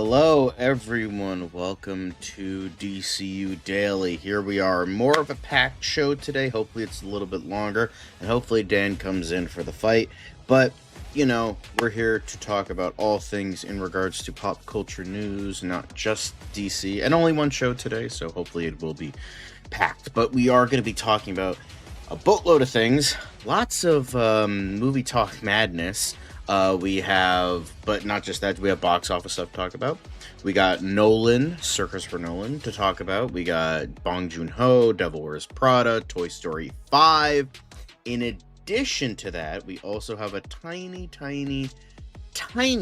Hello, everyone. Welcome to DCU Daily. Here we are. More of a packed show today. Hopefully, it's a little bit longer, and hopefully, Dan comes in for the fight. But, we're here to talk about all things in regards to pop culture news, not just DC. And only one show today, so hopefully, it will be packed. But we are going to be talking about a boatload of things, lots of movie talk madness. We have, but not just that, we have box office stuff to talk about. We got Nolan, Sir Christopher Nolan, to talk about. We got Bong Joon-ho, Devil Wears Prada, Toy Story 5. In addition to that, we also have a tiny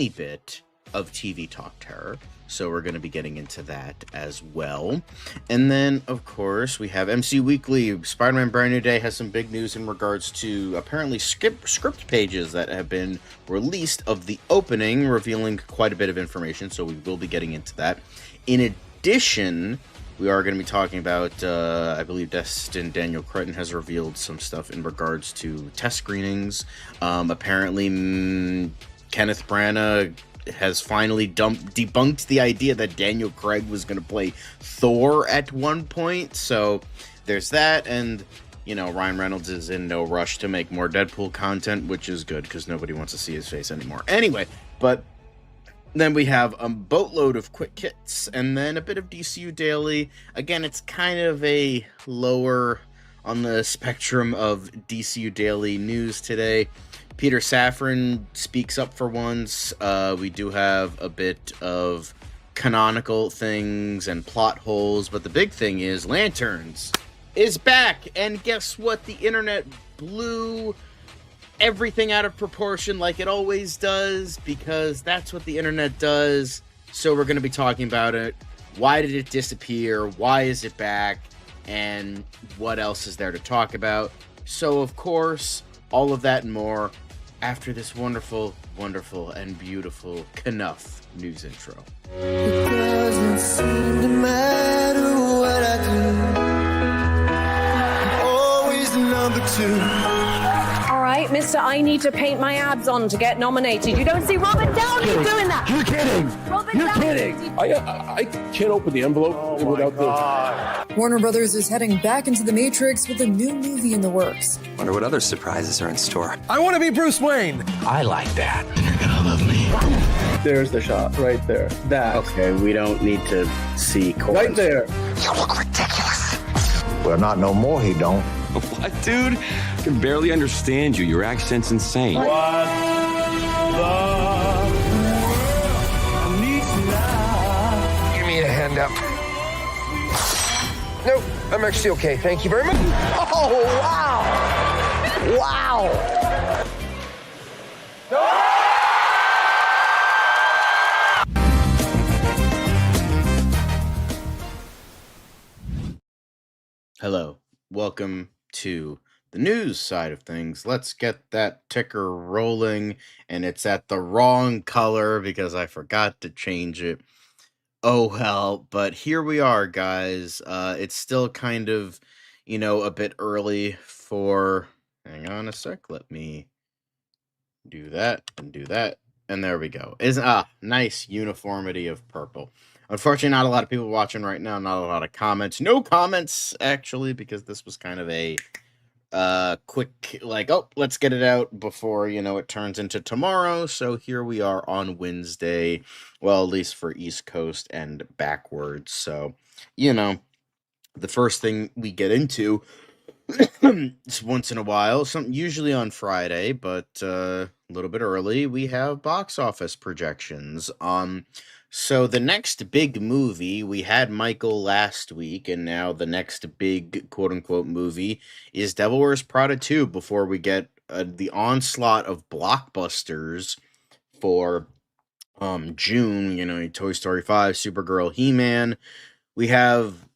bit of TV Talk Terror. So we're going to be getting into that as well. And then, of course, we have MC Weekly. Spider-Man Brand New Day has some big news in regards to apparently script pages that have been released of the opening, revealing quite a bit of information. So we will be getting into that. In addition, we are going to be talking about, I believe Destin Daniel Cretton has revealed some stuff in regards to test screenings. Apparently, Kenneth Branagh has finally debunked the idea that Daniel Craig was going to play Thor at one point. So there's that. And, Ryan Reynolds is in no rush to make more Deadpool content, which is good because nobody wants to see his face anymore. Anyway, but then we have a boatload of quick hits and then a bit of DCU Daily. Again, it's kind of a lower on the spectrum of DCU Daily news today. Peter Safran speaks up for once. We do have a bit of canonical things and plot holes, but the big thing is Lanterns is back, and guess what? The internet blew everything out of proportion like it always does, because that's what the internet does. So we're going to be talking about it. Why did it disappear? Why is it back? And what else is there to talk about? So, of course, all of that and more after this wonderful, and beautiful Knuff news intro. It doesn't seem to matter what I do. I'm always the number two. All right, mister, I need to paint my abs on to get nominated. You don't see Robert Downey doing that. You're kidding. You're kidding. I can't open the envelope without the... Warner Brothers is heading back into the Matrix with a new movie in the works. Wonder what other surprises are in store. I want to be Bruce Wayne. I like that. You're gonna love me. There's the shot right there. That. Okay, we don't need to see chords. Right there. You look ridiculous. Well, not no more, he don't. What, dude? I can barely understand you. Your accent's insane. What the needs now? Give me a hand up. Nope, I'm actually okay. Thank you very much. Oh, wow. Wow. Hello, welcome to the news side of things. Let's get that ticker rolling, and it's at the wrong color because I forgot to change it. Oh well, but here we are, guys. It's still kind of, a bit early for... Hang on a sec, let me do that, and there we go. Nice uniformity of purple. Unfortunately, not a lot of people watching right now, not a lot of comments. No comments, actually, because this was kind of a quick, let's get it out before, it turns into tomorrow. So here we are on Wednesday, well, at least for East Coast and backwards. So, the first thing we get into is once in a while, usually on Friday, but a little bit early, we have box office projections. So the next big movie, we had Michael last week, and now the next big quote-unquote movie is Devil Wears Prada 2 before we get the onslaught of blockbusters for June, Toy Story 5, Supergirl, He-Man. We have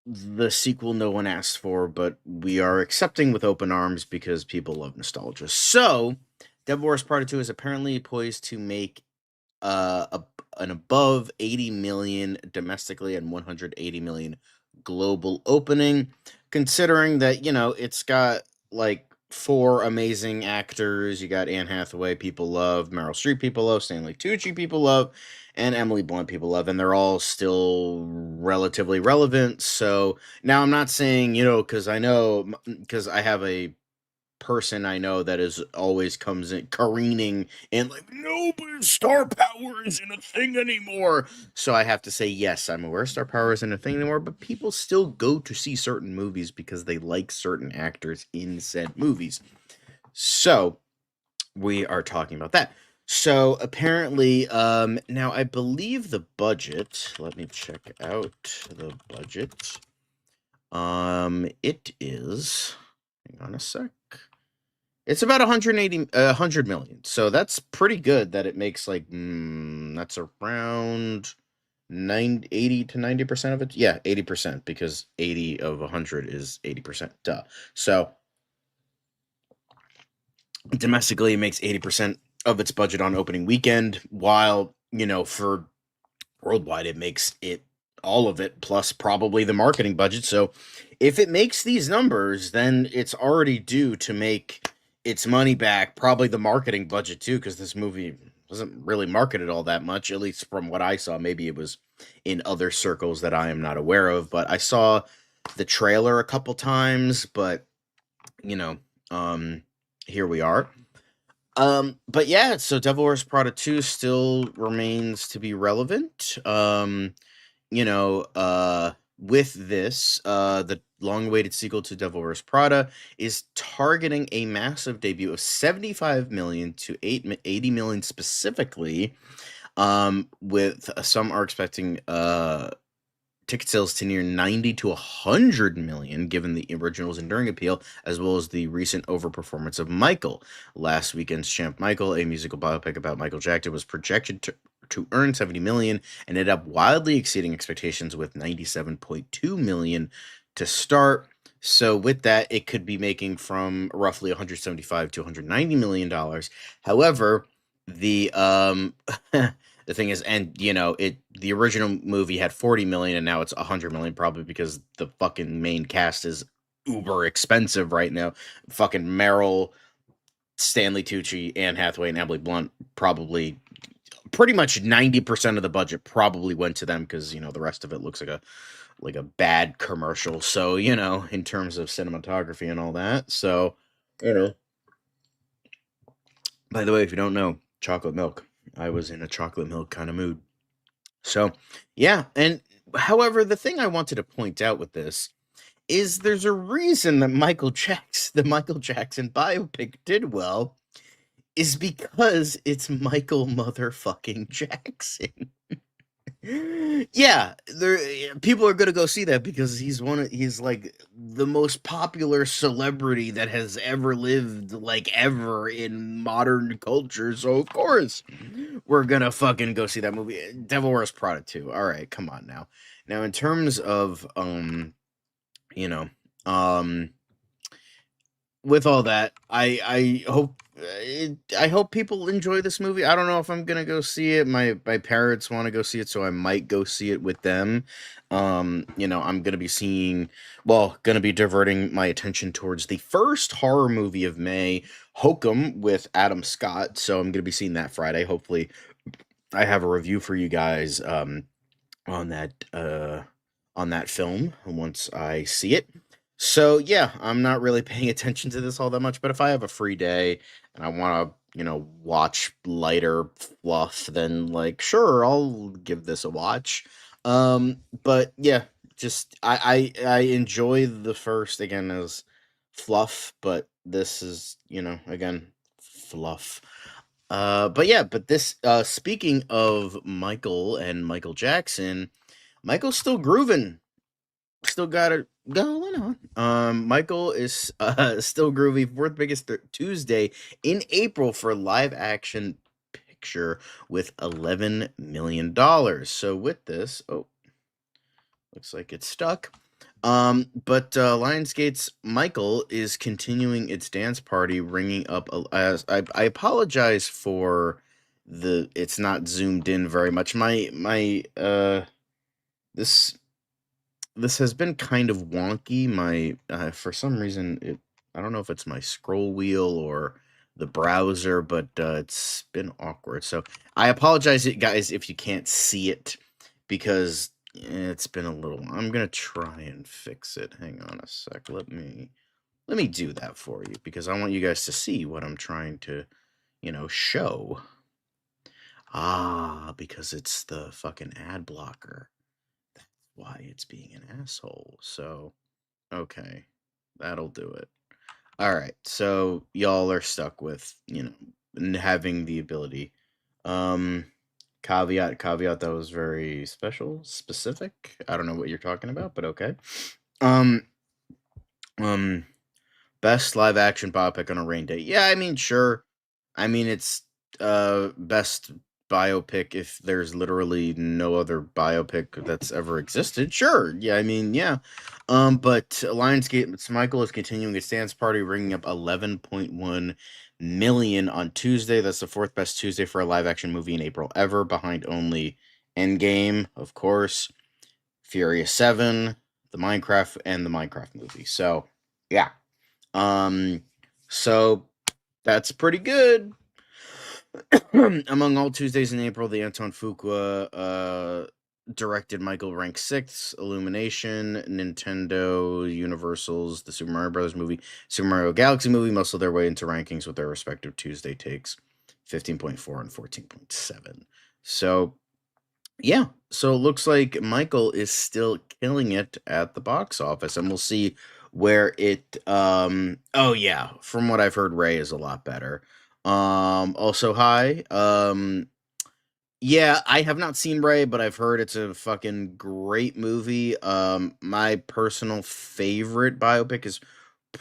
the sequel no one asked for, but we are accepting with open arms because people love nostalgia. So, Devil Wears Prada 2 is apparently poised to make an above 80 million domestically and 180 million global opening, considering that, it's got like four amazing actors. You got Anne Hathaway, people love, Meryl Streep, people love, Stanley Tucci, people love, and Emily Blunt, people love, and they're all still relatively relevant. So now I'm not saying, because because I have a person I know that is always comes in careening and like, no, but star power isn't a thing anymore. So I have to say, yes, I'm aware star power isn't a thing anymore, but people still go to see certain movies because they like certain actors in said movies. So we are talking about that. So apparently, now I believe the budget, let me check out the budget. It is, hang on a sec. It's about 100 million. So that's pretty good that it makes like, that's around 80 to 90% of it. Yeah, 80% because 80 of 100 is 80%. Duh. So domestically, it makes 80% of its budget on opening weekend, while, for worldwide, it makes it all of it plus probably the marketing budget. So if it makes these numbers, then it's already due to make its money back, probably the marketing budget too, because this movie wasn't really marketed all that much, at least from what I saw. Maybe it was in other circles that I am not aware of, but I saw the trailer a couple times, but here we are. But yeah, so Devil Wears Prada 2 still remains to be relevant. With this, the long-awaited sequel to Devil Wears Prada is targeting a massive debut of 75 million to 80 million specifically. With some are expecting ticket sales to near 90 to 100 million, given the original's enduring appeal, as well as the recent overperformance of Michael. Last weekend's Champ Michael, a musical biopic about Michael Jackson, was projected to earn 70 million and ended up wildly exceeding expectations with 97.2 million to start. So with that, it could be making from roughly 175 to 190 million dollars. However, the the thing is, and the original movie had 40 million and now it's 100 million, probably because the fucking main cast is uber expensive right now. Fucking Meryl, Stanley Tucci, Anne Hathaway, and Emily Blunt, probably pretty much 90% of the budget probably went to them, because the rest of it looks like a bad commercial. So in terms of cinematography and all that. So by the way, if you don't know, chocolate milk. I was in a chocolate milk kind of mood. So, yeah, and however, the thing I wanted to point out with this is there's a reason that the Michael Jackson biopic did well, is because it's Michael motherfucking Jackson. Yeah, people are gonna go see that because he's like the most popular celebrity that has ever lived, like, ever in modern culture. So of course we're gonna fucking go see that movie. Devil Wears Prada 2. All right, come on now. Now in terms of you know, with all that, I hope people enjoy this movie. I don't know if I'm gonna go see it. My parents want to go see it, so I might go see it with them. I'm gonna be diverting my attention towards the first horror movie of May, Hokum, with Adam Scott. So I'm gonna be seeing that Friday. Hopefully, I have a review for you guys on that film once I see it. So yeah, I'm not really paying attention to this all that much, but if I have a free day and I want to, watch lighter fluff, then like sure, I'll give this a watch. But yeah, just I enjoy the first again as fluff, but this is, again, fluff. But yeah, but this speaking of Michael and Michael Jackson, Michael's still grooving, still got it going on. Michael is still groovy. Fourth biggest Tuesday in April for live action picture with $11 million. So with this, looks like it's stuck. But Lionsgate's Michael is continuing its dance party, ringing up. I apologize for it's not zoomed in very much. This has been kind of wonky. For some reason I don't know if it's my scroll wheel or the browser, but it's been awkward. So I apologize, guys, if you can't see it because it's been a little. I'm gonna try and fix it. Hang on a sec. Let me do that for you because I want you guys to see what I'm trying to, show. Ah, because it's the fucking ad blocker. That's why it's being an asshole. So, okay, that'll do it. All right, so y'all are stuck with, having the ability. Um, caveat, that was very specific. I don't know what you're talking about, but okay. Um, um, Best live action biopic on a rain day. Yeah, I mean, sure. I mean, it's best biopic if there's literally no other biopic that's ever existed. Sure. Yeah, I mean, yeah. But Lionsgate Michael is continuing its dance party, ringing up 11.1 million on Tuesday. That's the fourth best Tuesday for a live action movie in April ever, behind only Endgame, of course, Furious 7, the Minecraft movie. So, yeah. So that's pretty good. Among all Tuesdays in April, the Anton Fuqua directed Michael ranks sixth. Illumination, Nintendo, Universal's The Super Mario Brothers movie, Super Mario Galaxy movie muscle their way into rankings with their respective Tuesday takes, 15.4 and 14.7. So yeah, so it looks like Michael is still killing it at the box office, and we'll see where it oh yeah, from what I've heard, Ray is a lot better. Also hi. Yeah, I have not seen Ray, but I've heard it's a fucking great movie. My personal favorite biopic is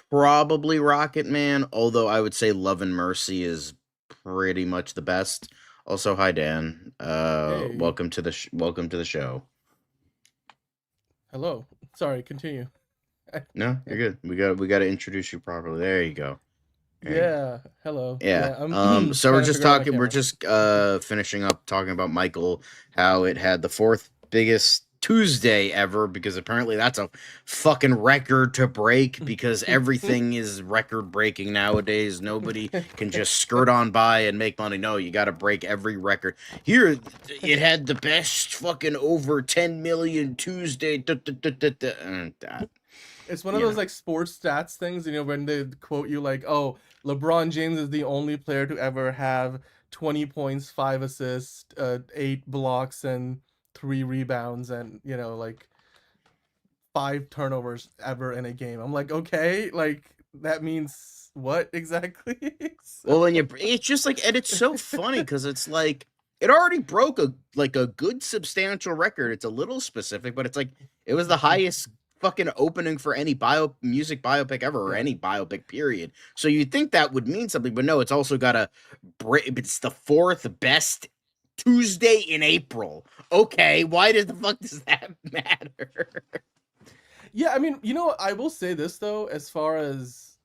probably Rocket Man, although I would say Love and Mercy is pretty much the best. Also, hi Dan. Hey. Welcome to the show. Hello. Sorry, continue. No, you're good. We got to introduce you properly. There you go. Yeah. Hello. Yeah. I'm So we're trying to just figure out my talking. We're camera. just finishing up talking about Michael, how it had the fourth biggest Tuesday ever, because apparently that's a fucking record to break, because everything is record breaking nowadays. Nobody can just skirt on by and make money. No, you got to break every record. Here, it had the best fucking over 10 million Tuesday. It's one of those like sports stats things, when they quote you like, "Oh, LeBron James is the only player to ever have 20 points, 5 assists, 8 blocks, and 3 rebounds, and like 5 turnovers ever in a game." I'm like, okay, like that means what exactly? Well, it's just like, and it's so funny because it's like it already broke a good substantial record. It's a little specific, but it's like it was the highest fucking opening for any music biopic ever, or any biopic period. So you'd think that would mean something, but no, it's also got a break. It's the fourth best Tuesday in April. Okay, why the fuck does that matter? Yeah, I mean, I will say this though, as far as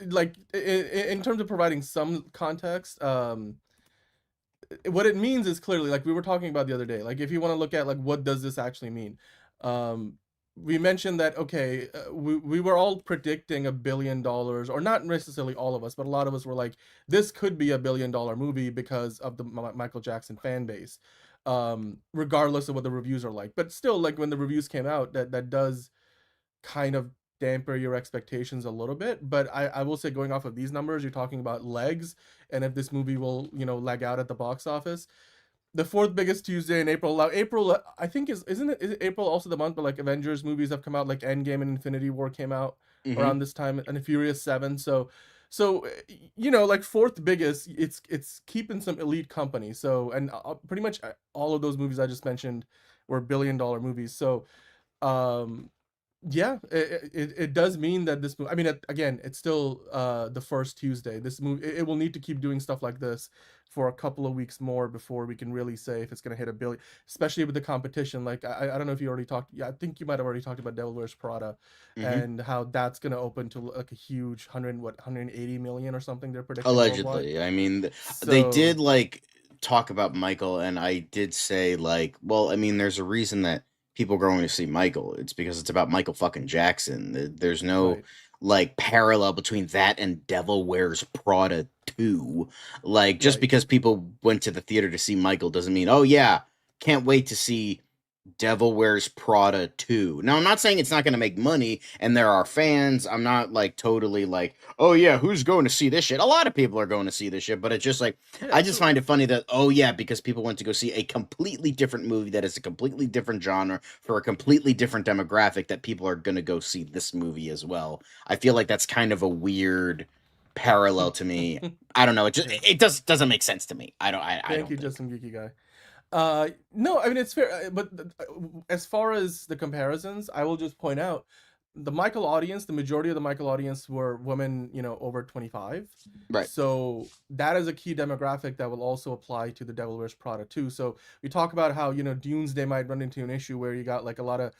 like in terms of providing some context, what it means is clearly, like we were talking about the other day, like if you want to look at like what does this actually mean, we mentioned that okay, we were all predicting $1 billion, or not necessarily all of us, but a lot of us were like, this could be $1 billion movie because of the Michael Jackson fan base, regardless of what the reviews are like. But still, like when the reviews came out, that does kind of damper your expectations a little bit. But I will say, going off of these numbers, you're talking about legs, and if this movie will leg out at the box office. The fourth biggest Tuesday in April. April, I think is it April also the month where like Avengers movies have come out, like Endgame and Infinity War came out around this time, and Furious 7. So like fourth biggest, it's keeping some elite company. So, and pretty much all of those movies I just mentioned were $1 billion movies. So, yeah, it does mean that this movie, I mean, again, it's still the first Tuesday. This movie, it will need to keep doing stuff like this for a couple of weeks more before we can really say if it's going to hit $1 billion, especially with the competition. Like, I don't know if you already talked, I think you might have already talked about Devil Wears Prada, and how that's going to open to like a huge 180 million or something they're predicting. Allegedly. I mean, they did like talk about Michael, and I did say like, well, I mean, there's a reason that people are going to see Michael. It's because it's about Michael fucking Jackson. There's no like parallel between that and Devil Wears Prada 2. Like just Right. because people went to the theater to see Michael doesn't mean, oh yeah, can't wait to see Devil Wears Prada 2. Now, I'm not saying it's not going to make money, and there are fans. I'm not like totally like, oh yeah, who's going to see this shit? A lot of people are going to see this shit, but it's just like, Yeah, I just absolutely. find it funny that, oh yeah, because people went to go see a completely different movie that is a completely different genre for a completely different demographic, that people are going to go see this movie as well. I feel like that's kind of a weird parallel to me. I don't know. It just Yeah. it doesn't make sense to me. I Thank don't you, think. Justin Geeky Guy. No, I mean it's fair, but as far as the comparisons, I will just point out the Michael audience. The majority of the Michael audience were women, over 25. Right. So that is a key demographic that will also apply to the Devil Wears Prada too. So we talk about how Doomsday might run into an issue where you got like a lot of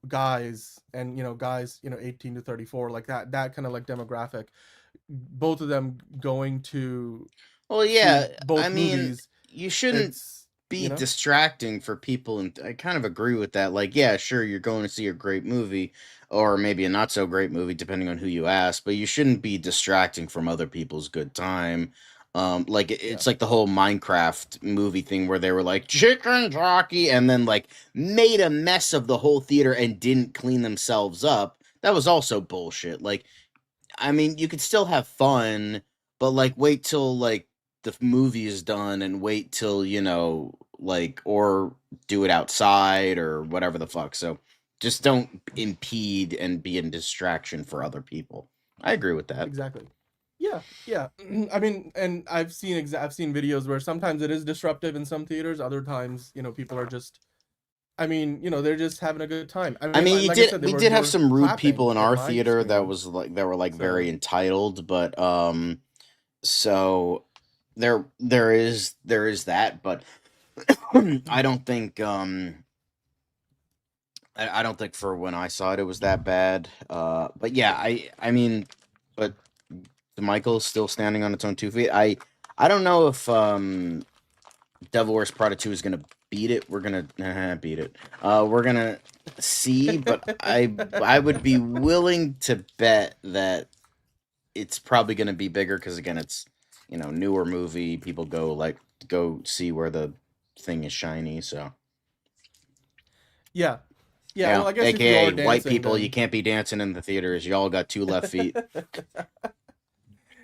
guys and guys 18 to 34, like that kind of like demographic. Both of them going to Well, see yeah. both I mean, movies. you shouldn't It's be distracting for people, and I kind of agree with that. Like, yeah, sure, you're going to see a great movie, or maybe a not so great movie, depending on who you ask, but you shouldn't be distracting from other people's good time. Like Yeah. it's like the whole Minecraft movie thing where they were like chicken jockey, and then like made a mess of the whole theater and didn't clean themselves up. That was also bullshit. Like, I mean, you could still have fun, but like wait till like the movie is done, and wait till, like, or do it outside or whatever the fuck. So just don't impede and be a distraction for other people. I agree with that. Exactly. Yeah. I mean, and I've seen videos where sometimes it is disruptive in some theaters. Other times, people are just. I mean, they're just having a good time. I I mean, mean, like I said, we they did have were some rude clapping people in at our my theater that screen. was like that were like very So entitled, but so there is that, but I don't think I don't think for when I saw it it was that bad. But yeah, I mean, but Michael's still standing on its own 2 feet. I don't know if Devil Wears Prada 2 is gonna beat it. We're gonna beat it. We're gonna see, but I would be willing to bet that it's probably gonna be bigger because again, it's newer movie. People go see where the thing is shiny. So yeah. yeah, Well, I guess if you aka are white dancing, people, you then can't be dancing in the theaters. Y'all got 2 left feet.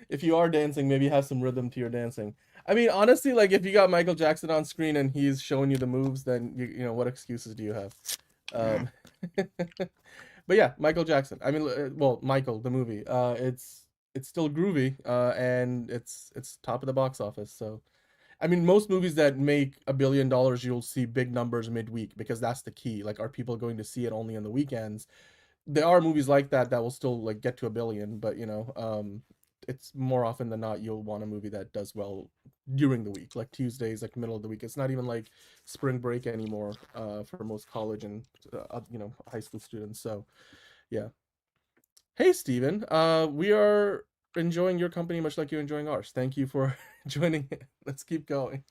if you are dancing, maybe have some rhythm to your dancing. I mean, honestly, like if you got Michael Jackson on screen and he's showing you the moves, then what excuses do you have? Um, but yeah, Michael Jackson. I mean, well, Michael the movie. It's still groovy, and it's top of the box office. So, I mean, most movies that make $1 billion, you'll see big numbers midweek because that's the key. Like, are people going to see it only on the weekends? There are movies like that will still like get to $1 billion, but it's more often than not you'll want a movie that does well during the week, like Tuesdays, like middle of the week. It's not even like spring break anymore for most college and high school students. So yeah. Hey Steven, we are enjoying your company much like you're enjoying ours. Thank you for joining in. Let's keep going.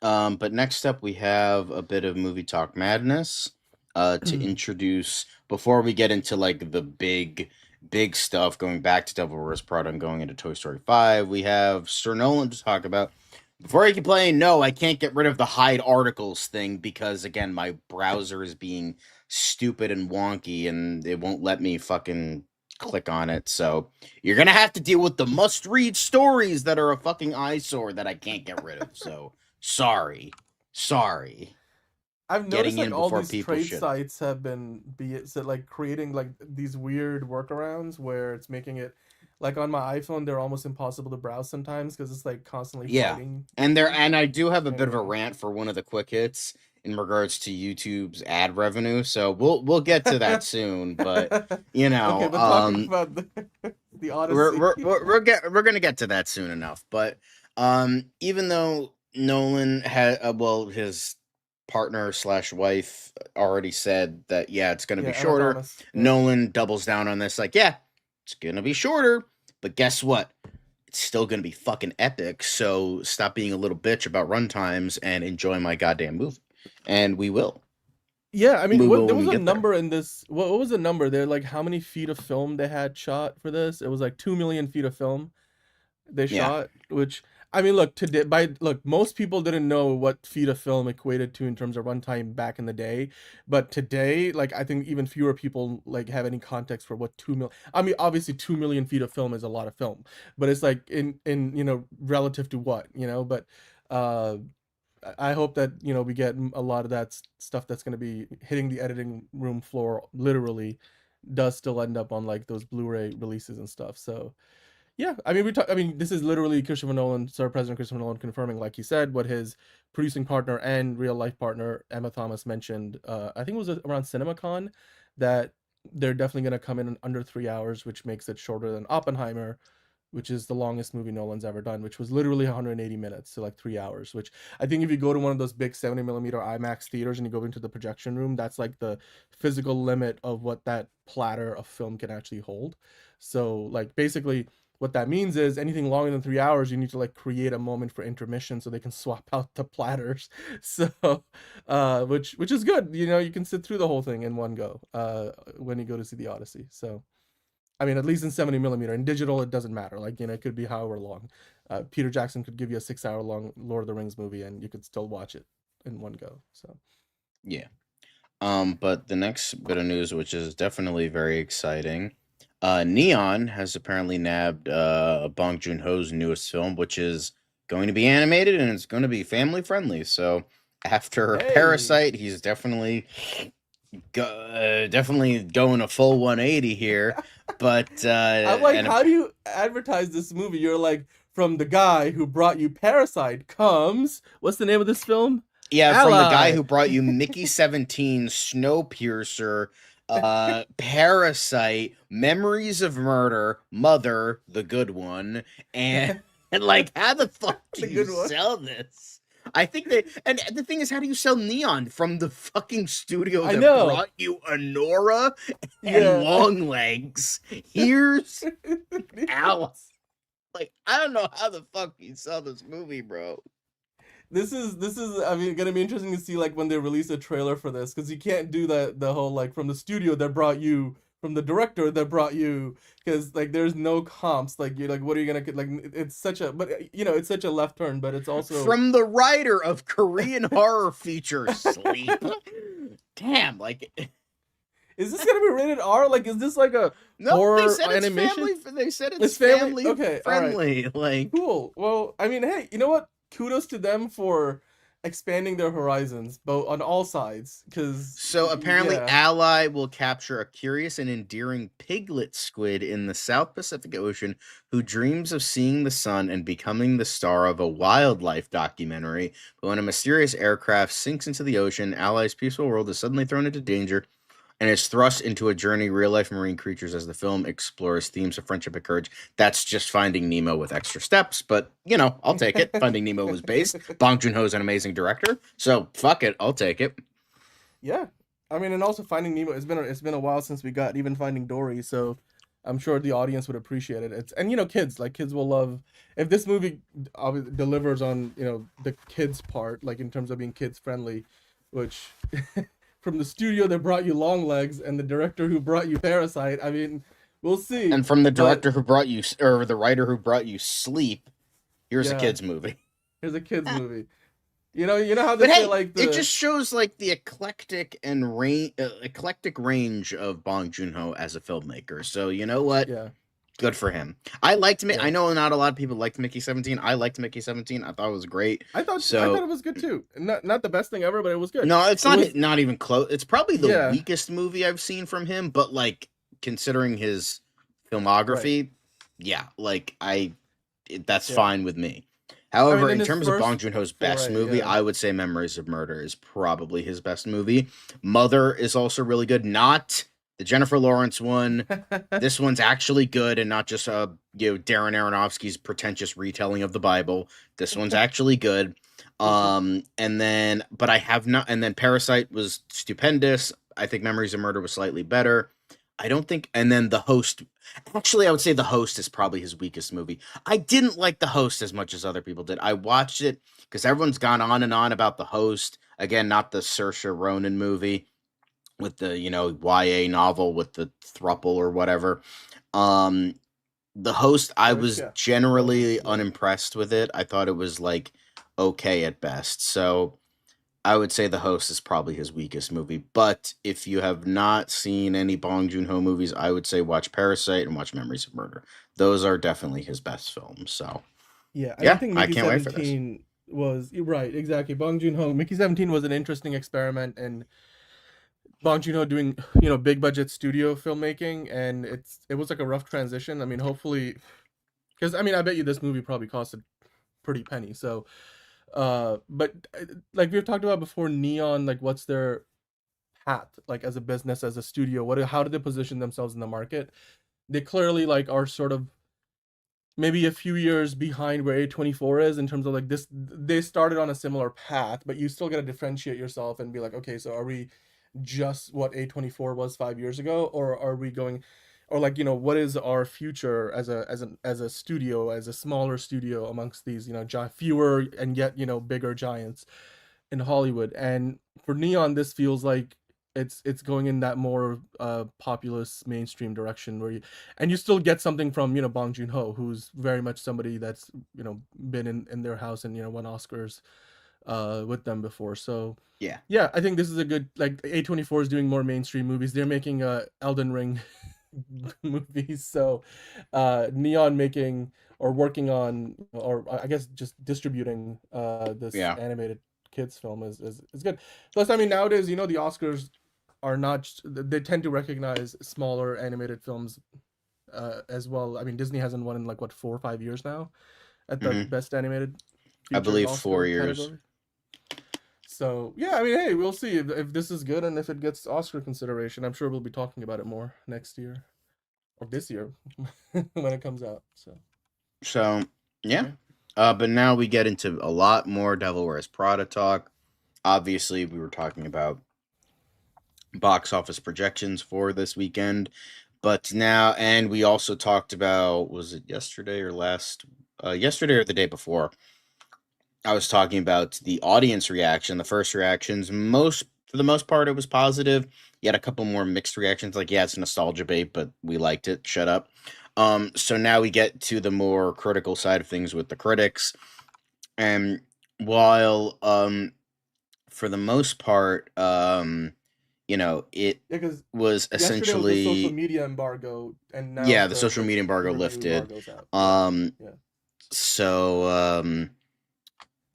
But next up we have a bit of movie talk madness. To introduce before we get into like the big stuff, going back to Devil Wears Prada and going into Toy Story 5, we have Sir Nolan to talk about. Before you complain, no, I can't get rid of the hide articles thing because again, my browser is being stupid and wonky and it won't let me fucking click on it. So you're gonna have to deal with the must-read stories that are a fucking eyesore that I can't get rid of. So sorry. I've Getting noticed like in all before these people trade should. sites have been like creating like these weird workarounds where it's making it like on my iPhone they're almost impossible to browse sometimes because it's like constantly Yeah. fighting. And I do have a bit of a Anyway. rant for one of the quick hits in regards to YouTube's ad revenue. So we'll get to that soon, but Okay, but talking about the Odyssey. we're gonna get to that soon enough. But even though Nolan had his partner slash wife already said that it's gonna be Emma shorter, Thomas, yeah. Nolan doubles down on this like it's gonna be shorter, but guess what? It's still gonna be fucking epic. So stop being a little bitch about runtimes and enjoy my goddamn movie, and we will. Yeah, I mean, Move there when was we a get there. number in this. What was the number? They're like how many feet of film they had shot for this? It was like 2 million feet of film they Yeah. shot. Which I mean, look today. Most people didn't know what feet of film equated to in terms of runtime back in the day, but today, like I think even fewer people like have any context for what 2 million. I mean, obviously 2 million feet of film is a lot of film, but it's like in relative to what But uh I hope that we get a lot of that stuff that's going to be hitting the editing room floor literally does still end up on like those Blu-ray releases and stuff. So yeah, I mean I mean this is literally Christopher Nolan, Sir President Christopher Nolan confirming, like he said, what his producing partner and real life partner Emma Thomas mentioned. I think it was around CinemaCon that they're definitely going to come in under 3 hours, which makes it shorter than Oppenheimer, which is the longest movie Nolan's ever done, which was literally 180 minutes, so like 3 hours. Which I think if you go to one of those big 70 millimeter IMAX theaters and you go into the projection room, that's like the physical limit of what that platter of film can actually hold. So like basically what that means is anything longer than 3 hours, you need to like create a moment for intermission so they can swap out the platters. So which is good. You can sit through the whole thing in one go when you go to see the Odyssey. So I mean, at least in 70 millimeter. In digital, it doesn't matter. Like, it could be however long. Peter Jackson could give you a 6 hour long Lord of the Rings movie and you could still watch it in one go. So, Yeah. But the next bit of news, which is definitely very exciting, Neon has apparently nabbed Bong Joon-ho's newest film, which is going to be animated and it's going to be family friendly. So after Hey. Parasite, he's definitely going a full 180 here. But I'm like, how do you advertise this movie? You're like, from the guy who brought you Parasite comes, what's the name of this film? Yeah, from the guy who brought you Mickey 17, Snowpiercer, Parasite, Memories of Murder, Mother, the good one, and like, how the fuck do you sell this? I think and the thing is, how do you sell Neon from the fucking studio that brought you Honora and Longlegs? Here's Alice. Like, I don't know how the fuck you sell this movie, bro. This is I mean gonna be interesting to see like when they release a trailer for this, because you can't do the whole like from the studio that brought you, from the director that brought you, because like there's no comps. Like you're like, what are you gonna like? It's such a it's such a left turn, but it's also from the writer of Korean horror feature Sleep. Damn, like. Is this gonna be rated R? Like, is this like a horror animation? They said it's family okay, friendly. Right. Like, cool. Well, I mean, hey, you know what? Kudos to them for expanding their horizons, but on all sides. So apparently, Ally will capture a curious and endearing piglet squid in the South Pacific Ocean who dreams of seeing the sun and becoming the star of a wildlife documentary. But when a mysterious aircraft sinks into the ocean, Ally's peaceful world is suddenly thrown into danger and is thrust into a journey of real-life marine creatures as the film explores themes of friendship and courage. That's just Finding Nemo with extra steps, but, I'll take it. Finding Nemo was based. Bong Joon-ho's an amazing director, so fuck it, I'll take it. Yeah. I mean, and also Finding Nemo, it's been a while since we got even Finding Dory, so I'm sure the audience would appreciate it. And kids will love, if this movie delivers on, the kids part, like in terms of being kids friendly, which... from the studio that brought you Longlegs and the director who brought you Parasite. I mean, we'll see. And from the director who brought you, or the writer who brought you Sleep, here's a kid's movie. Here's a kid's movie. You know how they say like it just shows like the eclectic range of Bong Joon-ho as a filmmaker. So you know what? Yeah. Good for him. I liked I know not a lot of people liked Mickey 17. I liked Mickey 17. I thought it was great. I thought it was good too. Not the best thing ever, but it was good. No, it's not even close. It's probably the weakest movie I've seen from him, but like considering his filmography, that's fine with me. However, in terms of Bong Joon-ho's best movie, I would say Memories of Murder is probably his best movie. Mother is also really good. Not the Jennifer Lawrence one. This one's actually good and not just Darren Aronofsky's pretentious retelling of the Bible. This one's actually good. And then Parasite was stupendous. I think Memories of Murder was slightly better. And then The Host. Actually, I would say The Host is probably his weakest movie. I didn't like The Host as much as other people did. I watched it because everyone's gone on and on about The Host. Again, not the Saoirse Ronan movie. with the YA novel with the thruple or whatever. Um, the host, I was Yeah. generally Yeah. unimpressed with it. I thought it was like okay at best. So I would say The Host is probably his weakest movie. But if you have not seen any Bong Joon-ho movies, I would say watch Parasite and watch Memories of Murder. Those are definitely his best films. So Yeah, I yeah, don't think I Mickey can't wait for this. 17 was you're right, exactly. Bong Joon-ho, Mickey 17 was an interesting experiment in Bong Joon-ho doing, big budget studio filmmaking, and it was like a rough transition. I mean, hopefully, because I mean, I bet you this movie probably cost a pretty penny. So, but like we've talked about before, Neon, like what's their path, like as a business, as a studio? How do they position themselves in the market? They clearly like are sort of maybe a few years behind where A24 is in terms of like this. They started on a similar path, but you still got to differentiate yourself and be like, okay, so are we just what A24 was 5 years ago, or are we going, or like, what is our future as a studio, as a smaller studio amongst these, fewer and yet, bigger giants in Hollywood? And for Neon, this feels like it's going in that more populist mainstream direction where you still get something from Bong Joon-ho, who's very much somebody that's been in their house and won Oscars with them before. So Yeah. I think this is a good, like, A24 is doing more mainstream movies. They're making Elden Ring movies. So Neon making or working on, or I guess just distributing this Yeah. animated kids film is good. Plus, I mean, nowadays, the Oscars are not, they tend to recognize smaller animated films as well. I mean, Disney hasn't won in like what, 4 or 5 years now at the Mhm. best animated I feature believe Oscar 4 years. category. So yeah, I mean, hey, we'll see if this is good and if it gets Oscar consideration. I'm sure we'll be talking about it more next year or this year when it comes out. So yeah. But now we get into a lot more Devil Wears Prada talk. Obviously, we were talking about box office projections for this weekend, but now, and we also talked about, was it yesterday or yesterday or the day before? I was talking about the audience reaction, the first reactions. For the most part, it was positive. You had a couple more mixed reactions, like, yeah, it's nostalgia bait, but we liked it. Shut up. So now we get to the more critical side of things with the critics. And while for the most part, it Because was yesterday was the social essentially, media embargo, and now yeah, the social media embargo review lifted. embargo's out. Yeah. So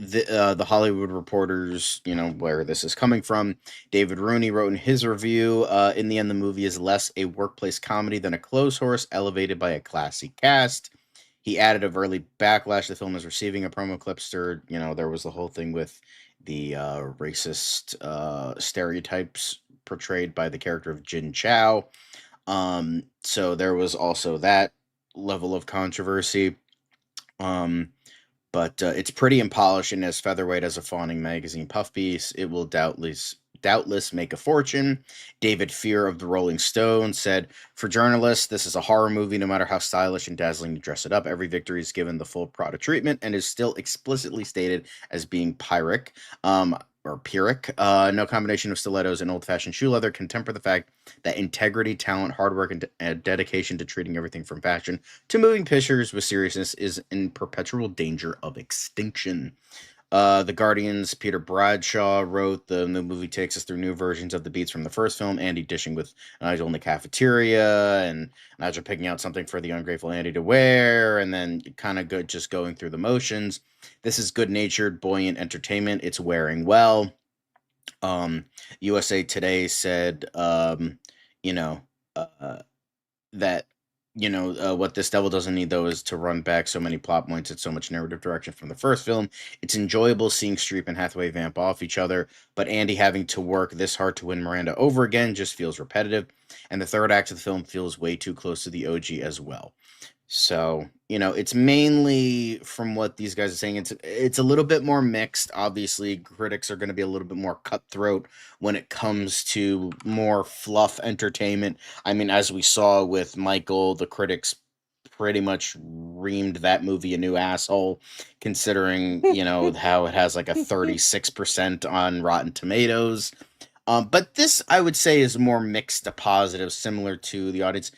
the Hollywood Reporters, where this is coming from, David Rooney wrote in his review, in the end, the movie is less a workplace comedy than a clothes horse elevated by a classy cast. He added of early backlash the film is receiving. A promo clip stirred, there was the whole thing with the racist stereotypes portrayed by the character of Jin Chow. So there was also that level of controversy. But it's pretty unpolished and as featherweight as a fawning magazine puff piece. It will doubtless make a fortune. David Fear of the Rolling Stone said, "For journalists, this is a horror movie. No matter how stylish and dazzling you dress it up, every victory is given the full Prada treatment and is still explicitly stated as being Pyrrhic." Or Pyrrhic. No combination of stilettos and old-fashioned shoe leather can temper the fact that integrity, talent, hard work, and dedication to treating everything from fashion to moving pictures with seriousness is in perpetual danger of extinction. The Guardian's Peter Bradshaw wrote, the movie takes us through new versions of the beats from the first film. Andy dishing with Nigel in the cafeteria, and Nigel picking out something for the ungrateful Andy to wear, and then kind of just going through the motions. This is good-natured, buoyant entertainment. It's wearing well. USA Today said, that what this devil doesn't need, though, is to run back so many plot points and so much narrative direction from the first film. It's enjoyable seeing Streep and Hathaway vamp off each other, but Andy having to work this hard to win Miranda over again just feels repetitive, and the third act of the film feels way too close to the OG as well. So, it's mainly from what these guys are saying. It's a little bit more mixed. Obviously, critics are going to be a little bit more cutthroat when it comes to more fluff entertainment. I mean, as we saw with Michael, the critics pretty much reamed that movie a new asshole, considering, how it has like a 36% on Rotten Tomatoes. But this, I would say, is more mixed to positive, similar to the audience.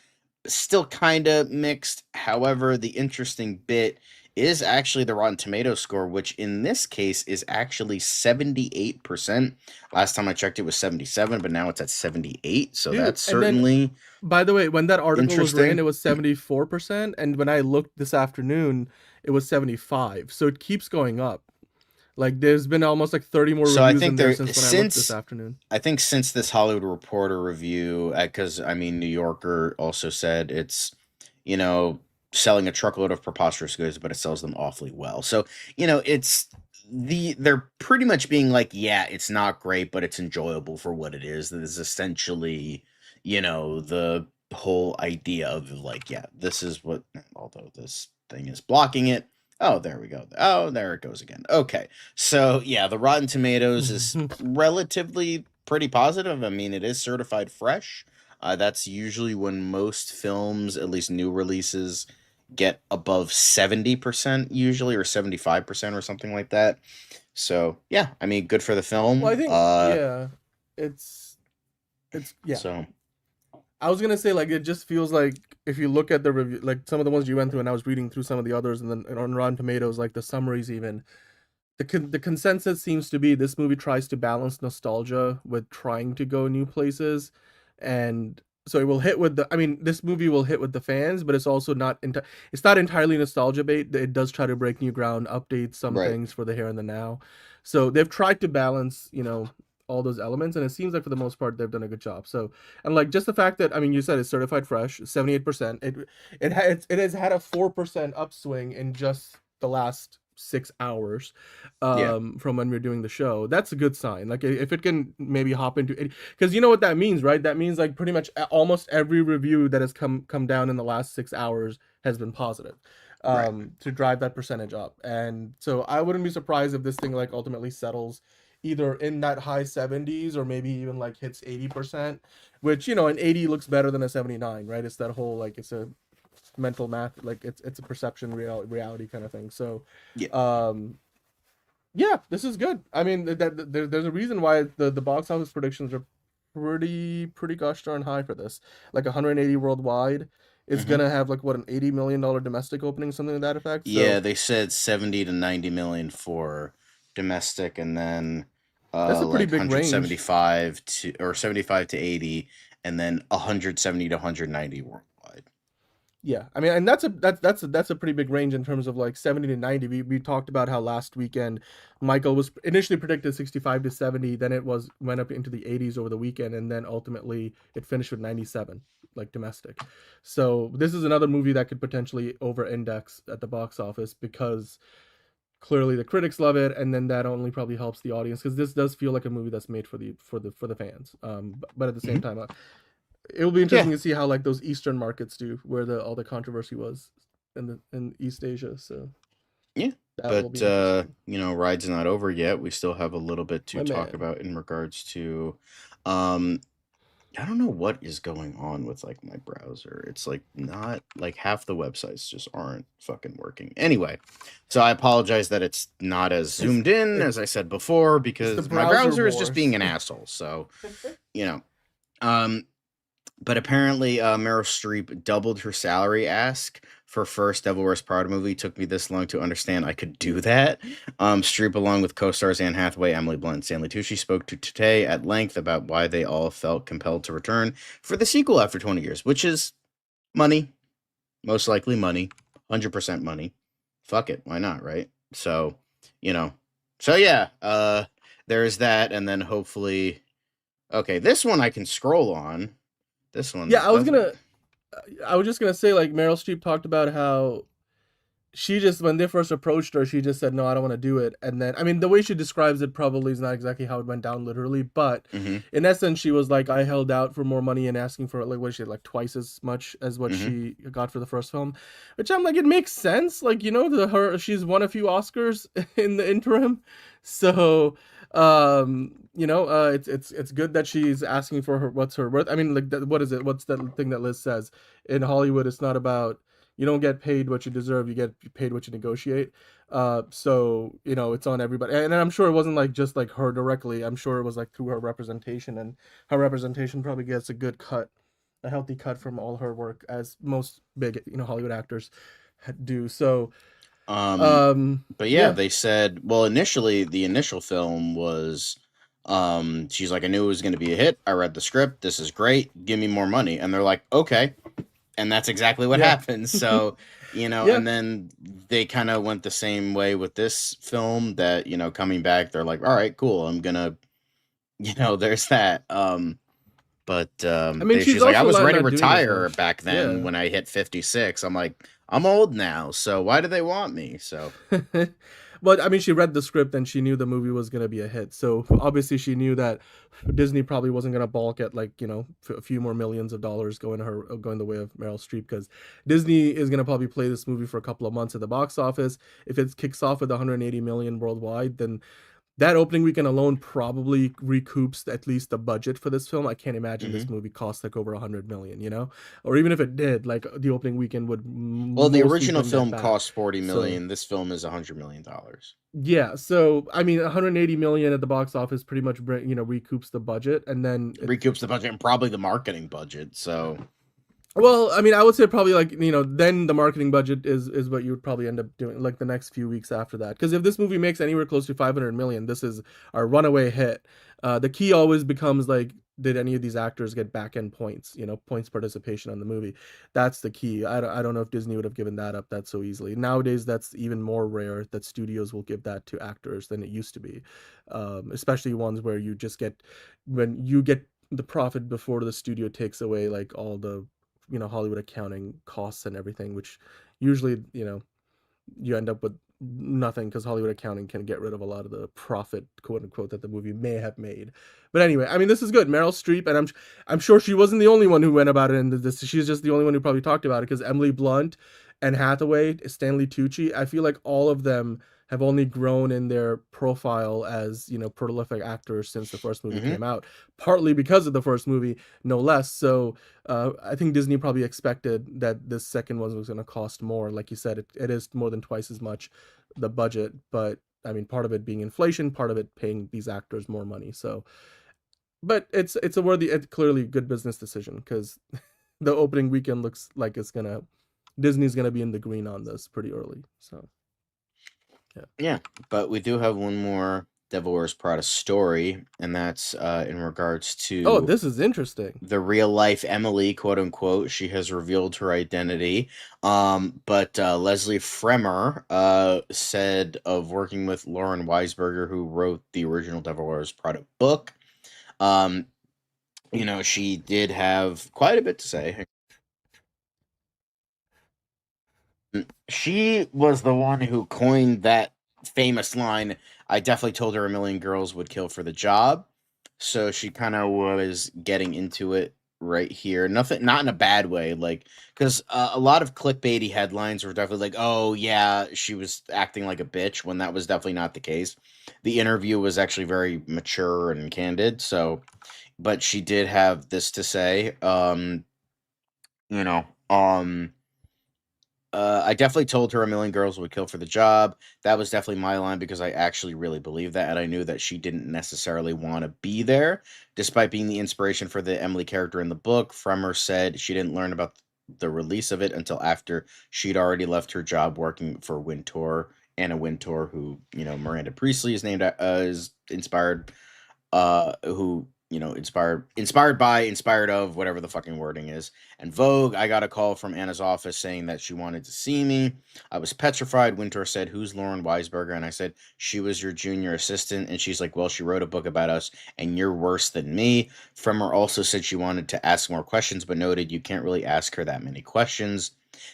Still kind of mixed. However, the interesting bit is actually the Rotten Tomato score, which in this case is actually 78%. Last time I checked, it was 77, but now it's at 78. So Dude, that's and then, certainly by the way, when that article was written, interesting. it was 74%, and when I looked this afternoon, it was 75. So it keeps going up. Like there's been almost like 30 more So I reviews think in there there since when I looked this since afternoon. I think since this Hollywood Reporter review, because I mean, New Yorker also said it's, you know, selling a truckload of preposterous goods, but it sells them awfully well. So, you know, they're pretty much being like, yeah, it's not great, but it's enjoyable for what it is. That is essentially, you know, the whole idea of like, yeah, this is what, although this thing is blocking it. Oh, there we go. Oh, there it goes again. Okay. So, yeah, the Rotten Tomatoes is relatively pretty positive. I mean, it is certified fresh. That's usually when most films, at least new releases, get above 70% usually, or 75% or something like that. So, yeah, I mean, good for the film. Well, I think yeah, it's yeah. So, I was gonna say, like, it just feels like if you look at the review, like some of the ones you went through, and I was reading through some of the others, and then on Rotten Tomatoes, like the summaries, even the consensus seems to be this movie tries to balance nostalgia with trying to go new places, and so it will hit with the. I mean, this movie will hit with the fans, but it's also not it's not entirely nostalgia bait. It does try to break new ground, update some right. things for the here and the now. So they've tried to balance, you know, all those elements, and it seems like for the most part they've done a good job. So, and like just the fact that, I mean, you said it's certified fresh, 78%. It has had a 4% upswing in just the last 6 hours from when we we're doing the show. That's a good sign. Like if it can maybe hop into it, because you know what that means, right? That means like pretty much almost every review that has come down in the last 6 hours has been positive. To drive that percentage up. And so I wouldn't be surprised if this thing like ultimately settles either in that high 70s or maybe even like hits 80%, which, you know, an 80 looks better than a 79, right? It's that whole, like, it's a mental math, like it's a perception reality kind of thing. So yeah, this is good. I mean, there's a reason why the box office predictions are pretty gosh darn high for this. Like 180 worldwide. It's gonna have like what, an $80 million domestic opening, something to that effect. So, yeah, they said 70 to 90 million for domestic, and then that's a pretty like big range. 175 to, or 75 to 80, and then 170 to 190 worldwide. Yeah, I mean, and that's a pretty big range in terms of like 70 to 90. We talked about how last weekend Michael was initially predicted 65 to 70, then it went up into the 80s over the weekend, and then ultimately it finished with 97, like domestic. So this is another movie that could potentially over-index at the box office because clearly the critics love it, and then that only probably helps the audience, because this does feel like a movie that's made for the fans. But at the same time, it will be interesting to see how like those Eastern markets do, where all the controversy was in East Asia. So yeah, but you know, ride's not over yet. We still have a little bit to talk about in regards to I don't know what is going on with like my browser. It's like not like half the websites just aren't fucking working. Anyway, so I apologize that it's not as zoomed in as I said before, because my browser is just being an asshole. So, you know, but apparently Meryl Streep doubled her salary ask for first Devil Wears Prada movie. Took me this long to understand I could do that. Streep, along with co-stars Anne Hathaway, Emily Blunt, and Stanley Tucci, spoke to Today at length about why they all felt compelled to return for the sequel after 20 years, which is money. Most likely money. 100% money. Fuck it. Why not, right? So, you know. So, yeah. There's that, and then hopefully... Okay, this one I can scroll on. This one. Yeah, I was just gonna say, like, Meryl Streep talked about how she just, when they first approached her, she just said, no, I don't want to do it. And then, I mean, the way she describes it probably is not exactly how it went down literally, but in essence, she was like, I held out for more money and asking for, like, what did she, like, twice as much as what she got for the first film, which I'm like, it makes sense. Like, you know, she's won a few Oscars in the interim. So, you know, it's good that she's asking for what's her worth. I mean, like, what is it? What's that thing that Liz says in Hollywood? It's not about, you don't get paid what you deserve, you get paid what you negotiate. So it's on everybody, and I'm sure it wasn't like just like her directly. I'm sure it was like through her representation, and her representation probably gets a good cut, a healthy cut from all her work, as most big Hollywood actors do. So But yeah, yeah. they said, well, initially the initial film was, she's like, I knew it was going to be a hit. I read the script. This is great. Give me more money. And they're like, okay. And that's exactly what Yeah. happened. So, Yeah. and then they kind of went the same way with this film that, coming back, they're like, all right, cool. I'm going to, there's that. But she's she's like, I also was ready to not doing as retire much. back then Yeah. when I hit 56. I'm like, I'm old now, so why do they want me? So But she read the script and she knew the movie was going to be a hit. So obviously she knew that Disney probably wasn't going to balk at like, a few more millions of dollars going the way of Meryl Streep, because Disney is going to probably play this movie for a couple of months at the box office. If it kicks off with 180 million worldwide, then that opening weekend alone probably recoups at least the budget for this film. I can't imagine this movie cost like over 100 million, or even if it did, like the opening weekend would. Well, the mostly original bring that film back. cost 40 million. So, This film is $100 million. yeah, so 180 million at the box office pretty much recoups the budget, and then Recoups the budget and probably the marketing budget. So, well, I would say probably like then the marketing budget is what you would probably end up doing like the next few weeks after that, because if this movie makes anywhere close to 500 million, this is our runaway hit. The key always becomes like, did any of these actors get back end points, points participation on the movie? That's the key. I don't know if Disney would have given that up that so easily. Nowadays, that's even more rare that studios will give that to actors than it used to be, especially ones where you just get, when you get the profit before the studio takes away like all the Hollywood accounting costs and everything, which usually you end up with nothing, because Hollywood accounting can get rid of a lot of the profit, quote unquote, that the movie may have made. But anyway, this is good. Meryl Streep, and I'm sure she wasn't the only one who went about it in this. She's just the only one who probably talked about it, because Emily Blunt, Anne Hathaway, Stanley Tucci, I feel like all of them have only grown in their profile as prolific actors since the first movie came out, partly because of the first movie, no less. So I think Disney probably expected that this second one was going to cost more. Like you said, it is more than twice as much the budget, but part of it being inflation, part of it paying these actors more money. So, but it's clearly good business decision, because the opening weekend looks like Disney's gonna be in the green on this pretty early. So yeah, but we do have one more Devil Wears Prada story, and that's in regards to this is interesting. The real life Emily, quote unquote. She has revealed her identity. But Leslie Fremer said of working with Lauren Weisberger, who wrote the original Devil Wears Prada book. She did have quite a bit to say. She was the one who coined that famous line, I definitely told her a million girls would kill for the job. So she kind of was getting into it right here. Nothing, not in a bad way, like, because a lot of clickbaity headlines were definitely like, oh yeah, she was acting like a bitch, when that was definitely not the case. The interview was actually very mature and candid. So, but she did have this to say, I definitely told her a million girls would kill for the job. That was definitely my line, because I actually really believe that, and I knew that she didn't necessarily want to be there. Despite being the inspiration for the Emily character in the book, Fremer said she didn't learn about the release of it until after she'd already left her job working for Anna Wintour, who, Miranda Priestley is named is inspired, who inspired by, inspired of, whatever the fucking wording is. And Vogue, I got a call from Anna's office saying that she wanted to see me. I was petrified. Wintour said, who's Lauren Weisberger? And I said, she was your junior assistant. And she's like, well, she wrote a book about us, and you're worse than me. Fremer also said she wanted to ask more questions, but noted you can't really ask her that many questions.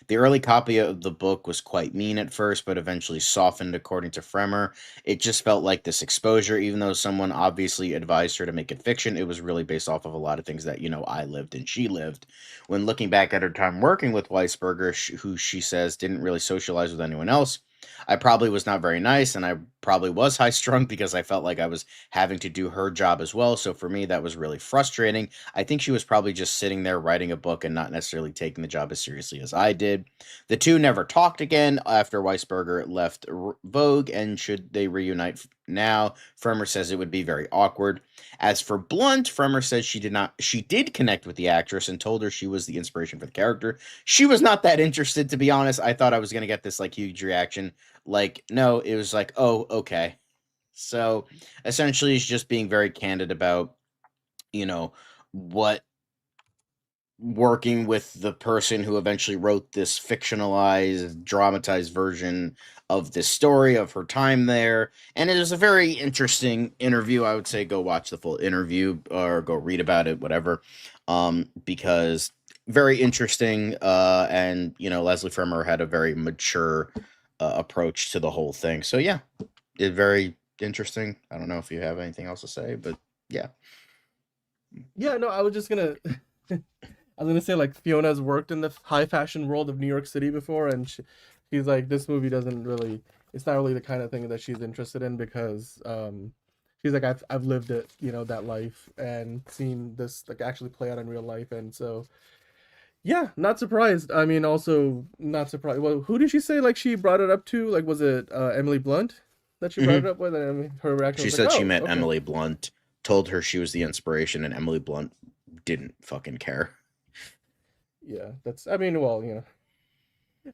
The early copy of the book was quite mean at first, but eventually softened, according to Fremer. It just felt like this exposure, even though someone obviously advised her to make it fiction. It was really based off of a lot of things that, I lived and she lived. When looking back at her time working with Weisberger, who she says didn't really socialize with anyone else, I probably was not very nice, and I probably was high strung because I felt like I was having to do her job as well. So for me, that was really frustrating. I think she was probably just sitting there writing a book and not necessarily taking the job as seriously as I did. The two never talked again after Weisberger left Vogue, and should they reunite now, Fremer says it would be very awkward. As for Blunt, Fremer says she did connect with the actress and told her she was the inspiration for the character. She was not that interested, to be honest. I thought I was going to get this like huge reaction. Like, no, it was like, oh, okay. So essentially, it's just being very candid about, what working with the person who eventually wrote this fictionalized, dramatized version of this story of her time there. And it is a very interesting interview. I would say go watch the full interview or go read about it, whatever. Because very interesting. And Leslie Fremer had a very mature approach to the whole thing. So yeah, it's very interesting. I don't know if you have anything else to say, but yeah. Yeah, no, I was just gonna I was gonna say, like, Fiona's worked in the high fashion world of New York City before, and she's like, this movie doesn't really, it's not really the kind of thing that she's interested in, because she's like, I've lived it, that life, and seen this like actually play out in real life, and so yeah, not surprised. I mean, also not surprised. Well, who did she say like she brought it up to? Like, was it Emily Blunt that she brought it up with? And I mean, her reaction. She was said like, she oh, met okay. Emily Blunt, told her she was the inspiration, and Emily Blunt didn't fucking care. Yeah, that's. I mean, well,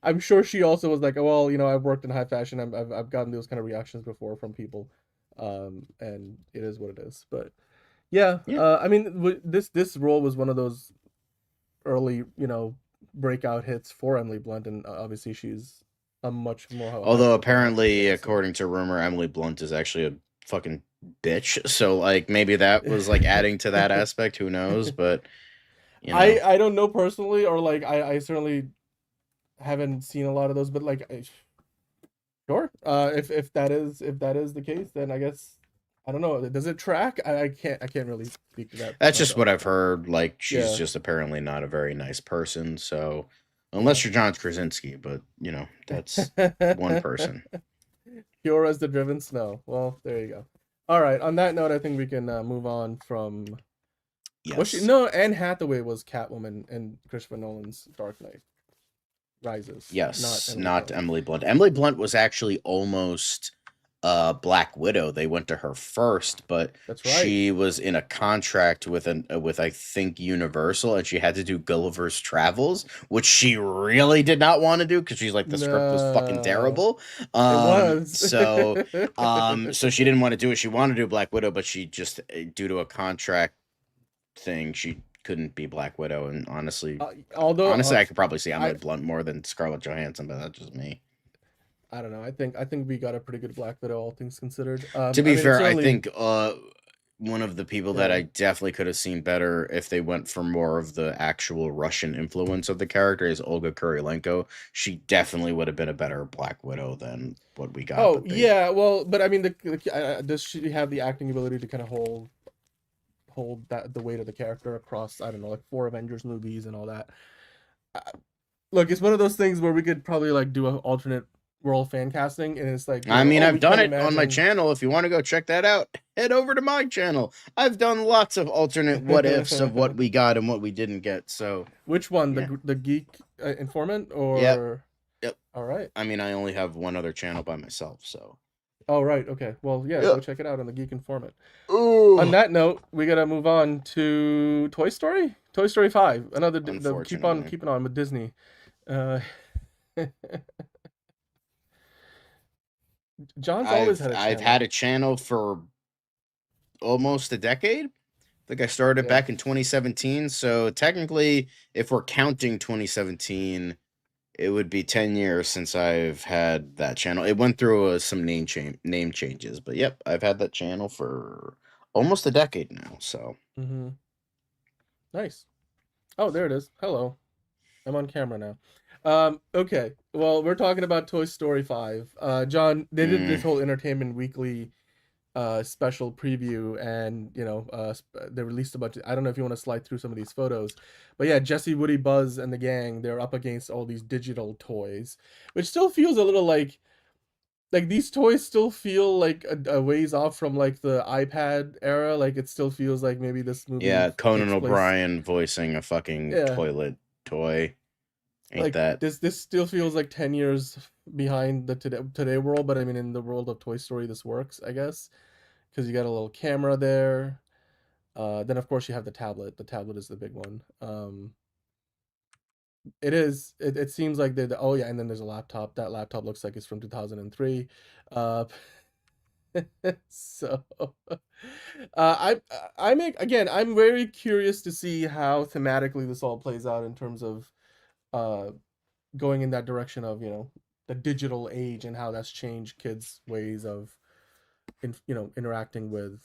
I'm sure she also was like, well, I've worked in high fashion. I've gotten those kind of reactions before from people, and it is what it is. But yeah, I mean, this role was one of those early, breakout hits for Emily Blunt, and obviously she's a much more. Although apparently, according to rumor, Emily Blunt is actually a fucking bitch. So like maybe that was like adding to that aspect. Who knows? But I don't know personally, or like I certainly haven't seen a lot of those, but like sure, if that is the case, then I guess I don't know. Does it track? I can't really speak to that. That's just what I've heard. Like she's just apparently not a very nice person. So unless you're John Krasinski, but that's one person. Pure as the driven snow. Well, there you go. All right. On that note, I think we can move on from. Yes. Anne Hathaway was Catwoman in Christopher Nolan's Dark Knight Rises. Yes, not Emily Blunt. Emily Blunt was actually almost Black Widow. They went to her first, but that's right. She was in a contract with I think Universal, and she had to do Gulliver's Travels, which she really did not want to do because she's like the script was fucking terrible. It was. So she didn't want to do it. She wanted to do Black Widow, but she just due to a contract thing, she couldn't be Black Widow. And honestly, I could probably see Emily Blunt more than Scarlett Johansson, but that's just me. I don't know. I think we got a pretty good Black Widow, all things considered. To be fair, I think one of the people that I definitely could have seen better if they went for more of the actual Russian influence of the character is Olga Kurylenko. She definitely would have been a better Black Widow than what we got. Oh, yeah. Well, but I mean, does she have the acting ability to kind of hold the weight of the character across, I don't know, like 4 Avengers movies and all that? Look, it's one of those things where we could probably like do an alternate world fan casting, and it's like, I mean, I've done it on my channel. If you want to go check that out, head over to my channel. I've done lots of alternate what ifs of what we got and what we didn't get. So which one? The Geek Informant, or yep. All right. I mean, I only have one other channel by myself, so. Oh, right. Okay. Well, yeah, go check it out on the Geek Informant. Ooh. On that note, we gotta move on to Toy Story 5. Another keeping on with Disney. John's always had a channel. I've had a channel for almost a decade. I think I started back in 2017. So technically, if we're counting 2017, it would be 10 years since I've had that channel. It went through some name changes, but yep, I've had that channel for almost a decade now. So nice. Oh, there it is. Hello, I'm on camera now. Okay, well, we're talking about Toy Story 5. John, they did this whole Entertainment Weekly special preview, and they released a bunch of, I don't know if you want to slide through some of these photos, but yeah, Jesse, Woody, Buzz, and the gang, they're up against all these digital toys, which still feels a little like like these toys still feel like a ways off from like the iPad era. Like it still feels like maybe this movie Yeah, Conan takes place. O'Brien voicing a fucking Yeah, toilet toy. Ain't like that? this still feels like 10 years behind the today world. But I mean, in the world of Toy Story, this works, I guess, because you got a little camera there. Then of course you have the tablet. The tablet is the big one. It seems like oh yeah, and then there's a laptop. That laptop looks like it's from 2003. Uh so I'm very curious to see how thematically this all plays out in terms of uh going in that direction of, the digital age and how that's changed kids' ways of interacting with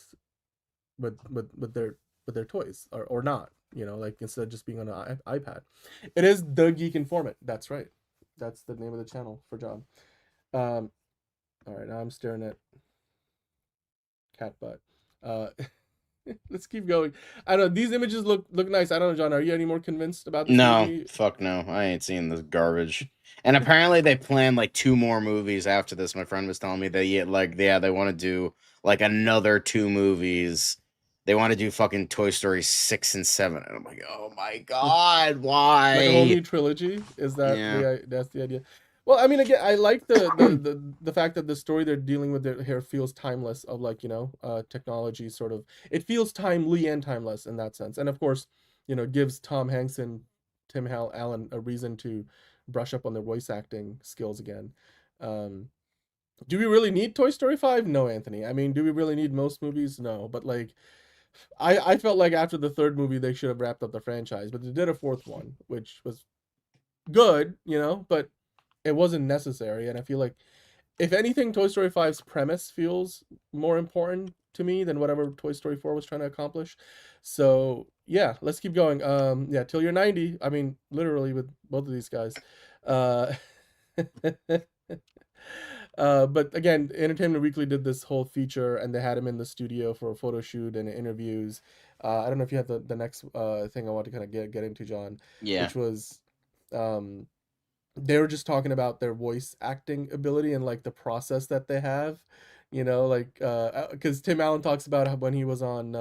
their toys, or not, like instead of just being on an iPad. It is The Geek Informant. That's right. That's the name of the channel for John. All right, now I'm staring at cat butt. Let's keep going. I don't know, these images look nice. I don't know, John, are you any more convinced about this No, movie? fuck no. I ain't seen this garbage. And apparently they plan like 2 more movies after this. My friend was telling me that they want to do like another 2 movies. They want to do fucking Toy Story 6 and 7. And I'm like, "Oh my god, why?" Like a whole new trilogy? Is that Yeah. that's the idea? Well, I mean, again, I like the fact that the story they're dealing with here feels timeless, of like, technology sort of. It feels timely and timeless in that sense. And of course, gives Tom Hanks and Allen a reason to brush up on their voice acting skills again. Do we really need Toy Story 5? No, Anthony. I mean, do we really need most movies? No. But like, I felt like after the third movie they should have wrapped up the franchise, but they did a fourth one, which was good, but it wasn't necessary. And I feel like, if anything, Toy Story 5's premise feels more important to me than whatever Toy Story 4 was trying to accomplish. So yeah, let's keep going. Yeah, till you're 90. I mean, literally with both of these guys. Uh but again, Entertainment Weekly did this whole feature, and they had him in the studio for a photo shoot and interviews. I don't know if you have the next thing I want to kind of get into, John, Yeah. which was they were just talking about their voice acting ability and like the process that they have, like because Tim Allen talks about how when he was on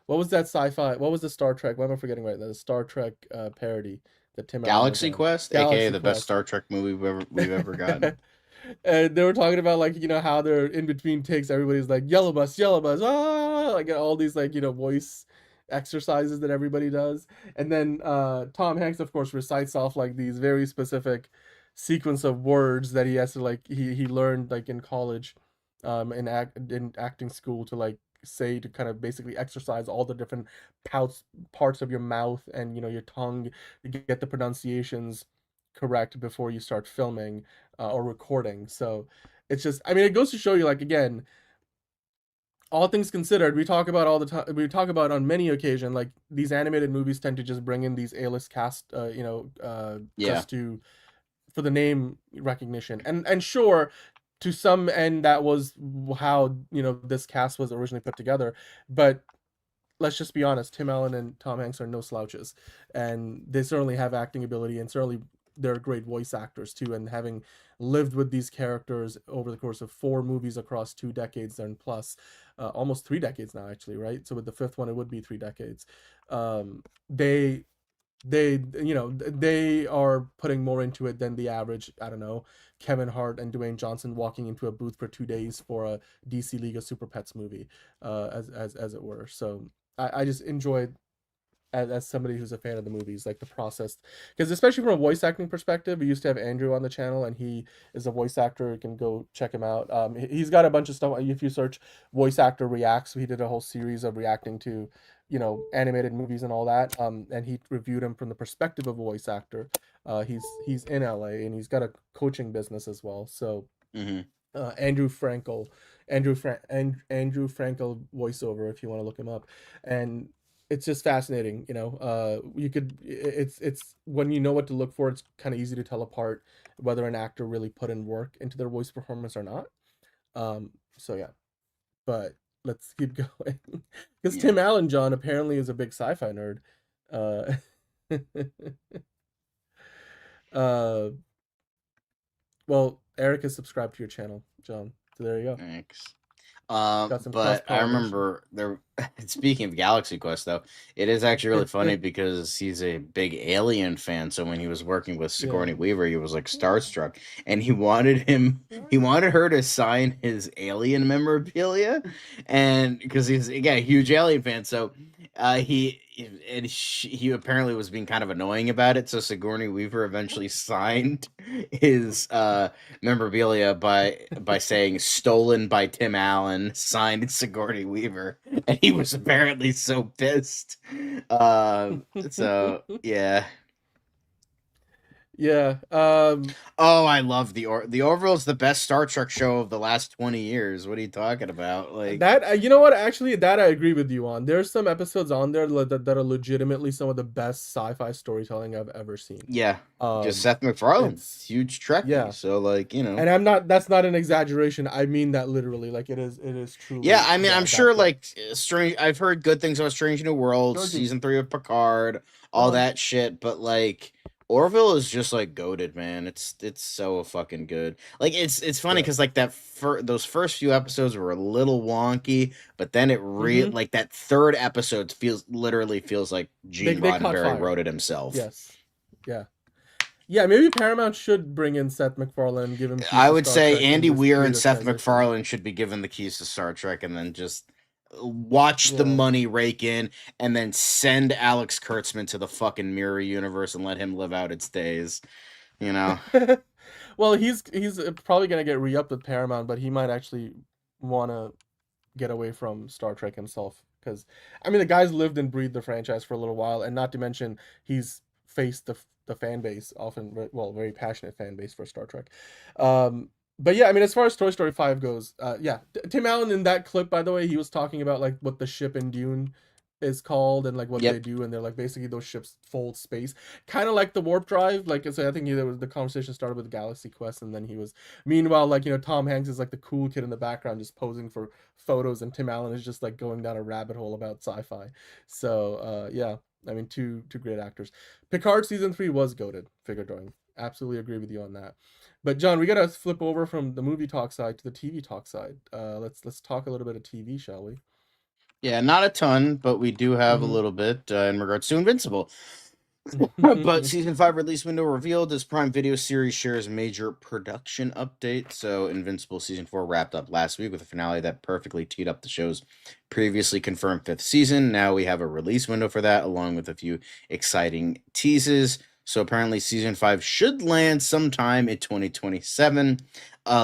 what was that sci-fi, what was the Star Trek, what am I forgetting right now, the Star Trek parody that Tim Allen was Galaxy on. Quest, Galaxy aka the best Quest. Star Trek movie we've ever gotten. And they were talking about like, how they're in between takes, everybody's like yellow bus, like all these like, voice exercises that everybody does. And then Tom Hanks of course recites off like these very specific sequence of words that he has to like he learned like in college, in acting school, to like say, to kind of basically exercise all the different parts of your mouth and your tongue to get the pronunciations correct before you start filming or recording. So it's just, I mean, it goes to show you, like, again, all things considered, we talk about all the time, we talk about on many occasions, like these animated movies tend to just bring in these A-list cast, just for the name recognition. And sure, to some end that was how this cast was originally put together, but let's just be honest, Tim Allen and Tom Hanks are no slouches, and they certainly have acting ability, and certainly they're great voice actors too. And having lived with these characters over the course of 4 movies across 2 decades and plus, almost 3 decades now, actually, right? So with the 5th one, it would be 3 decades. They they are putting more into it than the average, I don't know, Kevin Hart and Dwayne Johnson walking into a booth for 2 days for a DC League of Super Pets movie, as it were. So I just enjoyed, as somebody who's a fan of the movies, like the process, because especially from a voice acting perspective, we used to have Andrew on the channel, and he is a voice actor. You can go check him out. He's got a bunch of stuff. If you search voice actor reacts, he did a whole series of reacting to animated movies and all that, and he reviewed him from the perspective of a voice actor. He's in LA, and he's got a coaching business as well. So Andrew Frankel voiceover, if you want to look him up. And it's just fascinating. It's when you know what to look for, it's kind of easy to tell apart whether an actor really put in work into their voice performance or not. So yeah, but let's keep going, because Tim Allen, John, apparently is a big sci-fi nerd. Well, Eric is subscribed to your channel, John. So there you go. Thanks. Got some But I cross-pollination. remember there. Speaking of Galaxy Quest, though, it is actually really funny because he's a big Alien fan. So when he was working with Sigourney Weaver, he was like starstruck, and he wanted her to sign his Alien memorabilia, and because he's again a huge Alien fan, so he apparently was being kind of annoying about it. So Sigourney Weaver eventually signed his memorabilia by saying "stolen by Tim Allen," signed Sigourney Weaver, and he was apparently so pissed. So yeah. Yeah. Oh, I love the Orville's the best Star Trek show of the last 20 years. What are you talking about? Like that, you know what? Actually, that I agree with you on. There's some episodes on there that are legitimately some of the best sci-fi storytelling I've ever seen. Yeah, just Seth MacFarlane, huge Trekkie. Yeah. So like and that's not an exaggeration. I mean that literally. Like it is truly. Yeah, I mean, I'm sure like strange. I've heard good things about Strange New Worlds, season 3 of Picard, all that shit, but like. Orville is just like goated, man. It's so fucking good. Like it's funny because like those first few episodes were a little wonky, but then it like that third episode literally feels like Gene Roddenberry wrote it himself. Yes. Yeah, maybe Paramount should bring in Seth MacFarlane and give him. I would say Andy Weir and Seth MacFarlane should be given the keys to Star Trek, and then just watch the money rake in, and then send Alex Kurtzman to the fucking mirror universe and let him live out its days. You know. Well, he's probably gonna get re-upped with Paramount, but he might actually want to get away from Star Trek himself, because I mean the guy's lived and breathed the franchise for a little while, and not to mention he's faced the fan base, often very passionate fan base for Star Trek. But yeah, I mean, as far as Toy Story 5 goes, yeah, Tim Allen in that clip, by the way, he was talking about like what the ship in Dune is called and like what they do, and they're like basically those ships fold space, kind of like the warp drive. Like so, I think the conversation started with Galaxy Quest, and then he was meanwhile like Tom Hanks is like the cool kid in the background just posing for photos, and Tim Allen is just like going down a rabbit hole about sci-fi. So yeah, I mean, two great actors. Picard season 3 was goated, figure drawing. Absolutely agree with you on that. But John, we gotta flip over from the movie talk side to the TV talk side. Let's talk a little bit of TV, shall we? Yeah, not a ton, but we do have a little bit in regards to Invincible. But season 5 release window revealed as Prime Video series shares major production update. So Invincible season 4 wrapped up last week with a finale that perfectly teed up the show's previously confirmed 5th season. Now we have a release window for that, along with a few exciting teases. So apparently season 5 should land sometime in 2027.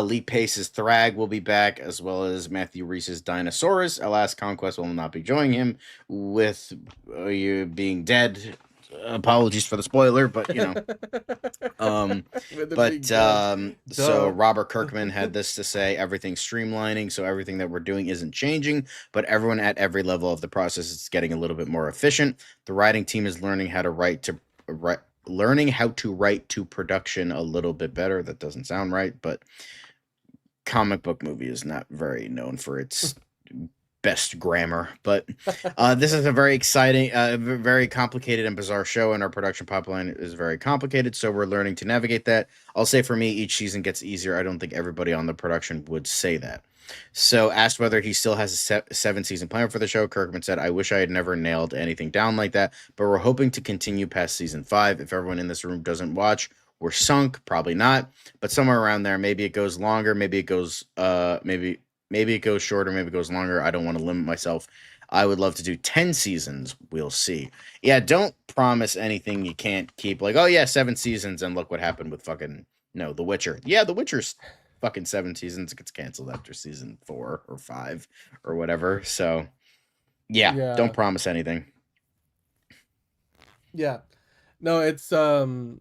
Lee Pace's Thrag will be back, as well as Matthew Reese's Dinosaurus. Alas, Conquest will not be joining him, with you being dead. Apologies for the spoiler, but so Robert Kirkman had this to say: everything's streamlining, so everything that we're doing isn't changing, but everyone at every level of the process is getting a little bit more efficient. The writing team is learning how to write to production a little bit better. That doesn't sound right, but comic book movie is not very known for its best grammar. But this is a very exciting, very complicated and bizarre show, and our production pipeline is very complicated, so we're learning to navigate that. I'll say for me, each season gets easier. I don't think everybody on the production would say that. So asked whether he still has a 7-season plan for the show, Kirkman said, "I wish I had never nailed anything down like that, but we're hoping to continue past season 5. If everyone in this room doesn't watch, we're sunk. Probably not, but somewhere around there. Maybe it goes longer, maybe it goes maybe it goes shorter, maybe it goes longer. I don't want to limit myself. I would love to do 10 seasons. We'll see." Yeah, don't promise anything you can't keep. Like, oh yeah, 7 seasons, and look what happened with fucking The Witcher. Yeah, The Witcher's fucking 7 seasons. It gets canceled after season 4 or 5 or whatever. So yeah, don't promise anything. Yeah, no, it's no,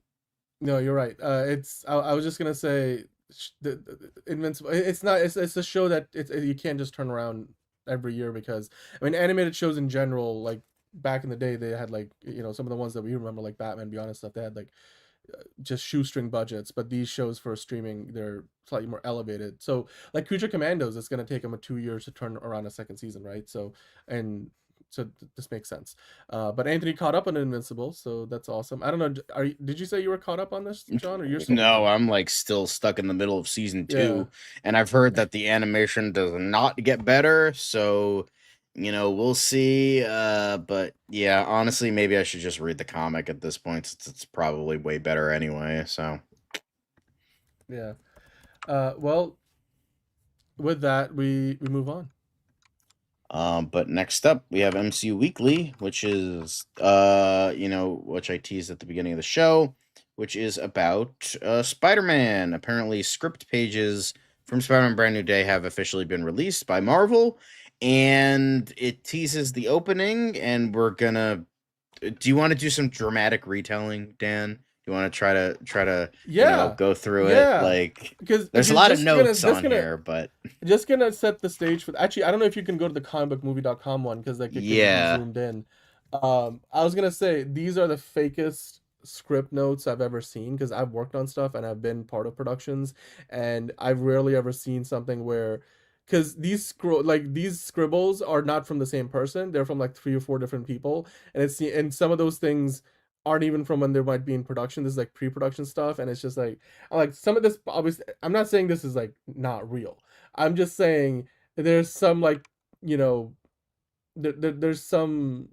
you're right. I was just gonna say the Invincible. It's not. It's a show that you can't just turn around every year, because I mean animated shows in general, like back in the day, they had like some of the ones that we remember, like Batman Beyond and stuff. They had like just shoestring budgets, but these shows for streaming, they're slightly more elevated. So like Creature Commandos, it's going to take them 2 years to turn around a second season, right? So, and this makes sense. But Anthony caught up on Invincible, so that's awesome. I don't know. Did you say you were caught up on this, John, or you're still No, I'm like still stuck in the middle of season 2, and I've heard that the animation does not get better. So, we'll see. But yeah, honestly, maybe I should just read the comic at this point, since it's probably way better anyway. So, yeah. Well, with that, we move on. But next up we have MCU Weekly, which is which I teased at the beginning of the show, which is about Spider-Man. Apparently, script pages from Spider-Man Brand New Day have officially been released by Marvel, and it teases the opening. And we're gonna. Do you want to do some dramatic retelling, Dan? You want to try to go through it, like, because there's a lot of notes on here, but just gonna set the stage for. Actually, I don't know if you can go to the comicbookmovie.com one, because like it can be zoomed in. I was gonna say these are the fakest script notes I've ever seen, because I've worked on stuff and I've been part of productions, and I've rarely ever seen something where, because these scribbles are not from the same person, they're from like 3 or 4 different people, and some of those things aren't even from when they might be in production. This is like pre-production stuff, and it's just like, some of this, obviously, I'm not saying this is like not real. I'm just saying there's some like, there's some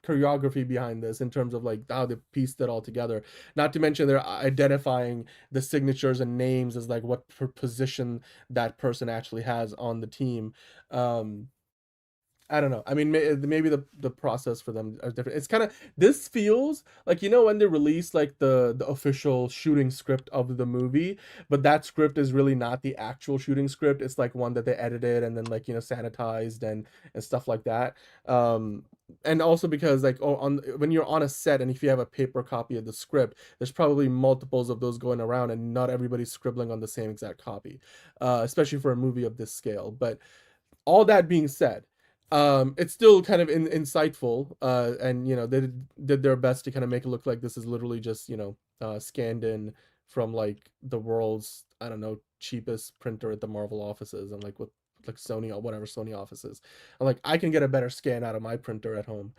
choreography behind this in terms of like how they pieced it all together. Not to mention they're identifying the signatures and names as like what position that person actually has on the team. I don't know. I mean, maybe the process for them are different. It's kind of, this feels like, when they release like the official shooting script of the movie, but that script is really not the actual shooting script. It's like one that they edited and then like, sanitized and stuff like that. And also because like, when you're on a set, and if you have a paper copy of the script, there's probably multiples of those going around, and not everybody's scribbling on the same exact copy, especially for a movie of this scale. But all that being said, it's still kind of insightful, and they did their best to kind of make it look like this is literally just scanned in from like the world's, I don't know, cheapest printer at the Marvel offices, and like with like Sony or whatever Sony offices. I'm like, I can get a better scan out of my printer at home.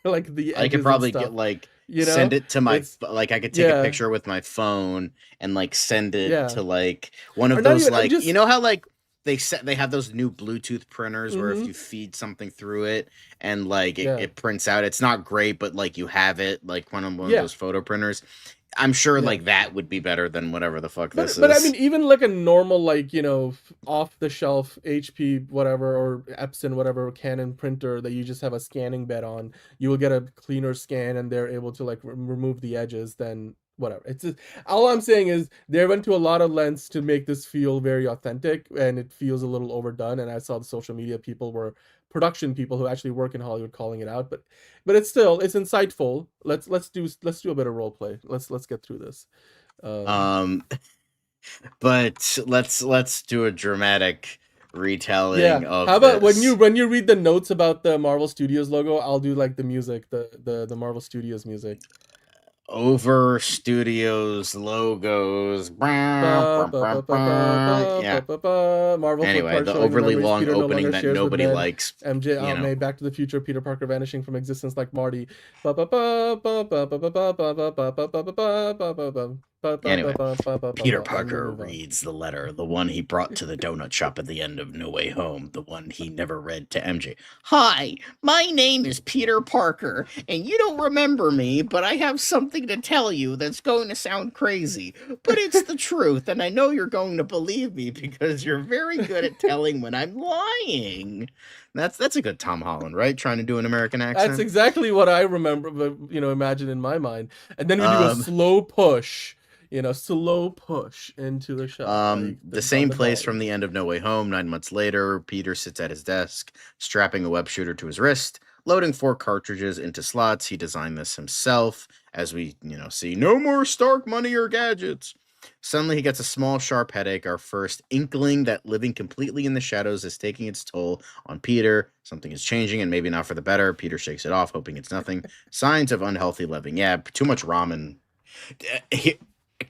Like the I could probably get like send it to my like, I could take a picture with my phone and like send it to like one of those like how like they have those new Bluetooth printers where if you feed something through it and like it prints out. It's not great, but like you have it, like one of those photo printers. I'm sure like that would be better than whatever the fuck this is. But I mean, even like a normal like off the shelf HP whatever or Epson whatever Canon printer that you just have a scanning bed on, you will get a cleaner scan, and they're able to like remove the edges. Then whatever. It's just, all I'm saying is they went to a lot of lengths to make this feel very authentic, and it feels a little overdone. And I saw the social media production people who actually work in Hollywood calling it out, but it's insightful. Let's do a bit of role play. Let's get through this. But let's do a dramatic retelling of how about this. when you read the notes about the Marvel Studios logo, I'll do like the music, the Marvel Studios music. Over Studios logos. Marvel Anyway, the overly long opening that nobody likes. MJ, May, Back to the Future, Peter Parker vanishing from existence like Marty. Anyway, Peter Parker reads the letter, the one he brought to the donut shop at the end of No Way Home, the one he never read to MJ. Hi, my name is Peter Parker, and you don't remember me, but I have something to tell you that's going to sound crazy, but it's the truth, and I know you're going to believe me because you're very good at telling when I'm lying. That's a good Tom Holland, right? Trying to do an American accent. That's exactly what I remember, but imagine in my mind. And then we do a slow push into the shot. The same place from the end of No Way Home. 9 months later, Peter sits at his desk, strapping a web shooter to his wrist, loading 4 cartridges into slots. He designed this himself, as we, see no more Stark money or gadgets. Suddenly he gets a small, sharp headache, our first inkling that living completely in the shadows is taking its toll on Peter. Something is changing, and maybe not for the better. Peter shakes it off, hoping it's nothing. Signs of unhealthy living. Yeah, too much ramen.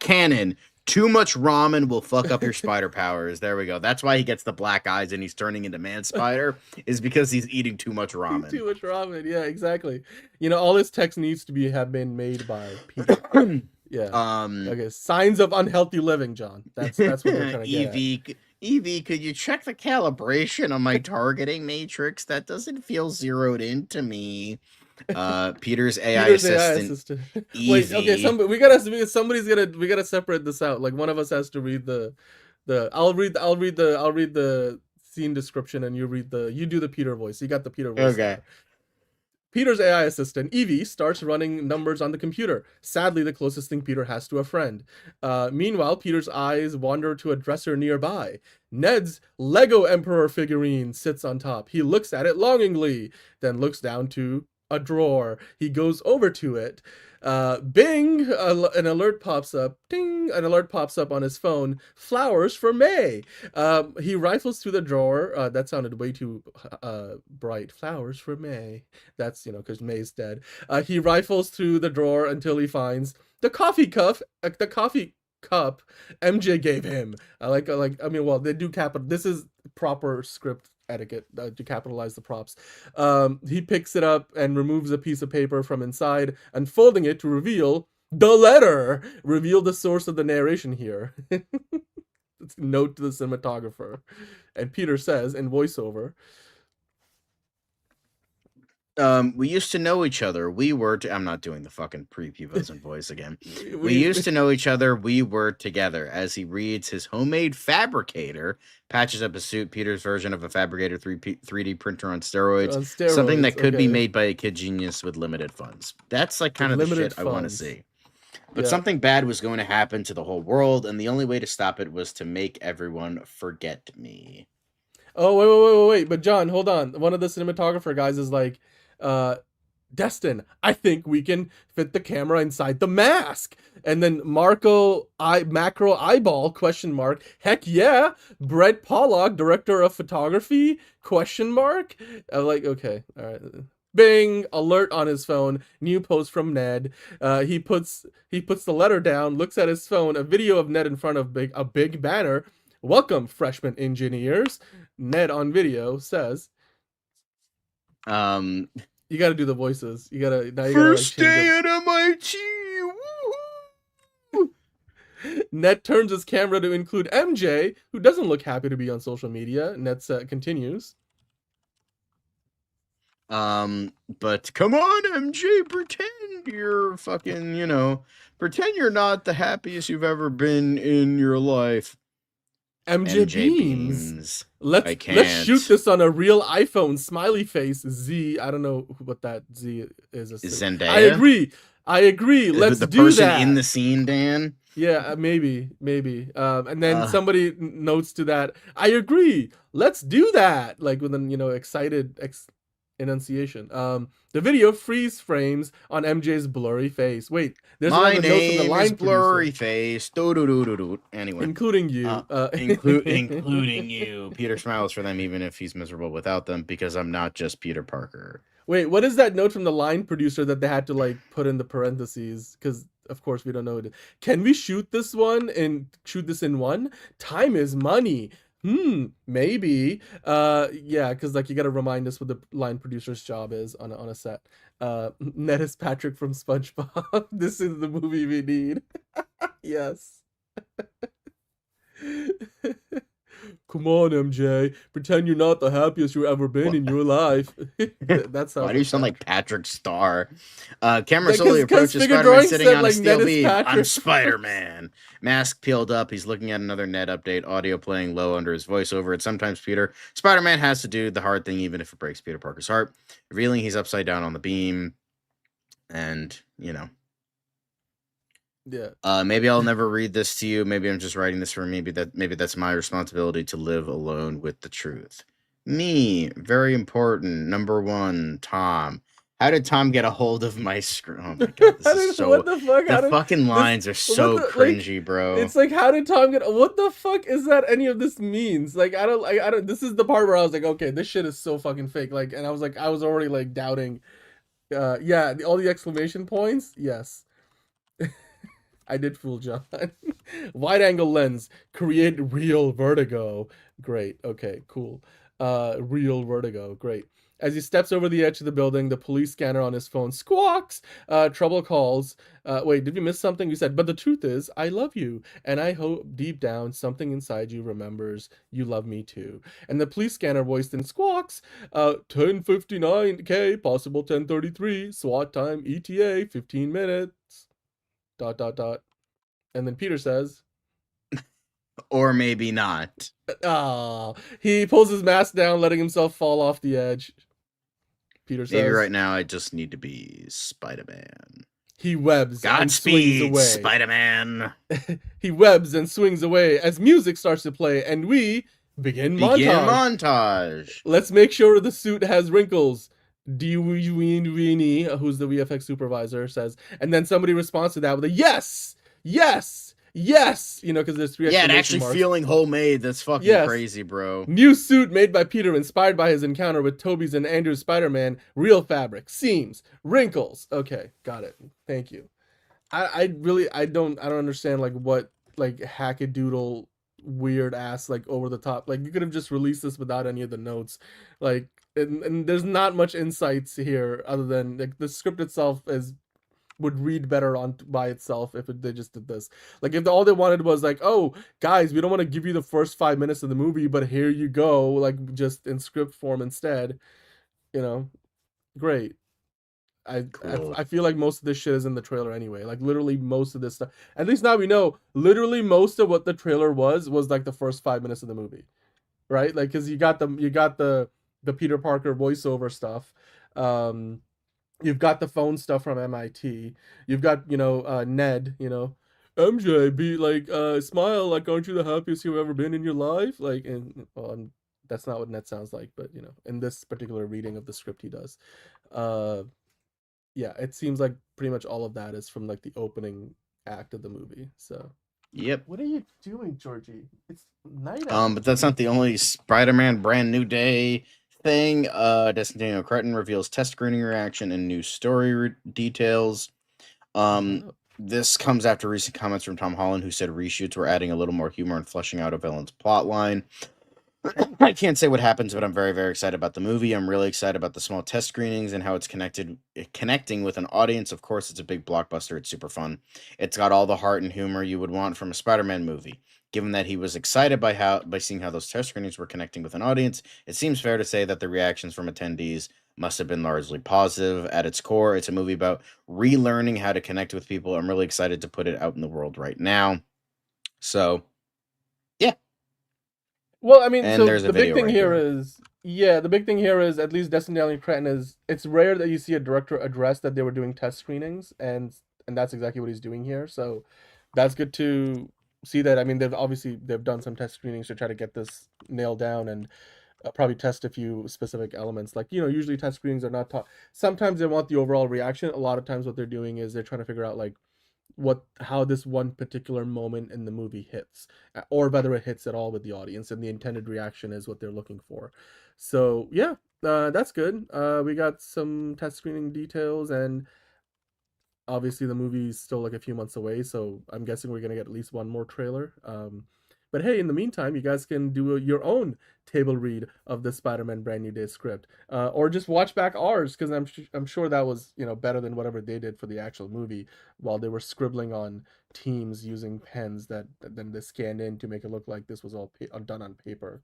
Canon, Too much ramen will fuck up your spider powers. There we go. That's why he gets the black eyes and he's turning into man spider, is because he's eating too much ramen. Too much ramen. Yeah, exactly. You know, all this text needs to have been made by Peter. Yeah. Okay. Signs of unhealthy living, John. That's what we're trying to get at. Evie, could you check the calibration on my targeting matrix? That doesn't feel zeroed into me. Peter's AI assistant. Wait, okay, we gotta separate this out. Like one of us has to read the I'll read the scene description and you do the Peter voice. You got the Peter voice. Okay. There. Peter's AI assistant, Evie, starts running numbers on the computer. Sadly, the closest thing Peter has to a friend. Meanwhile, Peter's eyes wander to a dresser nearby. Ned's Lego Emperor figurine sits on top. He looks at it longingly, then looks down to a drawer. He goes over to it. Bing! An alert pops up. Ding! An alert pops up on his phone. Flowers for May. He rifles through the drawer. That sounded way too bright. Flowers for May. That's, because May's dead. He rifles through the drawer until he finds the coffee cup MJ gave him. They do capital. This is proper script etiquette to capitalize the props. He picks it up and removes a piece of paper from inside, unfolding it to reveal the letter. Reveal the source of the narration here. It's a note to the cinematographer. And Peter says in voiceover, we used to know each other. We were I'm not doing the fucking prepubescent voice again. We used to know each other. We were together. As he reads, his homemade fabricator patches up a suit, Peter's version of a fabricator 3D printer on steroids. Something that could be made by a kid genius with limited funds. That's like kind of the shit I want to see. But something bad was going to happen to the whole world, and the only way to stop it was to make everyone forget me. Oh, wait. But John, hold on. One of the cinematographer guys is like, Destin, I think we can fit the camera inside the mask. And then macro eyeball ? Heck yeah. Brett Pollock, director of photography ? I'm like, okay, all right. Bing! Alert on his phone. New post from Ned. He puts the letter down, looks at his phone, a video of Ned in front of a big banner. Welcome, freshman engineers. Ned on video says, you gotta do the voices. First day at MIT. Woo-hoo! Ned turns his camera to include MJ, who doesn't look happy to be on social media. Ned continues. But come on, MJ, pretend you're fucking, pretend you're not the happiest you've ever been in your life. MJ beams. Let's shoot this on a real iPhone. Smiley face. Z. I don't know what that Z is. Zendaya? I agree. Let's do that. The person in the scene, Dan? Yeah, maybe. And then somebody notes to that, I agree. Let's do that. Like with an, excited enunciation. The video freeze frames on MJ's blurry face. Wait, there's my name from the line is blurry face. Anyway, including you, including you. Peter smiles for them even if he's miserable without them, because I'm not just Peter Parker. Wait, what is that note from the line producer that they had to put in the parentheses? Because of course we don't know it. Can we shoot this in one? Time is money. Maybe. Yeah, because you got to remind us what the line producer's job is on a set. Ned is Patrick from SpongeBob. This is the movie we need. Yes. Come on, MJ. Pretend you're not the happiest you've ever been in your life. That's how. Why do you sound like Patrick Starr? Camera slowly approaches Spider-Man sitting on a steel beam. I'm Spider-Man. Mask peeled up. He's looking at another Ned update. Audio playing low under his voiceover. It's sometimes Peter. Spider-Man has to do the hard thing, even if it breaks Peter Parker's heart. Revealing he's upside down on the beam. And, Yeah. Maybe I'll never read this to you. Maybe I'm just writing this for me. Maybe that's my responsibility to live alone with the truth. Me, very important. Number 1, Tom. How did Tom get a hold of my screen? Oh my god, this is so. What the fuck? The fucking lines are so cringy, bro. It's like, how did Tom get? What the fuck is that? Any of this means? I don't. This is the part where I was like, okay, this shit is so fucking fake. And I was already doubting. Yeah, all the exclamation points. Yes. I did fool John. Wide angle lens, create real vertigo. Great. Okay, cool. Real vertigo. Great. As he steps over the edge of the building, the police scanner on his phone squawks. Trouble calls. Wait, did we miss something? You said, but the truth is, I love you. And I hope deep down something inside you remembers you love me too. And the police scanner voice then squawks. 10:59K, possible 10:33. SWAT time, ETA, 15 minutes. ... And then Peter says, Or maybe not. ah, he pulls his mask down, letting himself fall off the edge. Peter says, Maybe right now I just need to be Spider-Man. He webs and swings Godspeed, away. Spider-Man. He webs and swings away as music starts to play, and we begin montage. Let's make sure the suit has wrinkles. Dewey, who's the VFX supervisor, says, and then somebody responds to that with a yes, yes, yes. You know, because there's 3 Yeah, and exclamation actually marks. feeling homemade. That's fucking Yes. crazy, bro. New suit made by Peter, inspired by his encounter with Toby's and Andrew's Spider-Man. Real fabric, seams, wrinkles. Okay, got it. Thank you. I don't understand like what like hackadoodle weird ass like over the top. Like you could have just released this without any of the notes. Like and there's not much insights here other than like the script itself would read better on by itself if they just did this. Like if all they wanted was like, oh guys, we don't want to give you the first 5 minutes of the movie, but here you go, like just in script form instead, you know, great. Cool. I feel like most of this shit is in the trailer anyway. Like literally most of this stuff. At least now we know. Literally most of what the trailer was like the first 5 minutes of the movie, right? Like because you got the Peter Parker voiceover stuff. You've got the phone stuff from MIT. You've got Ned. MJ be like smile like aren't you the happiest you've ever been in your life? Like and well, that's not what Ned sounds like, but in this particular reading of the script he does. Yeah, it seems like pretty much all of that is from like the opening act of the movie. So, Yep. what are you doing, Georgie? It's night out. But that's not the only Spider-Man Brand New Day thing. Daniel Cretton reveals test screening reaction and new story details. This comes after recent comments from Tom Holland, who said reshoots were adding a little more humor and fleshing out a villain's plotline. I can't say what happens, but I'm very, very excited about the movie. I'm really excited about the small test screenings and how it's connecting with an audience. Of course, it's a big blockbuster. It's super fun. It's got all the heart and humor you would want from a Spider-Man movie. Given that he was excited by seeing how those test screenings were connecting with an audience, it seems fair to say that the reactions from attendees must have been largely positive. At its core, it's a movie about relearning how to connect with people. I'm really excited to put it out in the world right now. So, yeah. Well, I mean, And so there's a the big video thing right here here. is, the big thing here is at least Daniel Cretton it's rare that you see a director address that they were doing test screenings, and that's exactly what he's doing here. So that's good to see that. I mean, they've done some test screenings to try to get this nailed down and probably test a few specific elements. Like, usually test screenings are not sometimes they want the overall reaction. A lot of times what they're doing is they're trying to figure out like how this one particular moment in the movie hits, or whether it hits at all with the audience, and the intended reaction is what they're looking for. So yeah, that's good. We got some test screening details, and obviously the movie's still like a few months away, so I'm guessing we're gonna get at least one more trailer. But hey, in the meantime, you guys can do your own table read of the Spider-Man Brand New Day script, or just watch back ours, because I'm sure that was better than whatever they did for the actual movie, while they were scribbling on teams using pens that then they scanned in to make it look like this was all done on paper.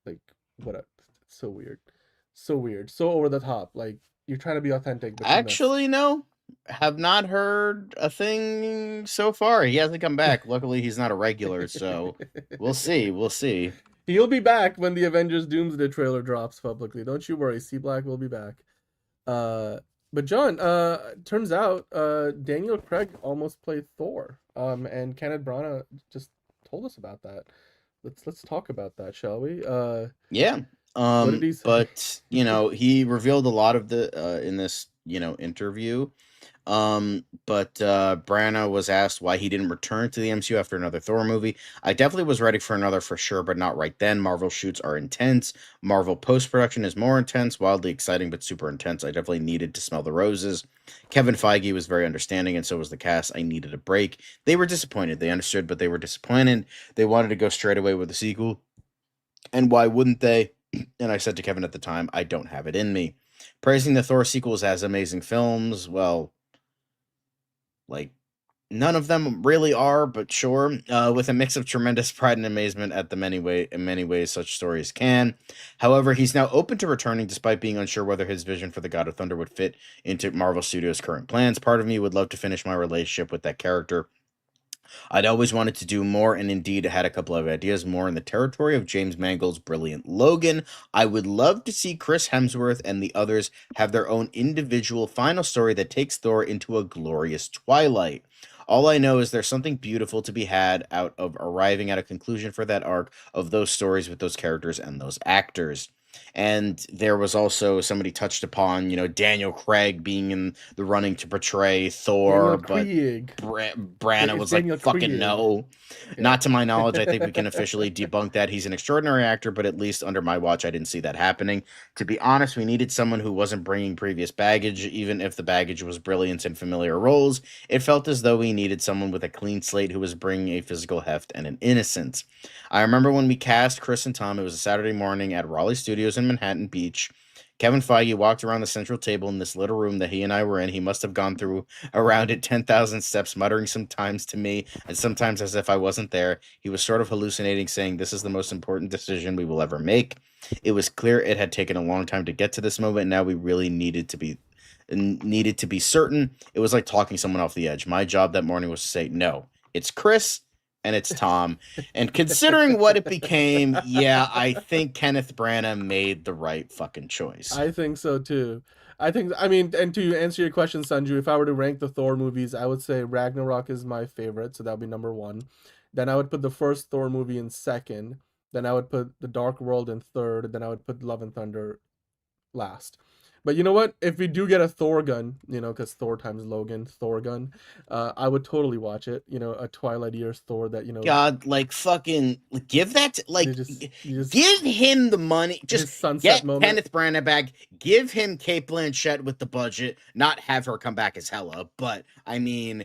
Like it's so weird, so over the top. Like you're trying to be authentic, but Actually, no. Have not heard a thing so far. He hasn't come back. Luckily, he's not a regular, so we'll see. We'll see. He'll be back when the Avengers Doomsday trailer drops publicly. Don't you worry. C Black will be back. But John, turns out Daniel Craig almost played Thor. And Kenneth Branagh just told us about that. Let's talk about that, shall we? Yeah. What did he say? But he revealed a lot of the in this interview. But Branagh was asked why he didn't return to the MCU after another Thor movie. I definitely was ready for another for sure, but not right then. Marvel shoots are intense. Marvel post-production is more intense, wildly exciting, but super intense. I definitely needed to smell the roses. Kevin Feige was very understanding, and so was the cast. I needed a break. They were disappointed. They understood, but they were disappointed. They wanted to go straight away with the sequel. And why wouldn't they? And I said to Kevin at the time, I don't have it in me. Praising the Thor sequels as amazing films, well, like, none of them really are, but sure. With a mix of tremendous pride and amazement at in many ways such stories can. However, he's now open to returning despite being unsure whether his vision for the God of Thunder would fit into Marvel Studios' current plans. Part of me would love to finish my relationship with that character. I'd always wanted to do more, and indeed had a couple of ideas more in the territory of James Mangold's brilliant Logan. I would love to see Chris Hemsworth and the others have their own individual final story that takes Thor into a glorious twilight. All I know is there's something beautiful to be had out of arriving at a conclusion for that arc of those stories with those characters and those actors. And there was also somebody touched upon, Daniel Craig being in the running to portray Thor, Daniel but Craig. Branagh It's was like, Daniel fucking Craig. no. Yeah. Not to my knowledge. I think we can officially debunk that. He's an extraordinary actor, but at least under my watch, I didn't see that happening. To be honest, we needed someone who wasn't bringing previous baggage, even if the baggage was brilliance in familiar roles. It felt as though we needed someone with a clean slate who was bringing a physical heft and an innocence. I remember when we cast Chris and Tom, it was a Saturday morning at Raleigh Studios in Manhattan Beach. Kevin Feige walked around the central table in this little room that he and I were in. He must have gone through around it 10,000 steps, muttering sometimes to me and sometimes as if I wasn't there. He was sort of hallucinating, saying, "This is the most important decision we will ever make." It was clear it had taken a long time to get to this moment, and now we really needed to be certain. It was like talking someone off the edge. My job that morning was to say, "No, it's Chris and it's Tom." And considering what it became, yeah, I think Kenneth Branagh made the right fucking choice. I think so too. I mean, and to answer your question, Sanju, if I were to rank the Thor movies, I would say Ragnarok is my favorite, so that would be number one. Then I would put the first Thor movie in second. Then I would put The Dark World in third. Then I would put Love and Thunder last. But you know what? If we do get a Thor gun, because Thor times Logan, Thor gun, I would totally watch it. A Twilight Years Thor that, God, like, fucking give that you just give him the money. his Just sunset get moment. Kenneth Branagh back. Give him Kate Blanchett with the budget. Not have her come back as Hela, but I mean,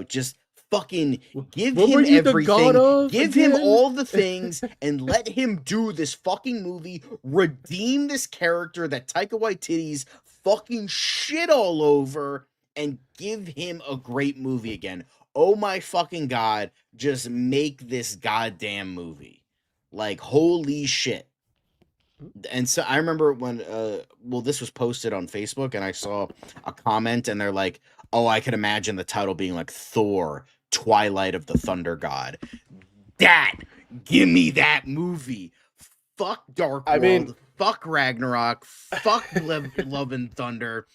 just fucking give What were him you the god everything. of Give him again? all the things and let him do this fucking movie. Redeem this character that Taika Waititi's fucking shit all over and give him a great movie again. Oh my fucking god, just make this goddamn movie. Like, holy shit. And so I remember when this was posted on Facebook and I saw a comment and they're like, "Oh, I could imagine the title being like Thor, Twilight of the Thunder God." Give me that movie. Fuck Dark World, fuck Ragnarok, fuck Love and Thunder.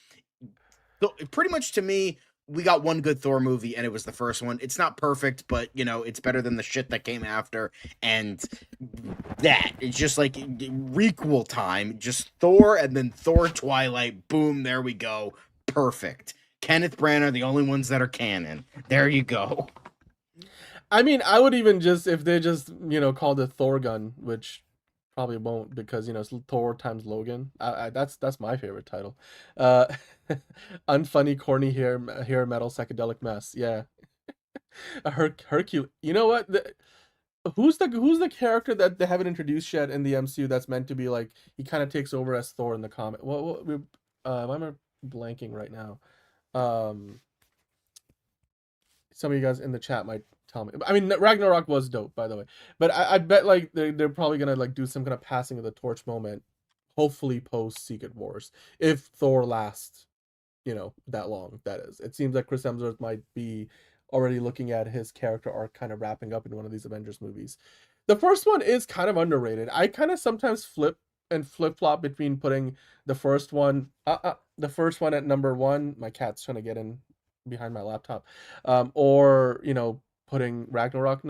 So, pretty much to me, we got one good Thor movie, and it was the first one. It's not perfect, but it's better than the shit that came after. And it's just like requel time, just Thor and then Thor Twilight. Boom, there we go, perfect. Kenneth Branagh, the only ones that are canon. There you go. I mean, I would even just, if they just, called it Thor gun, which probably won't because, it's Thor times Logan. That's my favorite title. Unfunny, corny hair metal, psychedelic mess. Yeah. Hercule. You know what? Who's the character that they haven't introduced yet in the MCU that's meant to be like, he kind of takes over as Thor in the comic? I'm blanking right now. Some of you guys in the chat might tell me. I mean, Ragnarok was dope, by the way. But I bet like they're probably gonna like do some kind of passing of the torch moment, hopefully post Secret Wars, if Thor lasts, that long. That is. It seems like Chris Hemsworth might be already looking at his character arc kind of wrapping up in one of these Avengers movies. The first one is kind of underrated. I kind of sometimes flip flop between putting the first one at number one. My cat's trying to get in behind my laptop, or putting Ragnarok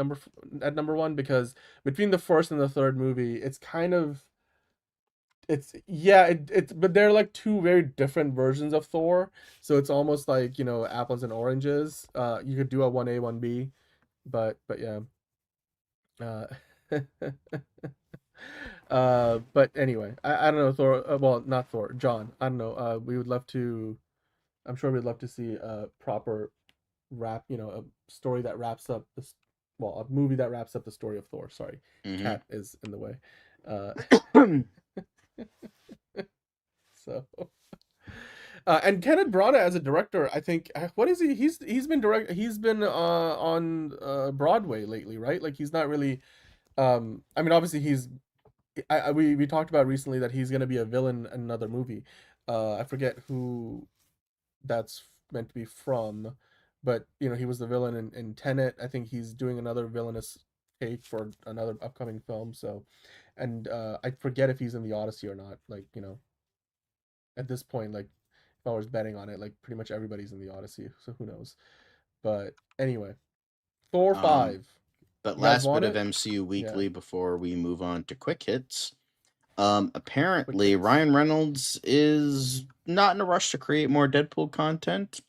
at number one, because between the first and the third movie, it's kind of it's but they're like two very different versions of Thor, so it's almost like, apples and oranges. You could do a 1A 1B, but yeah. uh but anyway, I don't know, Thor, well, not Thor, John, I don't know, we would love to, I'm sure we'd love to see a proper wrap, a story that wraps up this, well, a movie that wraps up the story of Thor. Sorry, Mm-hmm. cat is in the way. uh so and Kenneth Branagh as a director, I think, what is he? He's been on Broadway lately, right? Like, he's not really. I mean, obviously he's. We talked about recently that he's gonna be a villain in another movie. I forget who that's meant to be from, but he was the villain in Tenet. I think he's doing another villainous take for another upcoming film. So, and I forget if he's in the Odyssey or not. Like, at this point, like, if I was betting on it, like, pretty much everybody's in the Odyssey, so who knows? But anyway, Thor um, 5. but You guys last bit want of it? MCU Yeah, Weekly before we move on to quick hits. quick Apparently hits. Ryan Reynolds is not in a rush to create more Deadpool content,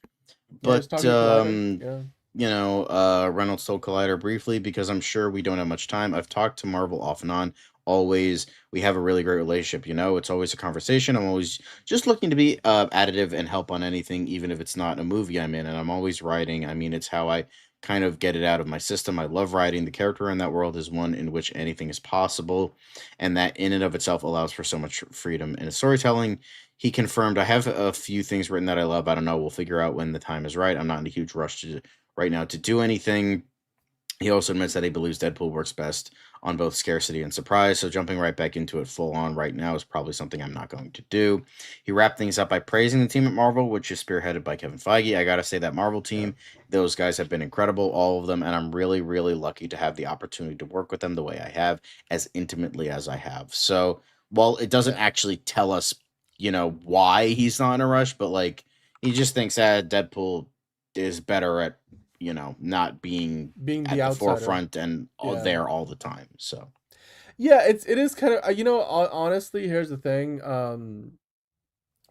Yeah, I was but talking to Collider. Yeah, Reynolds told Collider briefly because I'm sure we don't have much time. I've talked to Marvel off and on. Always, we have a really great relationship. It's always a conversation. I'm always just looking to be additive and help on anything, even if it's not a movie I'm in. And I'm always writing. I mean, it's how I kind of get it out of my system. I love writing. The character in that world is one in which anything is possible, and that in and of itself allows for so much freedom in storytelling. He confirmed, I have a few things written that I love. I don't know. We'll figure out when the time is right. I'm not in a huge rush to right now to do anything. He also admits that he believes Deadpool works best on both scarcity and surprise, so jumping right back into it full on right now is probably something I'm not going to do. He wrapped things up by praising the team at Marvel, which is spearheaded by Kevin Feige. I gotta say, that Marvel yeah, team, those guys have been incredible, all of them, and I'm really, really lucky to have the opportunity to work with them the way I have, as intimately as I have. So, while it doesn't yeah. actually tell us, why he's not in a rush, but like, he just thinks that Deadpool is better at not being Being the at the outsider. forefront and all Yeah, there all the time. So yeah. It is kind of, honestly, here's the thing.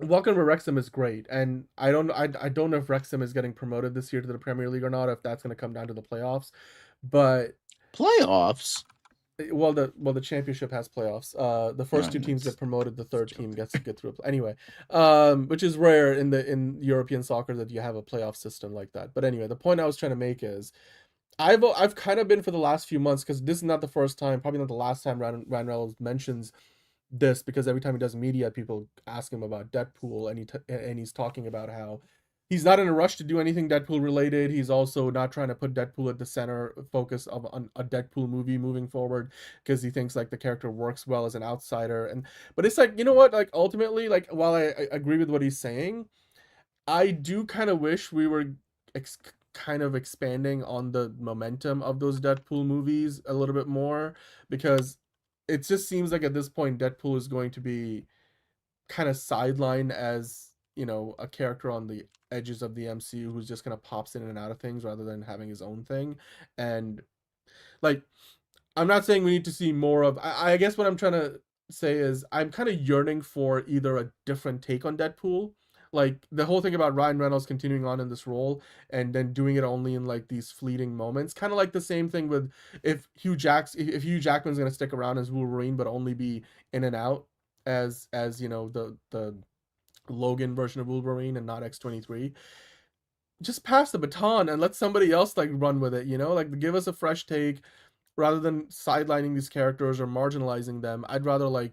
Welcome to Wrexham is great, and I don't know if Wrexham is getting promoted this year to the Premier League or not, if that's going to come down to the playoffs. But playoffs. well, the championship has playoffs. The first two teams get That's promoted, the third team joke. gets to get through. Anyway, which is rare in European soccer that you have a playoff system like that. But anyway, the point I was trying to make is I've kind of been for the last few months, because this is not the first time, probably not the last time Ryan Reynolds mentions this, because every time he does media, people ask him about Deadpool, and he's talking about how he's not in a rush to do anything Deadpool related. He's also not trying to put Deadpool at the center focus of a Deadpool movie moving forward, because he thinks like the character works well as an outsider. And but it's like, you know what? Like, ultimately, like, while I agree with what he's saying, I do kind of wish we were ex- kind of expanding on the momentum of those Deadpool movies a little bit more, because it just seems like at this point Deadpool is going to be kind of sidelined as, a character on the edges of the MCU who's just kind of pops in and out of things rather than having his own thing. And like, I'm not saying we need to see more of. I guess what I'm trying to say is I'm kind of yearning for either a different take on Deadpool. Like, the whole thing about Ryan Reynolds continuing on in this role and then doing it only in like these fleeting moments, kind of like the same thing with if Hugh Jackman's gonna stick around as Wolverine but only be in and out as the Logan version of Wolverine and not X-23. Just pass the baton and let somebody else like run with it. Like, give us a fresh take rather than sidelining these characters or marginalizing them. I'd rather, like,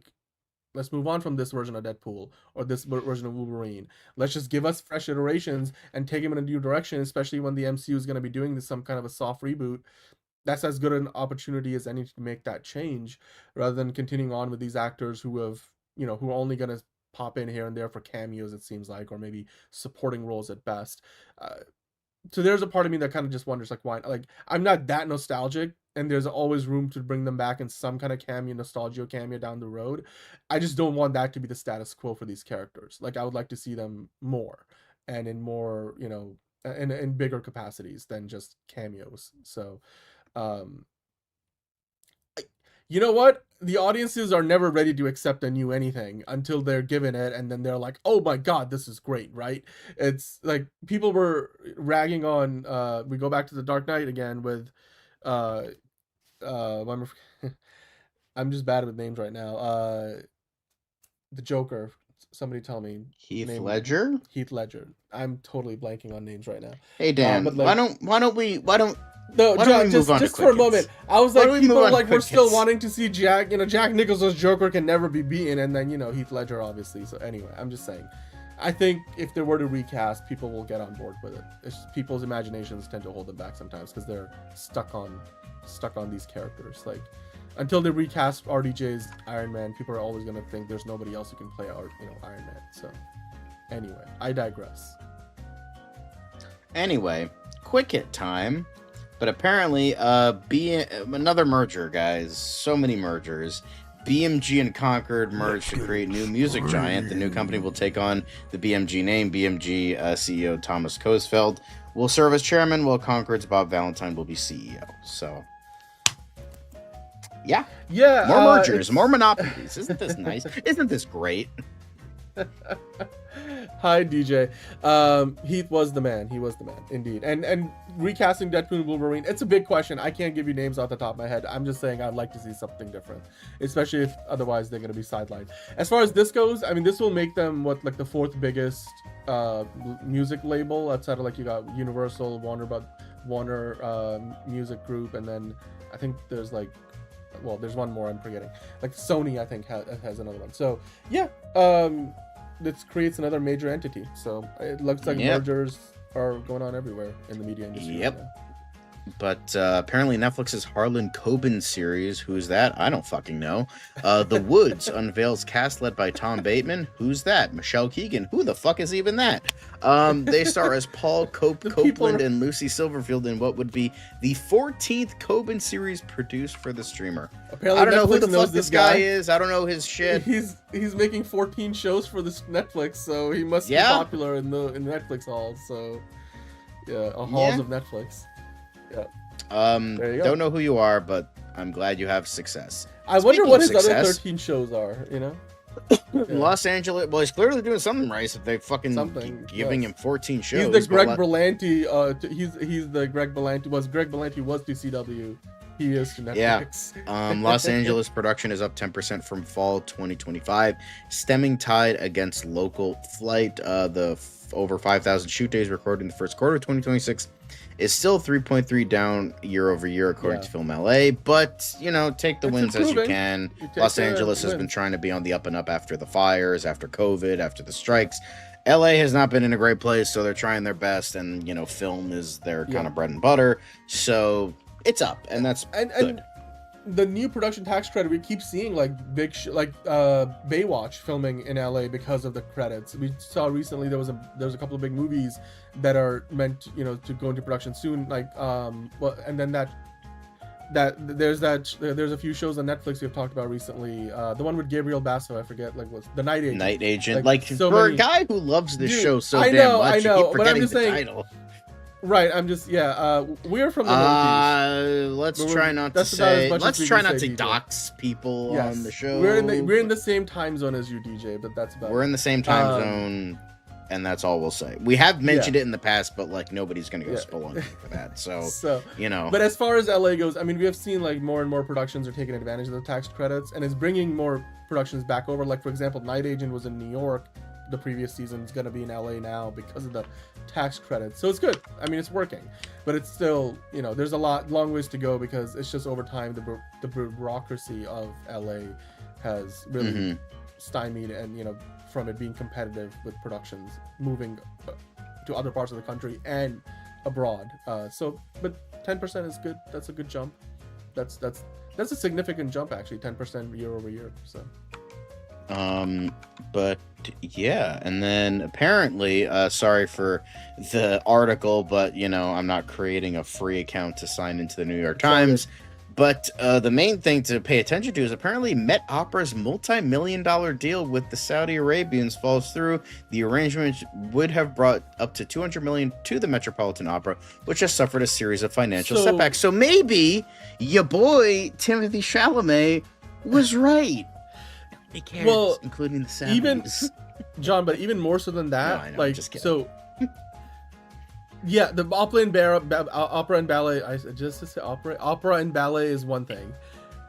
let's move on from this version of Deadpool or this version of Wolverine. Let's just give us fresh iterations and take him in a new direction, especially when the MCU is going to be doing this some kind of a soft reboot. That's as good an opportunity as any to make that change, rather than continuing on with these actors who are only going to pop in here and there for cameos, it seems like, or maybe supporting roles at best. So there's a part of me that kind of just wonders, like, why? Like, I'm not that nostalgic, and there's always room to bring them back in some kind of cameo, nostalgia cameo down the road. I just don't want that to be the status quo for these characters. Like, I would like to see them more, and in more, in bigger capacities than just cameos. So, um, you know what? The audiences are never ready to accept a new anything until they're given it, and then they're like, "Oh my god, this is great!" Right? It's like people were ragging on. We go back to the Dark Knight again with, I'm just bad with names right now. The Joker. Somebody tell me. Heath Ledger. Heath Ledger. I'm totally blanking on names right now. Hey Dan, but like, why don't we no, why don't we move on just to for a Quick moment. Hits? I was Why like, don't we people move on like to we're Quick still Hits? wanting to see Jack Nicholson's Joker can never be beaten, and then Heath Ledger obviously. So anyway, I'm just saying, I think if there were to recast, people will get on board with it. It's just people's imaginations tend to hold them back sometimes because they're stuck on these characters. Like until they recast RDJ's Iron Man, people are always gonna think there's nobody else who can play Iron Man. So anyway, I digress. Anyway, Quick Hit time. But apparently, another merger, guys. So many mergers. BMG and Concord merged to create new music giant. The new company will take on the BMG name. BMG CEO Thomas Coesfeld will serve as chairman, while Concord's Bob Valentine will be CEO. So, yeah. More mergers, more monopolies. Isn't this nice? Isn't this great? Hi DJ. Heath was the man. He was the man, indeed. And recasting Deadpool and Wolverine, it's a big question. I can't give you names off the top of my head. I'm just saying I'd like to see something different, especially if otherwise they're going to be sidelined. As far as this goes, I mean, this will make them like the fourth biggest music label outside of, like, you got Universal, Warner Music Group, and then I think there's like, well, there's one more I'm forgetting. Like Sony, I think has another one. So yeah, this creates another major entity. So it looks like mergers are going on everywhere in the media industry. Yep. Right now. But apparently Netflix's Harlan Coben series, who's that? I don't fucking know. The Woods unveils cast led by Tom Bateman. Who's that? Michelle Keegan. Who the fuck is even that? They star as Paul Copeland and Lucy Silverfield in what would be the 14th Coben series produced for the streamer. Apparently I don't know who Netflix the knows fuck this guy is. I don't know his shit. He's making 14 shows for this Netflix, so he must be popular in Netflix halls. So yeah, halls of Netflix. Yeah. Don't know who you are, but I'm glad you have success. I wonder what his other 13 shows are, you know? Los Angeles. Well, he's clearly doing something right if they fucking giving him 14 shows. He's the Greg Berlanti. He's the Greg Berlanti. Greg Berlanti was to CW. He is to Netflix. Yeah. Los Angeles production is up 10% from fall 2025. Stemming tide against local flight. The over 5,000 shoot days recorded in the first quarter of 2026 is still 3.3 down year over year according to Film LA, but take the wins as you can. Los Angeles has been trying to be on the up and up after the fires, after COVID, after the strikes. LA has not been in a great place, so they're trying their best, and film is their kind of bread and butter, so it's up, and that's good. And the new production tax credit, we keep seeing like big Baywatch filming in LA because of the credits. We saw recently there was a couple of big movies that are meant to go into production soon, like and then there's a few shows on Netflix we've talked about recently. The one with Gabriel Basso, I forget, what's The Night Agent. Night Agent, like so for a guy who loves this show so I damn know, much, you keep but I'm forgetting just the saying, title. Right, I'm just we're from the Northeast. Let's try not to dox people on the show. We're in the same time zone as you, DJ, but that's about We're in the same time zone, and that's all we'll say. We have mentioned it in the past, but like nobody's gonna go spelunking for that. So But as far as LA goes, I mean, we have seen like more and more productions are taking advantage of the tax credits, and it's bringing more productions back over. Like for example, Night Agent was in New York the previous season, is going to be in LA now because of the tax credits, so it's good. I mean, it's working, but it's still there's a long ways to go because it's just over time the bureaucracy of LA has really stymied, and from it being competitive with productions moving to other parts of the country and abroad. But 10% is good. That's a good jump. That's a significant jump, actually. 10% year over year. So but yeah, and then apparently sorry for the article, but I'm not creating a free account to sign into the New York Times, But the main thing to pay attention to is apparently Met Opera's multi-million-dollar deal with the Saudi Arabians falls through. The arrangement would have brought up to $200 million to the Metropolitan Opera, which has suffered a series of financial setbacks. So maybe your boy Timothy Chalamet was right. He cares, Well, including the Saudis. even John, but even more so than that, No, I know, I'm like just kidding. so. Yeah, the opera and ballet. I just to say opera and ballet is one thing,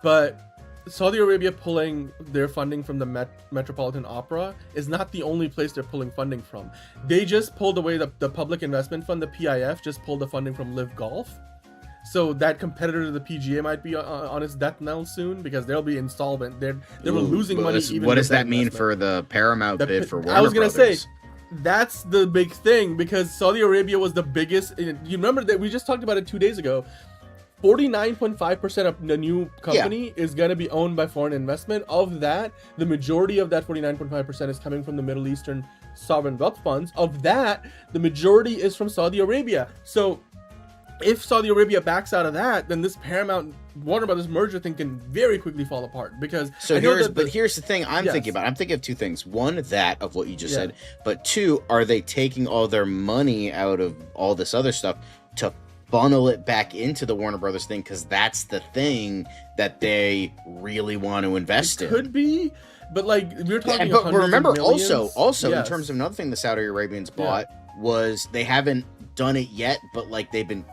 but Saudi Arabia pulling their funding from the Metropolitan Opera is not the only place they're pulling funding from. They just pulled away the Public Investment Fund, the PIF, just pulled the funding from Live Golf. So that competitor to the PGA might be on its death knell soon because they'll be insolvent. They were losing money. What does that mean for the Paramount bid for Warner I was gonna Brothers? say. That's the big thing because Saudi Arabia was the biggest. You remember that we just talked about it 2 days ago. 49.5% of the new company is going to be owned by foreign investment. Of that, the majority of that 49.5% is coming from the Middle Eastern sovereign wealth funds. Of that, the majority is from Saudi Arabia. So if Saudi Arabia backs out of that, then this Paramount Warner Brothers merger thing can very quickly fall apart because here's the thing I'm thinking about. I'm thinking of two things. One, that of what you just said, but two, are they taking all their money out of all this other stuff to funnel it back into the Warner Brothers thing because that's the thing that they really want to invest in? Could be, but like we're talking. But remember, also in yes. terms of another thing the Saudi Arabians bought was they haven't done it yet, but like they've been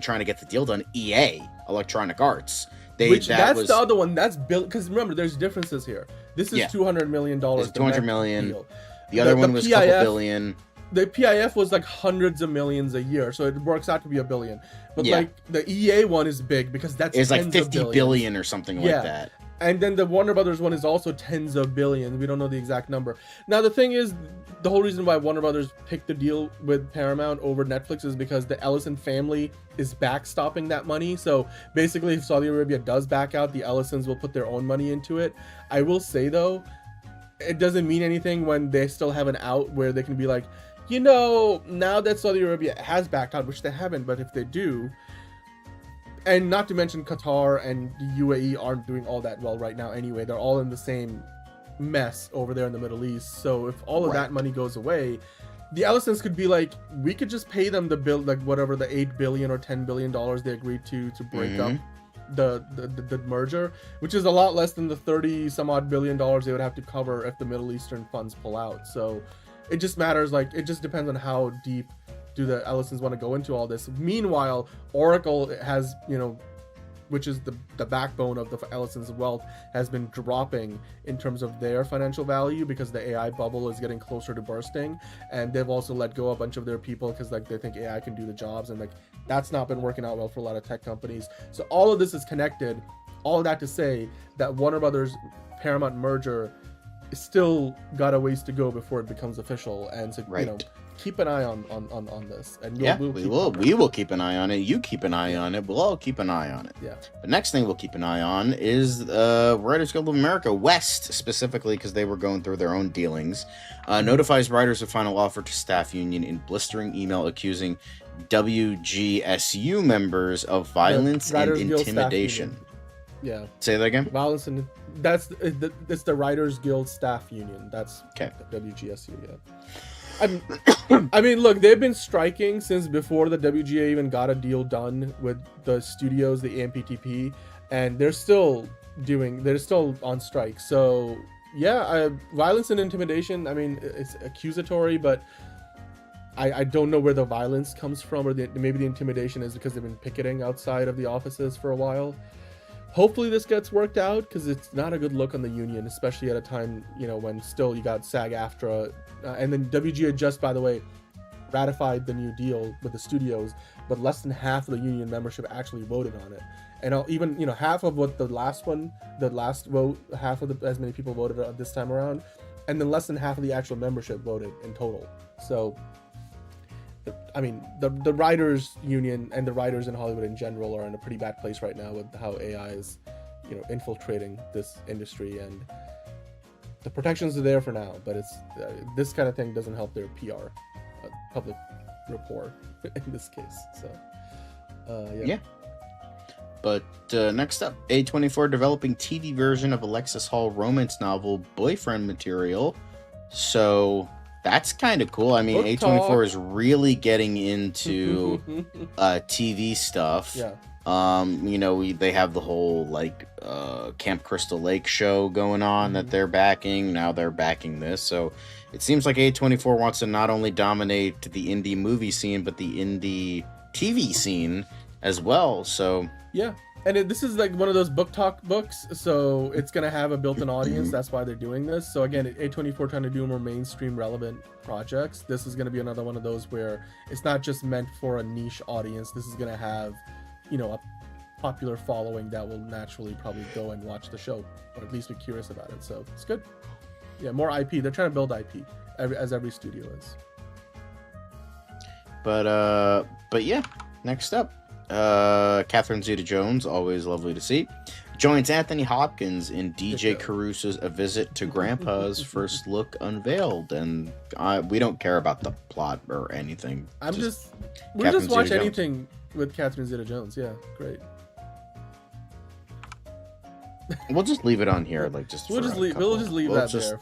trying to get the deal done. EA, Electronic Arts. That's the other one. That's built because remember, there's differences here. This is $200 million. $200 million. Deal. The other one was a couple billion. The PIF was like hundreds of millions a year, so it works out to be $1 billion. But like the EA one is big because it's like 50 billion or something like that. And then the Warner Brothers one is also tens of billions. We don't know the exact number. Now the thing is, the whole reason why Warner Brothers picked the deal with Paramount over Netflix is because the Ellison family is backstopping that money. So basically, if Saudi Arabia does back out, the Ellisons will put their own money into it. I will say though, it doesn't mean anything when they still have an out where they can be like, now that Saudi Arabia has backed out, which they haven't, but if they do, and not to mention Qatar and the UAE aren't doing all that well right now anyway. They're all in the same mess over there in the Middle East. So if all of that money goes away, the Ellisons could be like, we could just pay them the bill, like whatever the $8 billion or $10 billion they agreed to break up the merger, which is a lot less than the 30 some odd billion dollars they would have to cover if the Middle Eastern funds pull out. So it just matters, like it just depends on how deep do the Ellisons want to go into all this. Meanwhile, Oracle has, which is the backbone of the Ellisons' wealth, has been dropping in terms of their financial value because the AI bubble is getting closer to bursting, and they've also let go a bunch of their people because like they think AI can do the jobs, and like that's not been working out well for a lot of tech companies. So all of this is connected. All of that to say that Warner Brothers Paramount merger is still got a ways to go before it becomes official, and so keep an eye on this, and we will keep an eye on it. You keep an eye on it. We'll all keep an eye on it. Yeah. The next thing we'll keep an eye on is Writers Guild of America West, specifically because they were going through their own dealings. Notifies writers of final offer to staff union in blistering email accusing WGSU members of violence and intimidation. Yeah. Say that again. Violence and it's the Writers Guild Staff Union. That's okay. WGSU. Yeah. I mean, look, they've been striking since before the WGA even got a deal done with the studios, the AMPTP, and they're still on strike. So yeah, violence and intimidation. I mean, it's accusatory, but I don't know where the violence comes from, or maybe the intimidation is because they've been picketing outside of the offices for a while. Hopefully this gets worked out because it's not a good look on the union, especially at a time, when still you got SAG-AFTRA, and then WGA just, by the way, ratified the new deal with the studios, but less than half of the union membership actually voted on it. And even, half of what the last vote, half of as many people voted this time around, and then less than half of the actual membership voted in total. So, I mean, the writers union and the writers in Hollywood in general are in a pretty bad place right now with how AI is, infiltrating this industry, and the protections are there for now, but it's this kind of thing doesn't help their PR, public rapport in this case. So, yeah. But next up, A24 developing TV version of Alexis Hall romance novel Boyfriend Material. So that's kind of cool. I mean, Book A24 talk. is really getting into TV stuff. Yeah. They have the whole Camp Crystal Lake show going on that they're backing. Now they're backing this. So it seems like A24 wants to not only dominate the indie movie scene, but the indie TV scene as well. So Yeah. And this is like one of those book talk books, so it's going to have a built-in audience. That's why they're doing this. So again, A24 trying to do more mainstream relevant projects. This is going to be another one of those where it's not just meant for a niche audience. This is going to have, a popular following that will naturally probably go and watch the show, or at least be curious about it. So it's good. Yeah, more IP. They're trying to build IP, as every studio is. But yeah, next up. Catherine Zeta-Jones, always lovely to see, joins Anthony Hopkins in DJ Caruso's A Visit to Grandpa's First Look Unveiled, and we don't care about the plot or anything. We'll Catherine just watch Zeta-Jones. anything with Catherine Zeta-Jones. Yeah, great. We'll just leave it on here, We'll just leave that there.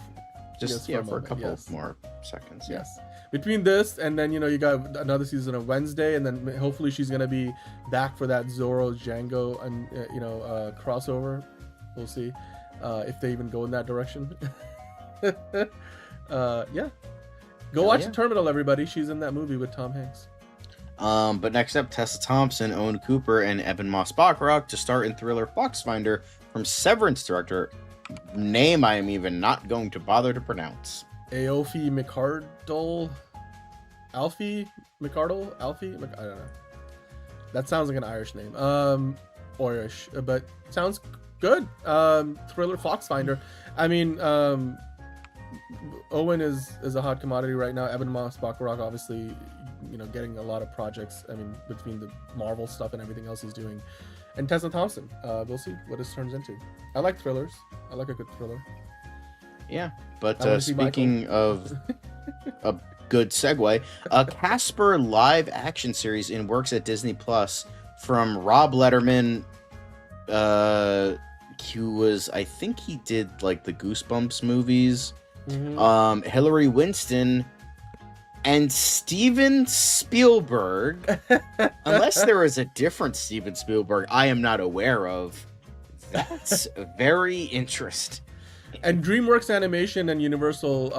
Just for a couple more seconds. Yes. Between this and then you got another season of Wednesday, and then hopefully she's gonna be back for that Zorro Django and crossover. We'll see if they even go in that direction. Yeah. Go watch The Terminal, everybody. She's in that movie with Tom Hanks. But next up, Tessa Thompson, Owen Cooper, and Evan Moss-Bachrach to star in thriller Foxfinder from Severance director, name I am even not going to bother to pronounce. Aoife McArdle? Alfie McArdle? I don't know. That sounds like an Irish name. Irish, but sounds good. Thriller Foxfinder. I mean, Owen is a hot commodity right now. Evan Moss-Bachrach, obviously, getting a lot of projects. I mean, between the Marvel stuff and everything else he's doing. And Tessa Thompson. We'll see what this turns into. I like thrillers. I like a good thriller. Yeah, but speaking of a good segue, a Casper live action series in works at Disney Plus from Rob Letterman, I think he did like the Goosebumps movies, Hillary Winston, and Steven Spielberg. Unless there is a different Steven Spielberg I am not aware of. That's very interesting. And DreamWorks Animation and Universal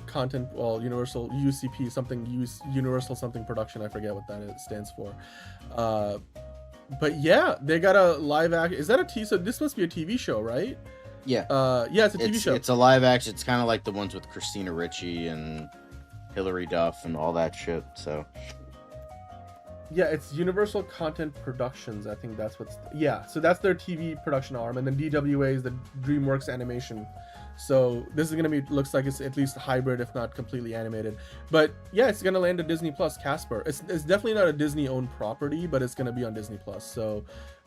Content, Universal UCP, Universal something production, I forget what that stands for. But yeah, they got a live act. Is that a TV? So this must be a TV show, right? Yeah. Yeah, it's a TV show. It's a live action. It's kind of like the ones with Christina Ricci and Hilary Duff and all that shit. So. Yeah, it's Universal Content Productions. I think that's what's... Yeah, so that's their TV production arm. And then DWA is the DreamWorks Animation. So this is going to be... Looks like it's at least hybrid, if not completely animated. But yeah, it's going to land at Disney Plus. Casper. It's definitely not a Disney-owned property, but it's going to be on Disney Plus. So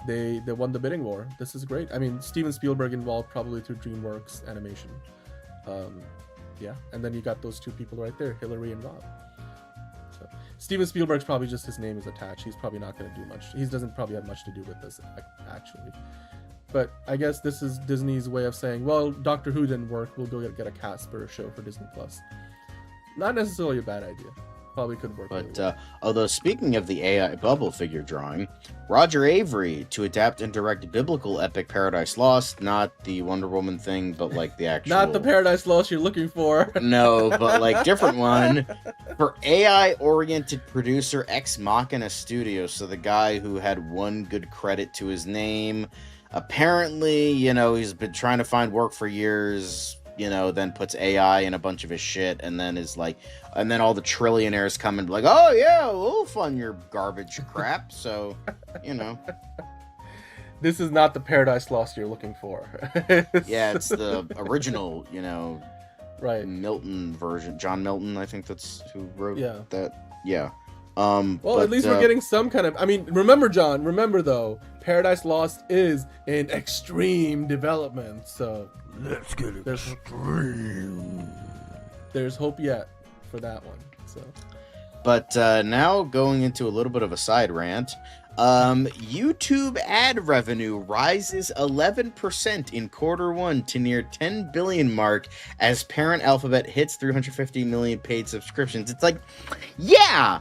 they won the bidding war. This is great. I mean, Steven Spielberg involved probably through DreamWorks Animation. Yeah, and then you got those two people right there, Hillary and Rob. Steven Spielberg's probably just his name is attached. He's probably not going to do much. He doesn't probably have much to do with this, actually. But I guess this is Disney's way of saying, well, Doctor Who didn't work. We'll go get a Casper show for Disney Plus. Not necessarily a bad idea. Probably could work. But although speaking of the AI bubble figure drawing, Roger Avery to adapt and direct biblical epic Paradise Lost, not the Wonder Woman thing, but like the actual... Not the Paradise Lost you're looking for. No, but like different one. For AI-oriented producer Ex Machina Studios, so the guy who had one good credit to his name. Apparently, he's been trying to find work for years, then puts AI in a bunch of his shit, and then is like... And then all the trillionaires come and be like, oh yeah, we'll fund your garbage crap. So, This is not the Paradise Lost you're looking for. Yeah, it's the original, right. Milton version. John Milton, I think that's who wrote that. Yeah. Well, at least we're getting some kind of... I mean, remember, though, Paradise Lost is in extreme development. So, let's get extreme. There's hope yet for that one. So, But now going into a little bit of a side rant, YouTube ad revenue rises 11% in Q1 to near 10 billion mark as parent Alphabet hits 350 million paid subscriptions. It's like, yeah,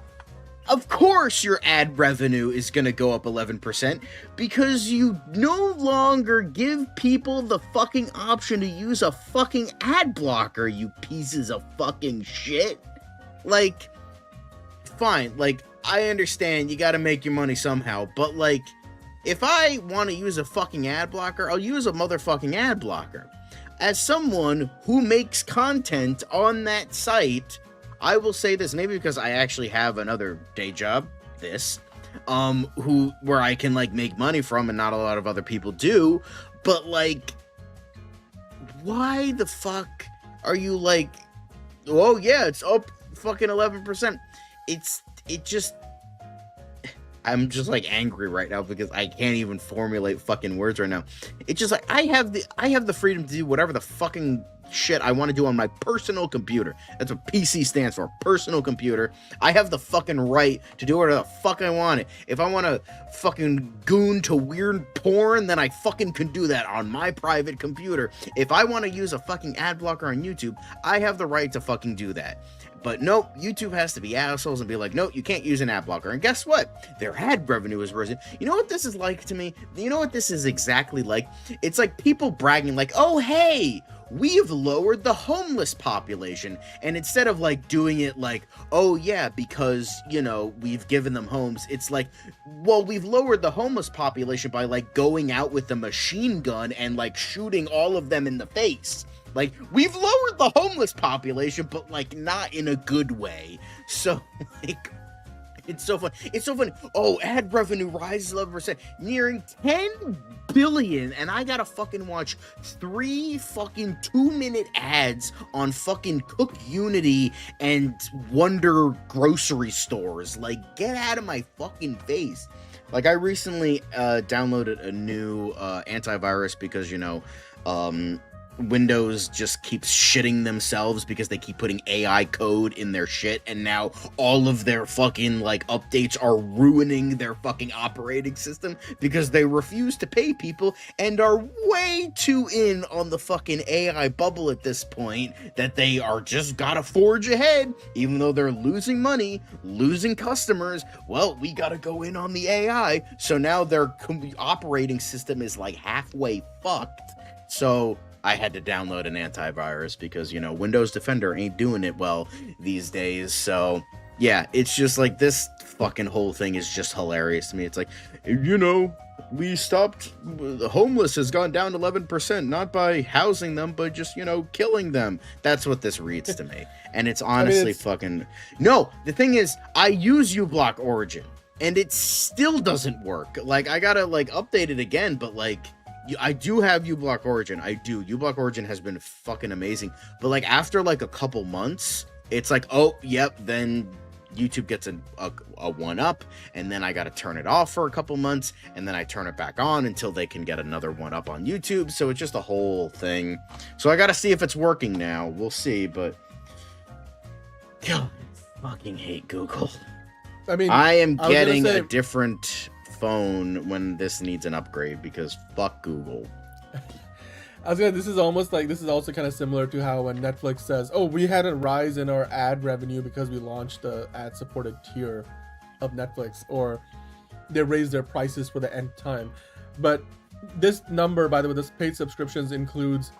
of course your ad revenue is going to go up 11% because you no longer give people the fucking option to use a fucking ad blocker, you pieces of fucking shit. Like, fine, like, I understand you got to make your money somehow, but like, if I want to use a fucking ad blocker, I'll use a motherfucking ad blocker. As someone who makes content on that site, I will say this, maybe because I actually have another day job, where I can like make money from and not a lot of other people do, but like, why the fuck are you like, oh yeah, it's up fucking 11%. I'm just like angry right now because I can't even formulate fucking words right now. It's just like, I have the freedom to do whatever the fucking shit I want to do on my personal computer. That's what PC stands for, personal computer. I have the fucking right to do whatever the fuck I want. If I want to fucking goon to weird porn, then I fucking can do that on my private computer. If I want to use a fucking ad blocker on YouTube, I have the right to fucking do that. But nope, YouTube has to be assholes and be like, no, you can't use an ad blocker. And guess what? Their ad revenue is risen. You know what this is like to me? You know what this is exactly like? It's like people bragging like, oh, hey, we've lowered the homeless population. And instead of like doing it like, oh yeah, because, you know, we've given them homes, it's like, well, we've lowered the homeless population by like going out with a machine gun and like shooting all of them in the face. Like, we've lowered the homeless population, but like not in a good way. So like, it's so fun. It's so funny. Oh, ad revenue rises 11%, nearing 10 billion, and I gotta fucking watch 3 fucking 2-minute ads on fucking Cook Unity and Wonder grocery stores. Like, get out of my fucking face. Like, I recently downloaded a new antivirus because, you know, Windows just keeps shitting themselves because they keep putting AI code in their shit, and now all of their fucking like updates are ruining their fucking operating system because they refuse to pay people and are way too in on the fucking AI bubble at this point that they are just gotta forge ahead even though they're losing money, losing customers. Well, we gotta go in on the AI, so now their operating system is like halfway fucked. So I had to download an antivirus because, you know, Windows Defender ain't doing it well these days. So, yeah, it's just like this fucking whole thing is just hilarious to me. It's like, you know, we stopped, the homeless has gone down 11%, not by housing them, but just, you know, killing them. That's what this reads to me. And it's honestly fucking... No, the thing is, I use uBlock Origin, and it still doesn't work. Like, I gotta, like, update it again, but, like... I do have uBlock Origin. I do. uBlock Origin has been fucking amazing. But like after like a couple months, it's like, oh, yep, then YouTube gets a 1-up, and then I got to turn it off for a couple months, and then I turn it back on until they can get another 1-up on YouTube. So it's just a whole thing. So I got to see if it's working now. We'll see, but God, I fucking hate Google. I mean, I am getting a different phone when this needs an upgrade because fuck Google. This is almost like, this is also kind of similar to how when Netflix says, oh, we had a rise in our ad revenue because we launched the ad supported tier of Netflix, or they raised their prices for the end time. But this number, by the way, this paid subscriptions includes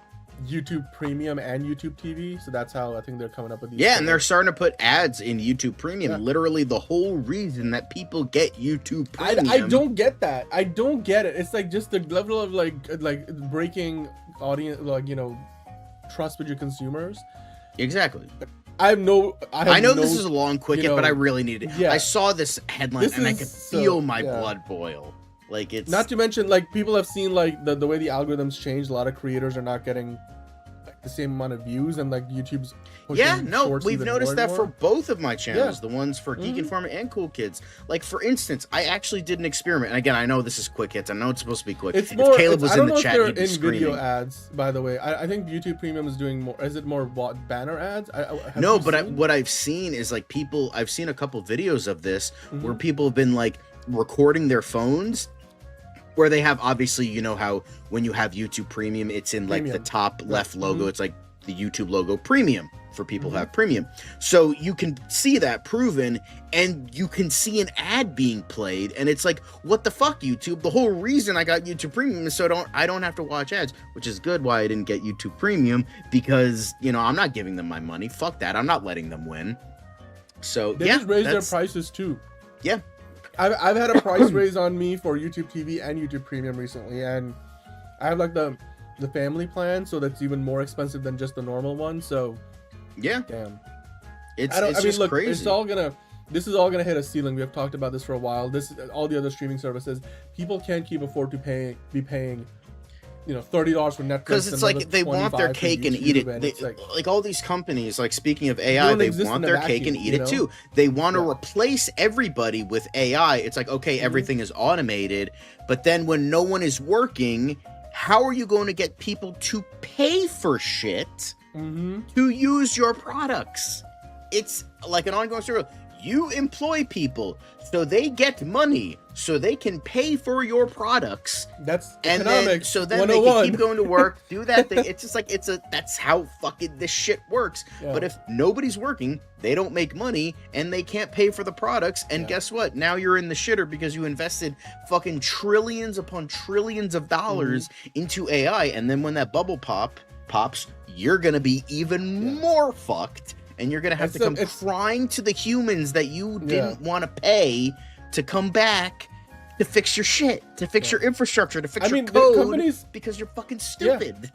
YouTube Premium and YouTube TV, so that's how I think they're coming up with these. Yeah, and they're starting to put ads in YouTube Premium. Yeah. Literally the whole reason that people get YouTube Premium. I don't get that. I don't get it. It's like just the level of like breaking audience, like, you know, trust with your consumers. Exactly. I know this is a long quick hit, but I really need it. Yeah. I saw this headline and I could feel my blood boil. Like, it's not to mention, like, people have seen like the way the algorithms change. A lot of creators are not getting like the same amount of views, and like YouTube's we've noticed that for both of my channels, the ones for Geek Informer and Cool Kids. Like, for instance, I actually did an expaniment, and again, I know this is quick hits. I know it's supposed to be quick. It's more. Caleb was in the chat, he'd be screaming. Video ads, by the way. I think YouTube Premium is doing more. Is it more banner ads? What I've seen is like I've seen a couple videos of this where people have been like recording their phones, where they have, obviously, you know how when you have YouTube Premium, it's in like the top left logo. It's like the YouTube logo Premium for people who have Premium. So you can see that proven, and you can see an ad being played, and it's like, what the fuck, YouTube? The whole reason I got YouTube Premium is so I don't have to watch ads, which is good why I didn't get YouTube Premium, because, you know, I'm not giving them my money. Fuck that. I'm not letting them win. So they just raised their prices too. Yeah. I've had a price raise on me for YouTube TV and YouTube Premium recently, and I have like the family plan, so that's even more expensive than just the normal one. So yeah, damn, it's just look, crazy. This is all gonna hit a ceiling. We have talked about this for a while. All the other streaming services, people can't keep afford to be paying, you know, $30 for Netflix, because it's like they want their cake and eat it. Like all these companies, like speaking of AI, they want their cake and eat it too. They want to replace everybody with AI. It's like, okay, everything is automated, but then when no one is working, how are you going to get people to pay for shit to use your products? It's like an ongoing story. You employ people so they get money so they can pay for your products. That's and economics. Then they can keep going to work, do that thing. It's just like that's how fucking this shit works. Yeah. But if nobody's working, they don't make money and they can't pay for the products. And guess what? Now you're in the shitter because you invested fucking trillions upon trillions of dollars into AI. And then when that bubble pops, you're gonna be even more fucked. And you're going to have to come crying to the humans that you didn't want to pay to come back to fix your shit, to fix your infrastructure, to fix your code, because you're fucking stupid. Yeah.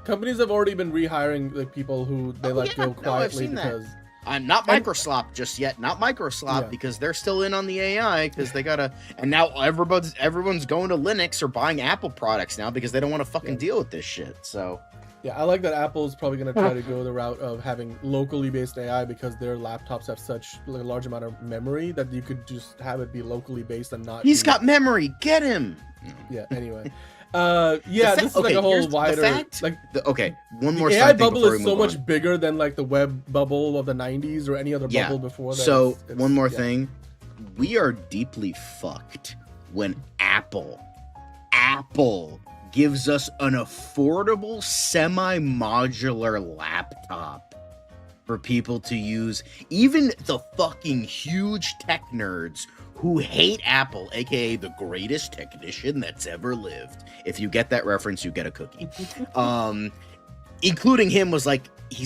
Companies have already been rehiring like people who they let go quietly because... I'm not Microsoft just yet. Not Microsoft because they're still in on the AI because they gotta. And now everyone's going to Linux or buying Apple products now because they don't want to fucking deal with this shit. So... Yeah, I like that Apple's probably going to try to go the route of having locally based AI because their laptops have such a large amount of memory that you could just have it be locally based and not. He's got memory. Get him. Yeah. Anyway, this is like a whole wider. One more. The AI bubble is so much bigger than like the web bubble of the '90s or any other bubble before that. So one more thing, we are deeply fucked when Apple gives us an affordable semi-modular laptop for people to use. Even the fucking huge tech nerds who hate Apple, aka the greatest technician that's ever lived. If you get that reference, you get a cookie. Including him he's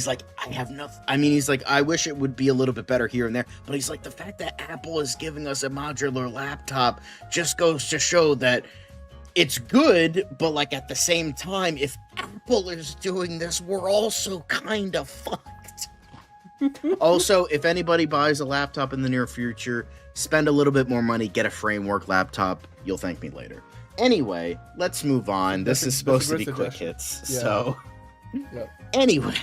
like, I have nothing. I mean, he's like, I wish it would be a little bit better here and there. But he's like, the fact that Apple is giving us a modular laptop just goes to show that it's good, but like at the same time, if Apple is doing this, we're also kind of fucked. Also, if anybody buys a laptop in the near future, spend a little bit more money, get a framework laptop. You'll thank me later. Anyway, let's move on. This is supposed to be quick hits. Yeah. So, anyway.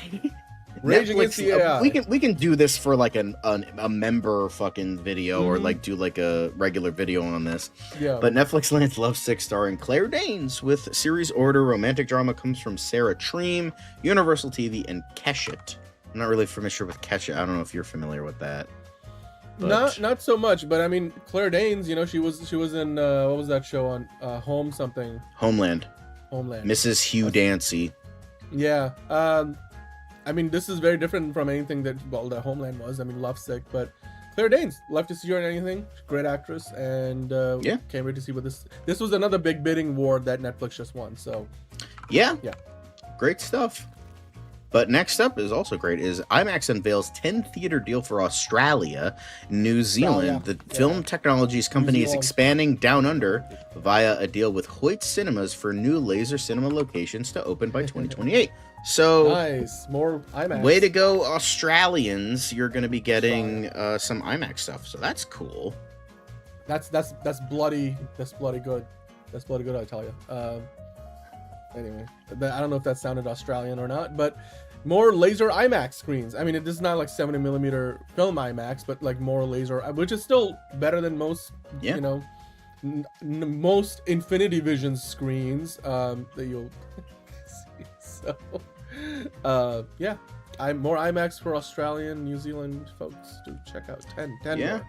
Rage against the AI. We can do this for like a member fucking video or like do like a regular video on this. Yeah. But Netflix lands Lovesick starring Claire Danes with series order. Romantic drama comes from Sarah Treem, Universal TV, and Keshet. I'm not really familiar with Keshet. I don't know if you're familiar with that. But... Not so much, but I mean Claire Danes, you know, she was in what was that show on Homeland. Mrs. Hugh Dancy. Yeah. I mean, this is very different from anything that Homeland was. I mean, Lovesick, but Claire Danes, love to see her in anything. Great actress, and can't wait to see what this was another big bidding war that Netflix just won. So, yeah, great stuff. But next up is also great is IMAX unveils 10 theater deal for Australia, New Zealand. The film technologies company is expanding down under via a deal with Hoyt Cinemas for new laser cinema locations to open by 2028. So nice, more IMAX. Way to go, Australians! You're going to be getting some IMAX stuff, so that's cool. That's bloody good. That's bloody good, I tell you. Anyway, I don't know if that sounded Australian or not, but more laser IMAX screens. I mean, this is not like 70mm film IMAX, but like more laser, which is still better than most, you know, most Infinity Vision screens that you'll see. So, more IMAX for Australian, New Zealand folks to check out. 10 more.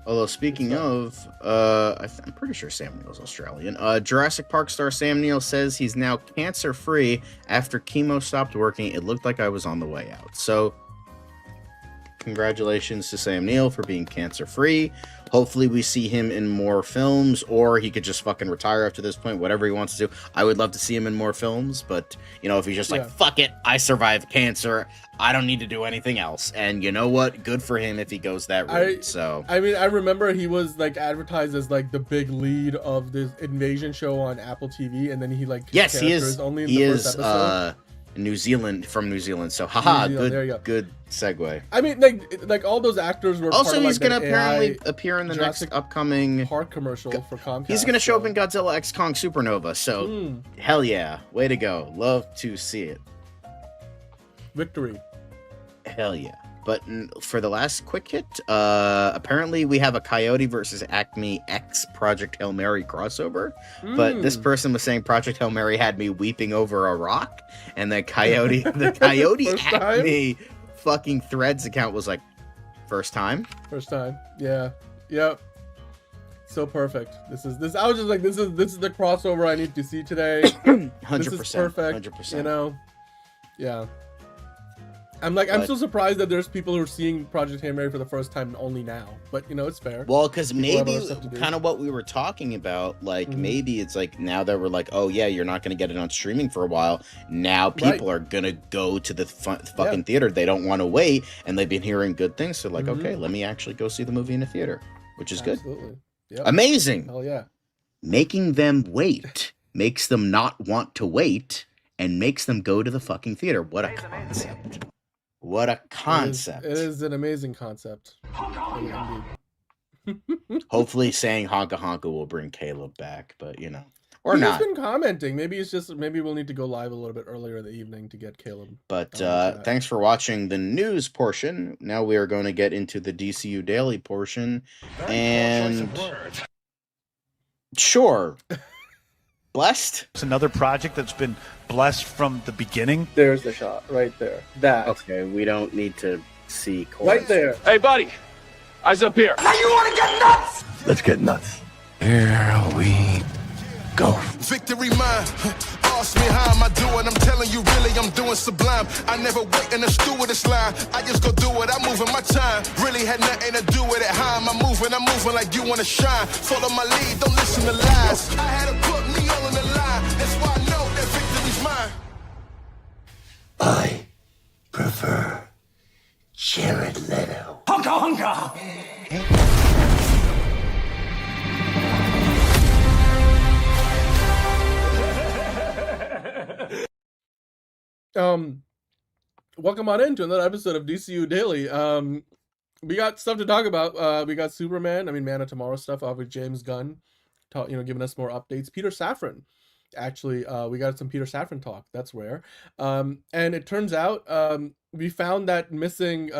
Although speaking of, I'm pretty sure Sam Neill's Australian. Jurassic Park star Sam Neill says he's now cancer-free after chemo stopped working. It looked like I was on the way out. So, congratulations to Sam Neill for being cancer-free. Hopefully we see him in more films, or he could just fucking retire after this point, whatever he wants to do. I would love to see him in more films, but, you know, if he's just like, fuck it, I survived cancer, I don't need to do anything else. And you know what? Good for him if he goes that route, so. I mean, I remember he was, like, advertised as, like, the big lead of this invasion show on Apple TV, and then he, like, yes, he is, only in the first episode. New Zealand, from New Zealand, so haha, good segue. I mean, like all those actors were also, part of, he's like, gonna apparently appear in the Jurassic next upcoming Park commercial for Comcast. He's gonna show up in Godzilla X Kong Supernova, so hell yeah, way to go, love to see it. Victory. Hell yeah. But for the last quick hit, apparently we have a Coyote versus Acme X Project Hail Mary crossover. But this person was saying Project Hail Mary had me weeping over a rock, and the Coyote Acme fucking Threads account was like, first time. Yeah. Yep. So perfect. This I was just like, this is the crossover I need to see today. 100%. This is perfect. 100%. You know. Yeah. I'm so surprised that there's people who are seeing Project Hail Mary for the first time only now. But, you know, it's fair. Well, because maybe kind of what we were talking about, like, maybe it's like now that we're like, oh, yeah, you're not going to get it on streaming for a while. Now people are going to go to the fucking theater. They don't want to wait. And they've been hearing good things. So, like, okay, let me actually go see the movie in a theater, which is good. Yep. Amazing. Hell yeah. Making them wait makes them not want to wait and makes them go to the fucking theater. What a concept. What a concept. It is an amazing concept. Hopefully saying honka honka will bring Caleb back, but you know. Or He's not. Been commenting. Maybe we'll need to go live a little bit earlier in the evening to get Caleb. But thanks for watching the news portion. Now we are going to get into the DCU Daily portion. And sure. Blessed? It's another project that's been blessed from the beginning. There's the shot right there. That. Okay, we don't need to see right there. Hey, buddy. Eyes up here. Now you want to get nuts? Let's get nuts. Here we go. Victory mine. Ask me how am I doing? I'm telling you, really, I'm doing sublime. I never wait in the stewardess line. I just go do it. I'm moving my time. Really had nothing to do with it. How am I moving? I'm moving like you want to shine. Follow my lead. Don't listen to lies. I had to put me all in the line. That's why I know that victory's mine. I prefer Jared Leto. Honka honka! Welcome on into another episode of DCU Daily. We got stuff to talk about. We got Superman, Man of Tomorrow stuff with James Gunn, giving us more updates. Peter Safran, actually, we got some Peter Safran talk. That's rare. And it turns out we found that missing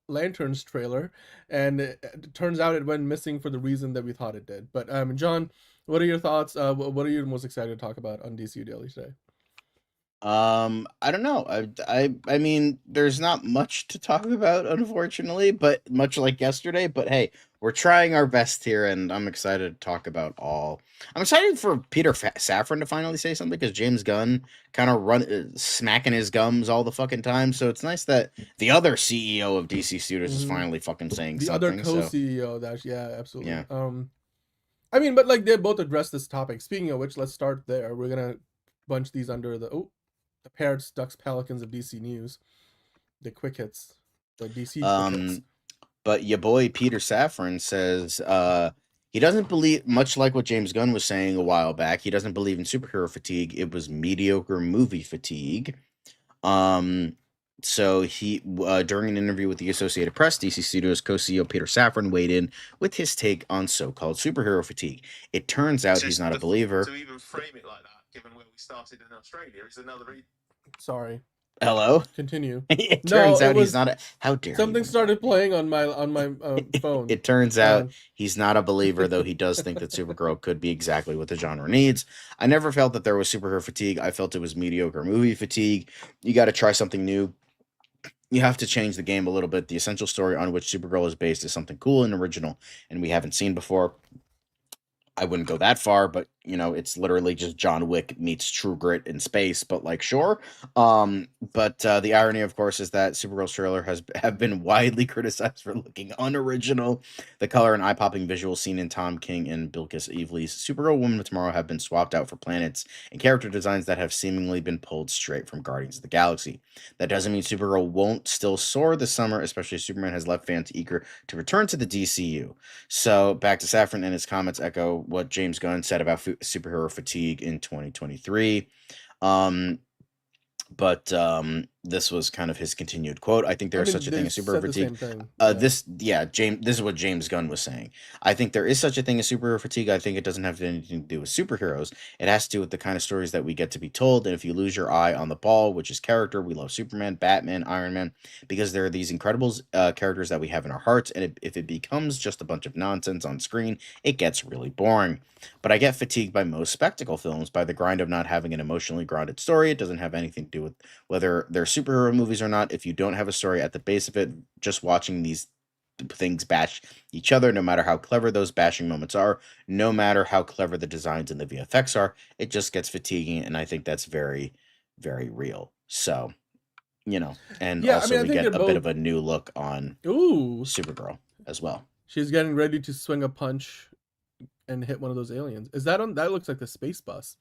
Lanterns trailer, and it turns out it went missing for the reason that we thought it did. But John, what are your thoughts? What are you most excited to talk about on DCU Daily today? I don't know. I mean, there's not much to talk about, unfortunately, but much like yesterday, but hey, we're trying our best here, and I'm excited to talk about all. I'm excited for Peter Safran to finally say something, because James Gunn kind of smacking his gums all the fucking time, so it's nice that the other CEO of DC Studios is finally fucking saying something. The other co-CEO, yeah, absolutely. Yeah. But like they both addressed this topic. Speaking of which, let's start there. We're gonna bunch these under the Parrots, Ducks, Pelicans of DC News, the quick hits, the DC quick hits. But your boy Peter Safran says he doesn't believe, much like what James Gunn was saying a while back, he doesn't believe in superhero fatigue. It was mediocre movie fatigue. So he, during an interview with the Associated Press, DC Studios co-CEO Peter Safran weighed in with his take on so-called superhero fatigue. It turns out he's not a believer. To even frame it like that, given where we started in Australia, is another reason. Sorry. Hello. Continue. It turns out he's not a. How dare something started playing on my phone. It turns out he's not a believer, though he does think that Supergirl could be exactly what the genre needs. I never felt that there was superhero fatigue. I felt it was mediocre movie fatigue. You got to try something new. you have to change the game a little bit. The essential story on which Supergirl is based is something cool and original, and we haven't seen before. I wouldn't go that far, but it's literally just John Wick meets True Grit in space. But like, sure. But the irony, of course, is that Supergirl's trailer have been widely criticized for looking unoriginal. The color and eye-popping visuals seen in Tom King and Bilquis Evely's Supergirl Woman of Tomorrow have been swapped out for planets and character designs that have seemingly been pulled straight from Guardians of the Galaxy. That doesn't mean Supergirl won't still soar this summer, especially as Superman has left fans eager to return to the DCU. So back to Safran and his comments echo what James Gunn said about superhero fatigue in 2023. But this was kind of his continued quote. I think there is such a thing as superhero fatigue. This is what James Gunn was saying. I think there is such a thing as superhero fatigue. I think it doesn't have anything to do with superheroes. It has to do with the kind of stories that we get to be told. And if you lose your eye on the ball, which is character, we love Superman, Batman, Iron Man, because there are these incredible characters that we have in our hearts. And if it becomes just a bunch of nonsense on screen, it gets really boring. But I get fatigued by most spectacle films, by the grind of not having an emotionally grounded story. It doesn't have anything to do with whether they're superhero movies or not. If you don't have a story at the base of it, just watching these things bash each other, no matter how clever those bashing moments are, no matter how clever the designs and the VFX are, it just gets fatiguing, and I think that's very, very real. So, and also we get a bit of a new look on Supergirl as well. She's getting ready to swing a punch and hit one of those aliens. Is that on? That looks like the space bus.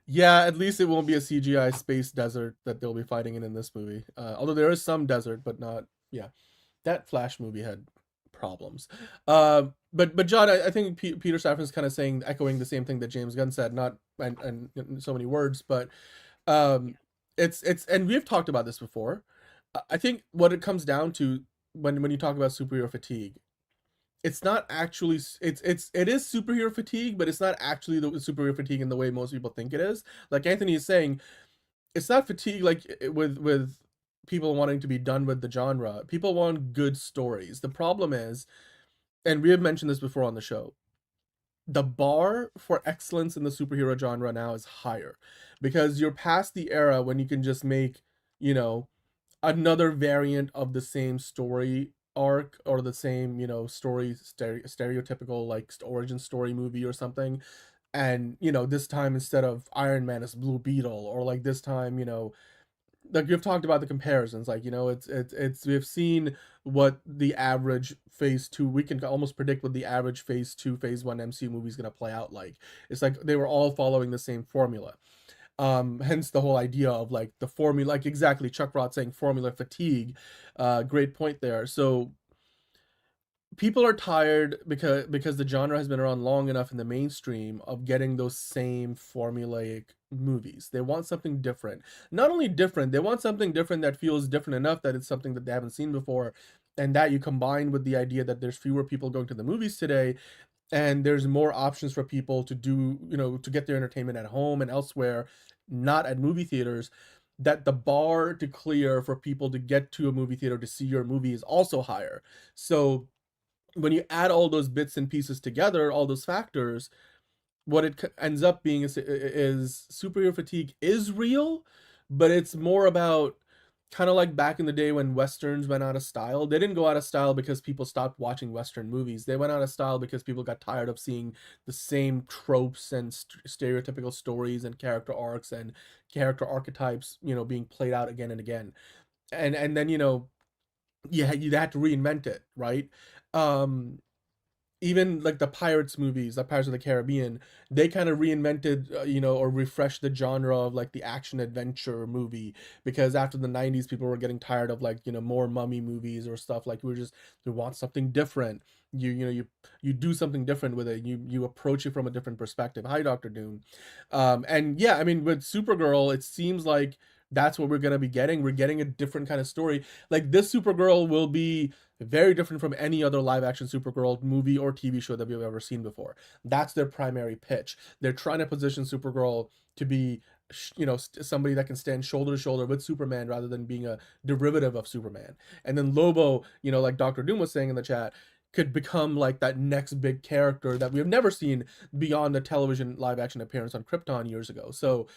Yeah, at least it won't be a CGI space desert that they'll be fighting in this movie. Although there is some desert, but not. Yeah, that Flash movie had problems. But John, I think Peter Safran is kind of echoing the same thing that James Gunn said, not and in so many words, but it's and we've talked about this before. I think what it comes down to when you talk about superhero fatigue, it's not actually it is superhero fatigue, but it's not actually the superhero fatigue in the way most people think it is. Like Anthony is saying, it's not fatigue like with people wanting to be done with the genre. People want good stories. The problem is, and we have mentioned this before on the show, the bar for excellence in the superhero genre now is higher, because you're past the era when you can just make, another variant of the same story arc or the same story stereotypical like origin story movie or something, and this time instead of Iron Man is Blue Beetle, or like this time like you've talked about the comparisons, like it's we've seen what the average phase 2, we can almost predict what the average phase 2 phase 1 MCU movie is going to play out like. It's like they were all following the same formula. Hence the whole idea of like the formula, like exactly Chuck Roth saying formula fatigue. Great point there. So people are tired because the genre has been around long enough in the mainstream of getting those same formulaic movies. They want something different. Not only different, they want something different that feels different enough that it's something that they haven't seen before, and that you combine with the idea that there's fewer people going to the movies today, and there's more options for people to do, to get their entertainment at home and elsewhere, not at movie theaters, that the bar to clear for people to get to a movie theater to see your movie is also higher. So when you add all those bits and pieces together, all those factors, what it ends up being is superhero fatigue is real, but it's more about kind of like back in the day when Westerns went out of style. They didn't go out of style because people stopped watching Western movies. They went out of style because people got tired of seeing the same tropes and stereotypical stories and character arcs and character archetypes, being played out again and again. And then, you'd have to reinvent it, right? Even like the Pirates movies, the Pirates of the Caribbean, they kind of reinvented, or refreshed the genre of like the action adventure movie, because after the 90s, people were getting tired of like, more mummy movies or stuff. Like we want something different. You do something different with it. You approach it from a different perspective. Hi, Dr. Doom. And yeah, I mean, with Supergirl, it seems like that's what we're going to be getting. We're getting a different kind of story. Like this Supergirl will be very different from any other live action Supergirl movie or TV show that we've ever seen before. That's their primary pitch. They're trying to position Supergirl to be, somebody that can stand shoulder to shoulder with Superman rather than being a derivative of Superman. And then Lobo, like Dr. Doom was saying in the chat, could become like that next big character that we have never seen beyond the television live action appearance on Krypton years ago. So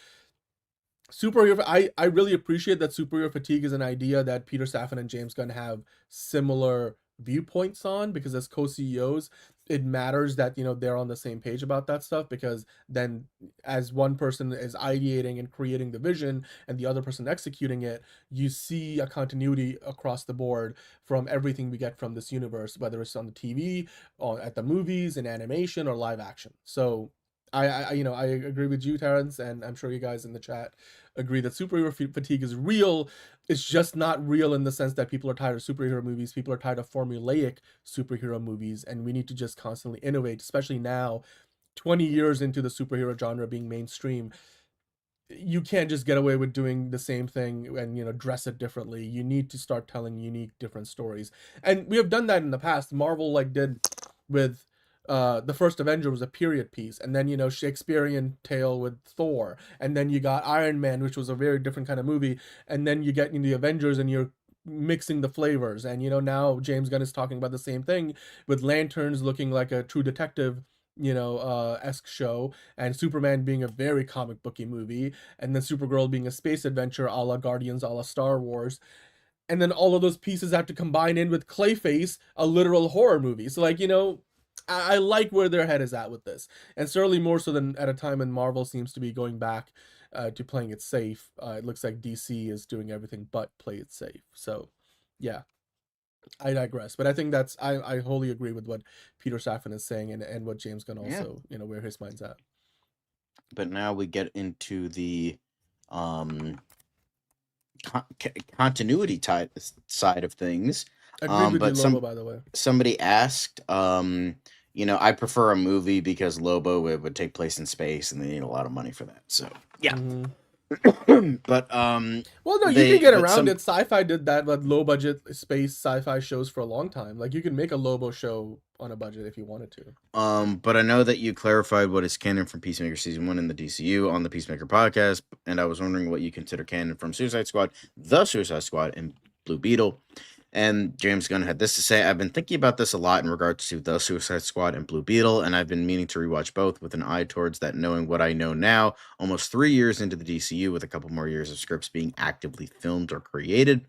superhero, I really appreciate that superhero fatigue is an idea that Peter Safran and James Gunn have similar viewpoints on, because as co-CEOs, it matters that, you know, they're on the same page about that stuff, because then as one person is ideating and creating the vision and the other person executing it, you see a continuity across the board from everything we get from this universe, whether it's on the TV or at the movies, in animation, or live action. So I you know, I agree with you, Terrence, and I'm sure you guys in the chat agree that superhero fatigue is real. It's just not real in the sense that people are tired of superhero movies. People are tired of formulaic superhero movies, and we need to just constantly innovate, especially now, 20 years into the superhero genre being mainstream. You can't just get away with doing the same thing and, you know, dress it differently. You need to start telling unique, different stories. And we have done that in the past. Marvel like did with the first Avenger was a period piece, and then, you know, Shakespearean tale with Thor, and then you got Iron Man, which was a very different kind of movie, and then you get into the Avengers and you're mixing the flavors. And, you know, now James Gunn is talking about the same thing with Lanterns looking like a True Detective, you know, esque show, and Superman being a very comic booky movie, and then Supergirl being a space adventure a la Guardians, a la Star Wars. And then all of those pieces have to combine in with Clayface, a literal horror movie. So, like, you know, I like where their head is at with this, and certainly more so than at a time when Marvel seems to be going back to playing it safe. It looks like DC is doing everything but play it safe. So, yeah, I digress, but I think that's I wholly agree with what Peter Safran is saying, and what James Gunn also, you know, where his mind's at. But now we get into the continuity side of things. Agreed with But you, Lobo, by the way. somebody asked, you know, I prefer a movie because Lobo would take place in space, and they need a lot of money for that. So yeah. But well, no, you can get around it. Sci-Fi did that with low budget space sci-fi shows for a long time. Like, you can make a Lobo show on a budget if you wanted to. But I know that you clarified what is canon from Peacemaker season 1 in the DCU on the Peacemaker podcast, and I was wondering what you consider canon from Suicide Squad, the Suicide Squad, and Blue Beetle. And James Gunn had this to say: I've been thinking about this a lot in regards to the Suicide Squad and Blue Beetle, and I've been meaning to rewatch both with an eye towards that, knowing what I know now, almost 3 years into the DCU, with a couple more years of scripts being actively filmed or created.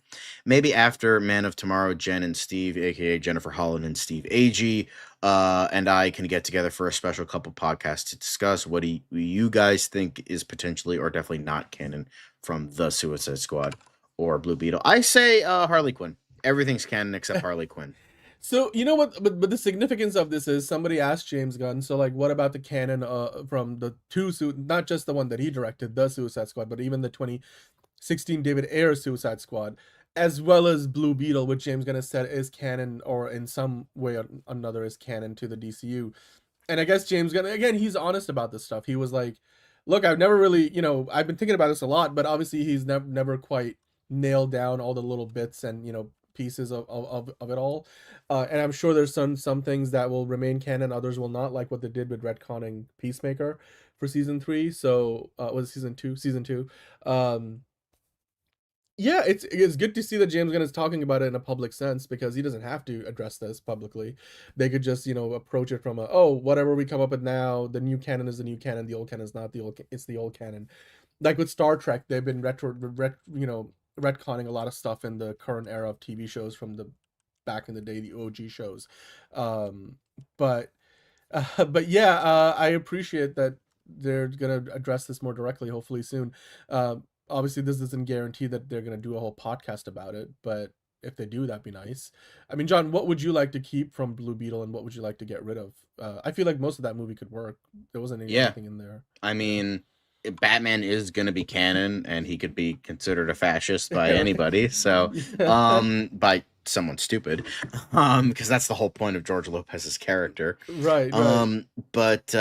Maybe after Man of Tomorrow, Jen and Steve, aka Jennifer Holland and Steve Agee, and I can get together for a special couple podcasts to discuss what do you guys think is potentially or definitely not canon from the Suicide Squad or Blue Beetle. I say Harley Quinn. Everything's canon except Harley Quinn. So, you know what, but the significance of this is, somebody asked James Gunn, so, like, what about the canon from the not just the one that he directed, the Suicide Squad, but even the 2016 David Ayer Suicide Squad, as well as Blue Beetle, which James Gunn has said is canon, or in some way or another is canon to the DCU. And I guess James Gunn, again, he's honest about this stuff. He was like, look, I've never really, you know, I've been thinking about this a lot, but obviously he's never quite nailed down all the little bits and, you know, pieces of it all, and I'm sure there's some things that will remain canon, others will not, like what they did with retconning Peacemaker for season 3. So was it season 2? Yeah, it's good to see that James Gunn is talking about it in a public sense, because he doesn't have to address this publicly. They could just, you know, approach it from whatever we come up with now, the new canon is the new canon, the old canon is not the old, it's the old canon. Like with Star Trek, they've been retconning a lot of stuff in the current era of TV shows from the back in the day, the OG shows. But yeah, I appreciate that they're gonna address this more directly, hopefully soon. Obviously, this doesn't guarantee that they're gonna do a whole podcast about it, but if they do, that'd be nice. I mean, John, what would you like to keep from Blue Beetle, and what would you like to get rid of? I feel like most of that movie could work. There wasn't anything in there. I mean, Batman is going to be canon, and he could be considered a fascist by anybody. So, by someone stupid, because that's the whole point of George Lopez's character. Right. But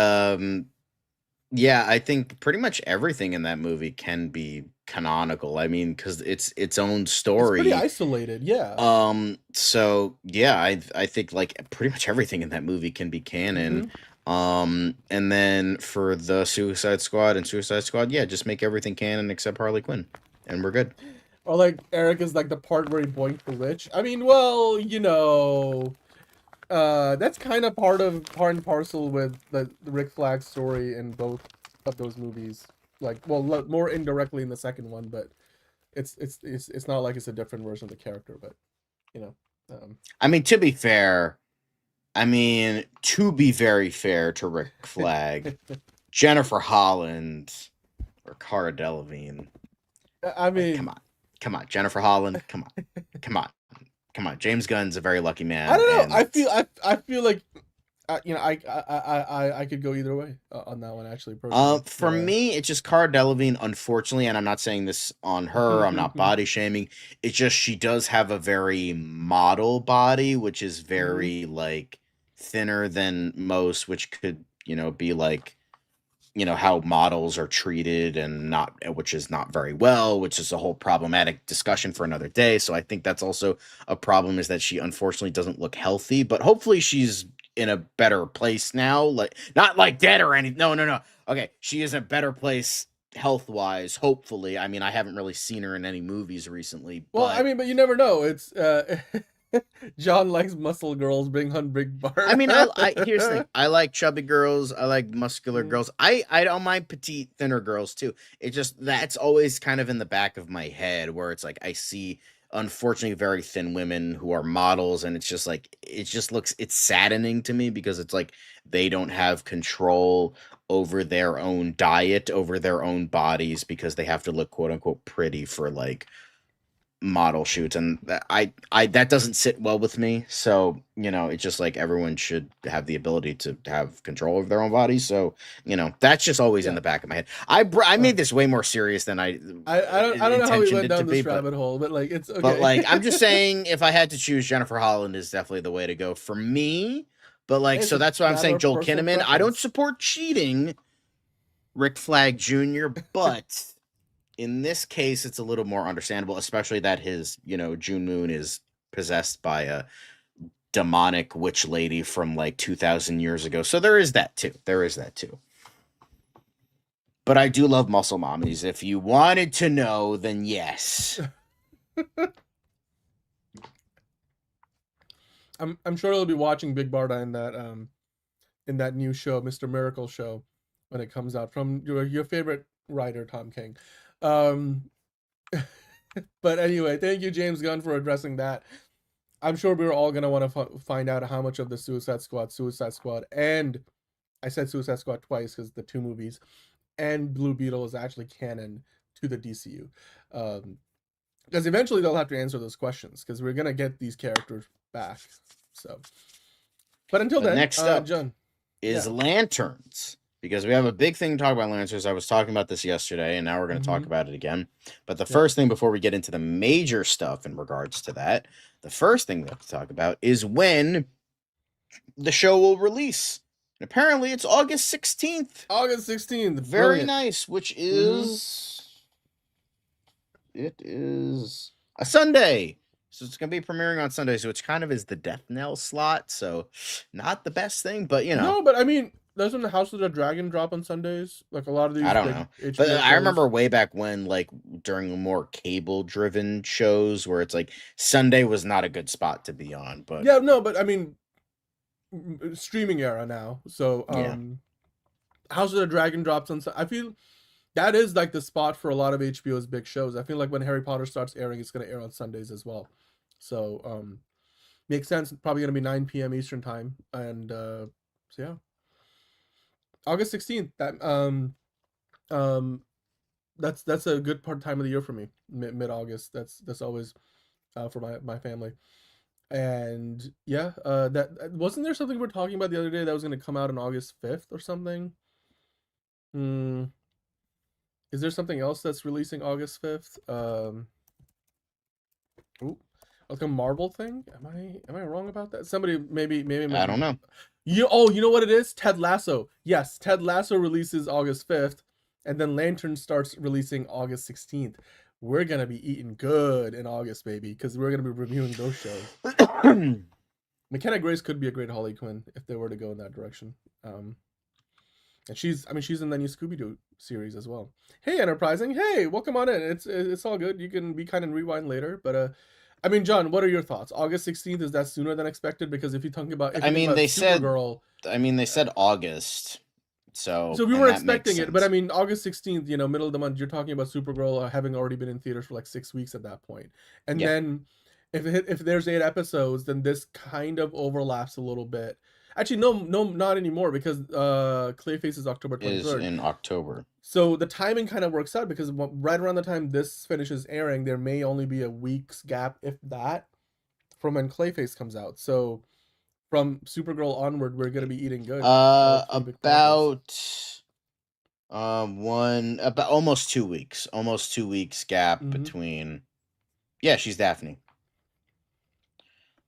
yeah, I think pretty much everything in that movie can be canonical. I mean, because it's its own story. It's pretty isolated, yeah. So yeah, I think like pretty much everything in that movie can be canon. Mm-hmm. And then for the Suicide Squad and Suicide Squad, yeah, just make everything canon except Harley Quinn, and we're good. Or like Eric is like the part where he boinked the witch. I mean, well, you know, that's kind of part and parcel with the Rick Flag story in both of those movies. like, well, more indirectly in the second one, but it's not like it's a different version of the character, but you know. I mean, to be fair, to be very fair to Rick Flag, Jennifer Holland or Cara Delevingne. I mean, come on, Jennifer Holland, come on. James Gunn's a very lucky man. I don't know. I feel like, you know, I could go either way on that one, actually. Personally. For me, it's just Cara Delevingne, unfortunately, and I'm not saying this on her. I'm not body shaming. It's just she does have a very model body, which is very like thinner than most, which could, you know, be like, you know, how models are treated and not, which is not very well, which is a whole problematic discussion for another day. So I think that's also a problem, is that she unfortunately doesn't look healthy, but hopefully she's in a better place now. Like, not like dead or anything. No. Okay. She is in a better place health wise, hopefully. I mean, I haven't really seen her in any movies recently. Well, I mean, but you never know. It's, John likes muscle girls, bring on big bar. I mean, here's the thing. I like chubby girls. I like muscular girls. I don't mind petite, thinner girls too. It just, that's always kind of in the back of my head, where it's like I see, unfortunately, very thin women who are models, and it's just like, it's saddening to me, because it's like they don't have control over their own diet, over their own bodies, because they have to look quote unquote pretty for like model shoots, and that doesn't sit well with me. So, you know, it's just like everyone should have the ability to have control over their own bodies. So, you know, that's just always in the back of my head. I made this way more serious than I don't know how we went down this rabbit hole, but like, it's okay. But like, I'm just saying, if I had to choose, Jennifer Holland is definitely the way to go for me. But like, so that's why I'm saying Joel Kinnaman. I don't support cheating, Rick Flag Jr., but in this case, it's a little more understandable, especially that his, you know, June Moon is possessed by a demonic witch lady from like 2,000 years ago. So there is that too. But I do love muscle mommies. If you wanted to know, then yes. I'm sure he'll be watching Big Barda in that new show, Mr. Miracle show, when it comes out, from your favorite writer, Tom King. But anyway, thank you, James Gunn, for addressing that. I'm sure we're all going to want to find out how much of the Suicide Squad, and I said Suicide Squad twice because the two movies, and Blue Beetle is actually canon to the DCU. Because eventually they'll have to answer those questions, because we're going to get these characters back. So, but until then, next up, John, is Lanterns. Because we have a big thing to talk about Lanterns. I was talking about this yesterday, and now we're going to talk about it again. But the first thing, before we get into the major stuff in regards to that, the first thing we have to talk about is when the show will release. And apparently, it's August 16th. August 16th. Very Brilliant. nice, which is... It is a Sunday. So it's going to be premiering on Sunday, so it's kind of is the death knell slot. So not the best thing, but you know. No, but I mean, doesn't the House of the Dragon drop on Sundays? Like a lot of these. I don't know. HBO But I shows. remember way back when, like during more cable driven shows where it's like Sunday was not a good spot to be on. But yeah, no, but I mean, streaming era now. So House of the Dragon drops on. I feel that is like the spot for a lot of HBO's big shows. I feel like when Harry Potter starts airing, it's going to air on Sundays as well. So makes sense. Probably going to be 9 p.m. Eastern time, and so yeah, August 16th. That's a good time of the year for me. Mid August. That's always for my family. And yeah, that wasn't there something we were talking about the other day that was going to come out on August 5th or something. Is there something else that's releasing August 5th? Like a Marvel thing? Am I wrong about that? Somebody maybe I don't know. You know what it is? Ted Lasso. Yes, Ted Lasso releases August 5th, and then Lantern starts releasing August 16th. We're gonna be eating good in August, baby, because we're gonna be reviewing those shows. McKenna Grace could be a great Harley Quinn if they were to go in that direction. And she's in the new Scooby-Doo series as well. Hey, Enterprising. Hey, welcome on in. It's all good. You can be kind and rewind later, but I mean, John, what are your thoughts? August 16th, is that sooner than expected? Because if you're talking about, they said August, So we and were that makes expecting it, but I sense. mean, August 16th, middle of the month, you're talking about Supergirl having already been in theaters for like 6 weeks at that point. And Yeah. then if there's 8 episodes, then this kind of overlaps a little bit. Actually, no, not anymore, because Clayface is October Is 23rd. in October. So the timing kind of works out, because right around the time this finishes airing, there may only be a week's gap, if that, from when Clayface comes out. So from Supergirl onward, we're gonna be eating good. About almost 2 weeks. Almost 2 weeks gap between. Yeah, she's Daphne.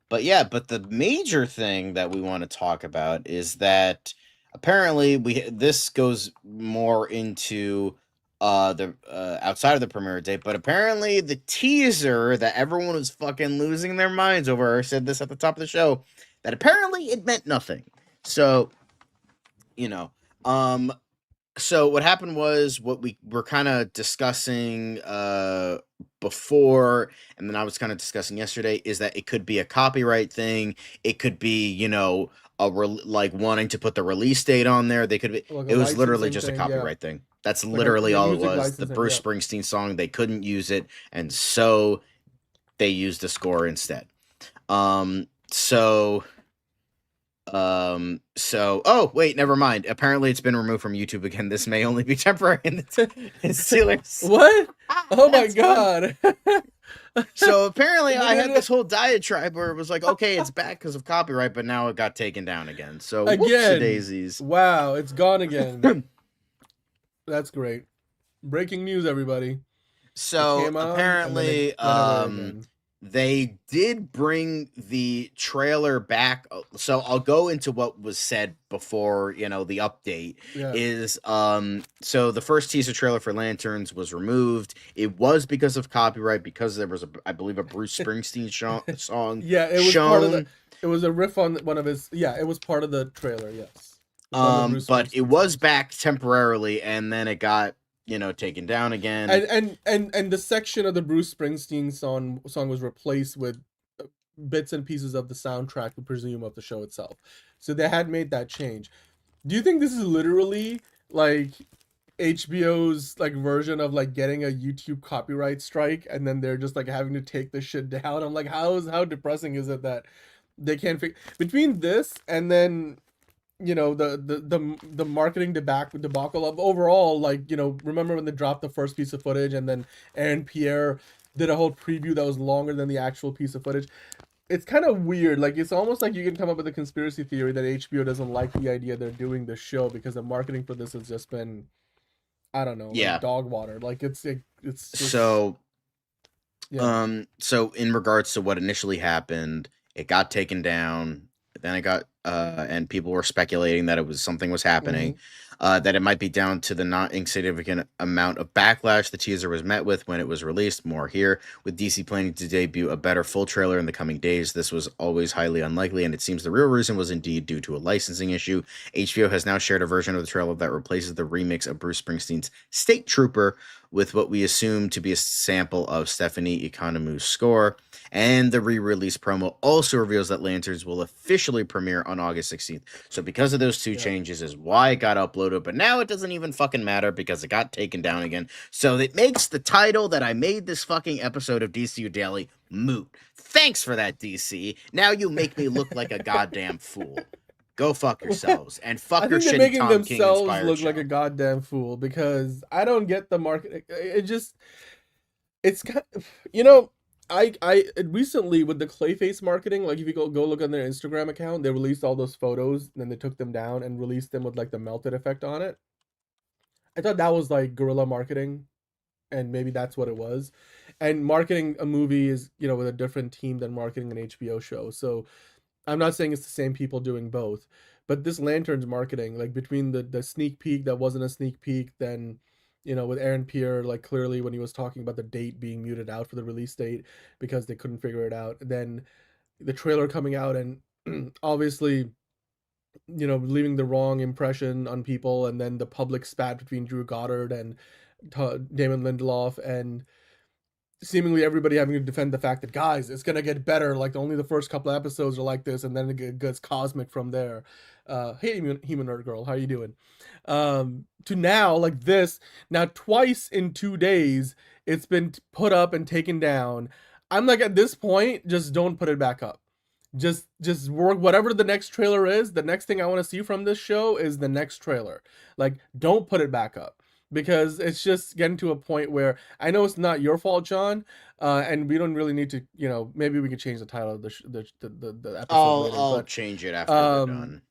But the major thing that we want to talk about is that apparently this goes more into the outside of the premiere date, but apparently the teaser that everyone was fucking losing their minds over, I said this at the top of the show, that apparently it meant nothing. So, so what happened was what we were kind of discussing before, and then I was kind of discussing yesterday, is that it could be a copyright thing. It could be, like wanting to put the release date on there. They could be. Like It was literally licensing just a thing, copyright thing. That's Like literally all it music was. The licensing, Bruce yeah. Springsteen song, they couldn't use it, and so they used the score instead. Oh wait, never mind. Apparently it's been removed from YouTube again. This may only be temporary in the Steelers. What? Oh my That's fun. god. So apparently I had this whole diatribe where it was like, okay, it's back because of copyright, but now it got taken down again. So Again. daisies. Wow, it's gone again. That's great. Breaking news, everybody. So came on, and then apparently it went away again. they did bring the trailer back. So I'll go into what was said before, the update is, so the first teaser trailer for Lanterns was removed. It was because of copyright, because there was I believe a Bruce Springsteen song. Yeah, it was shown. part of the. It was a riff on one of his. Yeah, it was part of the trailer. Yes. But it was back temporarily, and then it got taken down again. And the section of the Bruce Springsteen song was replaced with bits and pieces of the soundtrack, we presume, of the show itself. So they had made that change. Do you think this is literally like HBO's like version of like getting a YouTube copyright strike, and then they're just like having to take this shit down? I'm like, how depressing is it that they can't between this and then the marketing debacle of overall, like, remember when they dropped the first piece of footage, and then Aaron Pierre did a whole preview that was longer than the actual piece of footage? It's kind of weird. Like, it's almost like you can come up with a conspiracy theory that HBO doesn't like the idea they're doing this show, because the marketing for this has just been, I don't know, like dog water. Like, it's just, so so in regards to what initially happened, it got taken down. Then it got and people were speculating that something was happening, that it might be down to the not insignificant amount of backlash the teaser was met with when it was released. More here. With DC planning to debut a better full trailer in the coming days, this was always highly unlikely, and it seems the real reason was indeed due to a licensing issue. HBO has now shared a version of the trailer that replaces the remix of Bruce Springsteen's State Trooper with what we assume to be a sample of Stephanie Economou's score. And the re-release promo also reveals that Lanterns will officially premiere on August 16th. So because of those two changes is why it got uploaded, but now it doesn't even fucking matter because it got taken down again. So it makes the title that I made this fucking episode of DCU Daily moot. Thanks for that, DC. Now you make me look like a goddamn fool. Go fuck yourselves and fuck your shitty making Tom King themselves inspired look show. like a goddamn fool, because I don't get the market. It's kind of, I recently with the Clayface marketing, like if you go look on their Instagram account, they released all those photos, and then they took them down and released them with like the melted effect on it. I thought that was like guerrilla marketing, and maybe that's what it was. And marketing a movie is, with a different team than marketing an HBO show. So I'm not saying it's the same people doing both, but this Lanterns marketing, like between the sneak peek that wasn't a sneak peek, then with Aaron Pierre, like clearly when he was talking about the date being muted out for the release date because they couldn't figure it out, then the trailer coming out and obviously leaving the wrong impression on people, and then the public spat between Drew Goddard and Damon Lindelof, and seemingly everybody having to defend the fact that, guys, it's gonna get better. Like only the first couple of episodes are like this, and then it gets cosmic from there. Hey, human nerd girl, how you doing? To now, like this, now twice in 2 days, it's been put up and taken down. I'm like, at this point, just don't put it back up. Just work whatever the next trailer is. The next thing I want to see from this show is the next trailer. Like, don't put it back up. Because it's just getting to a point where I know it's not your fault, John, and we don't really need to, you know, maybe we could change the title of the episode. I'll change it after we're done.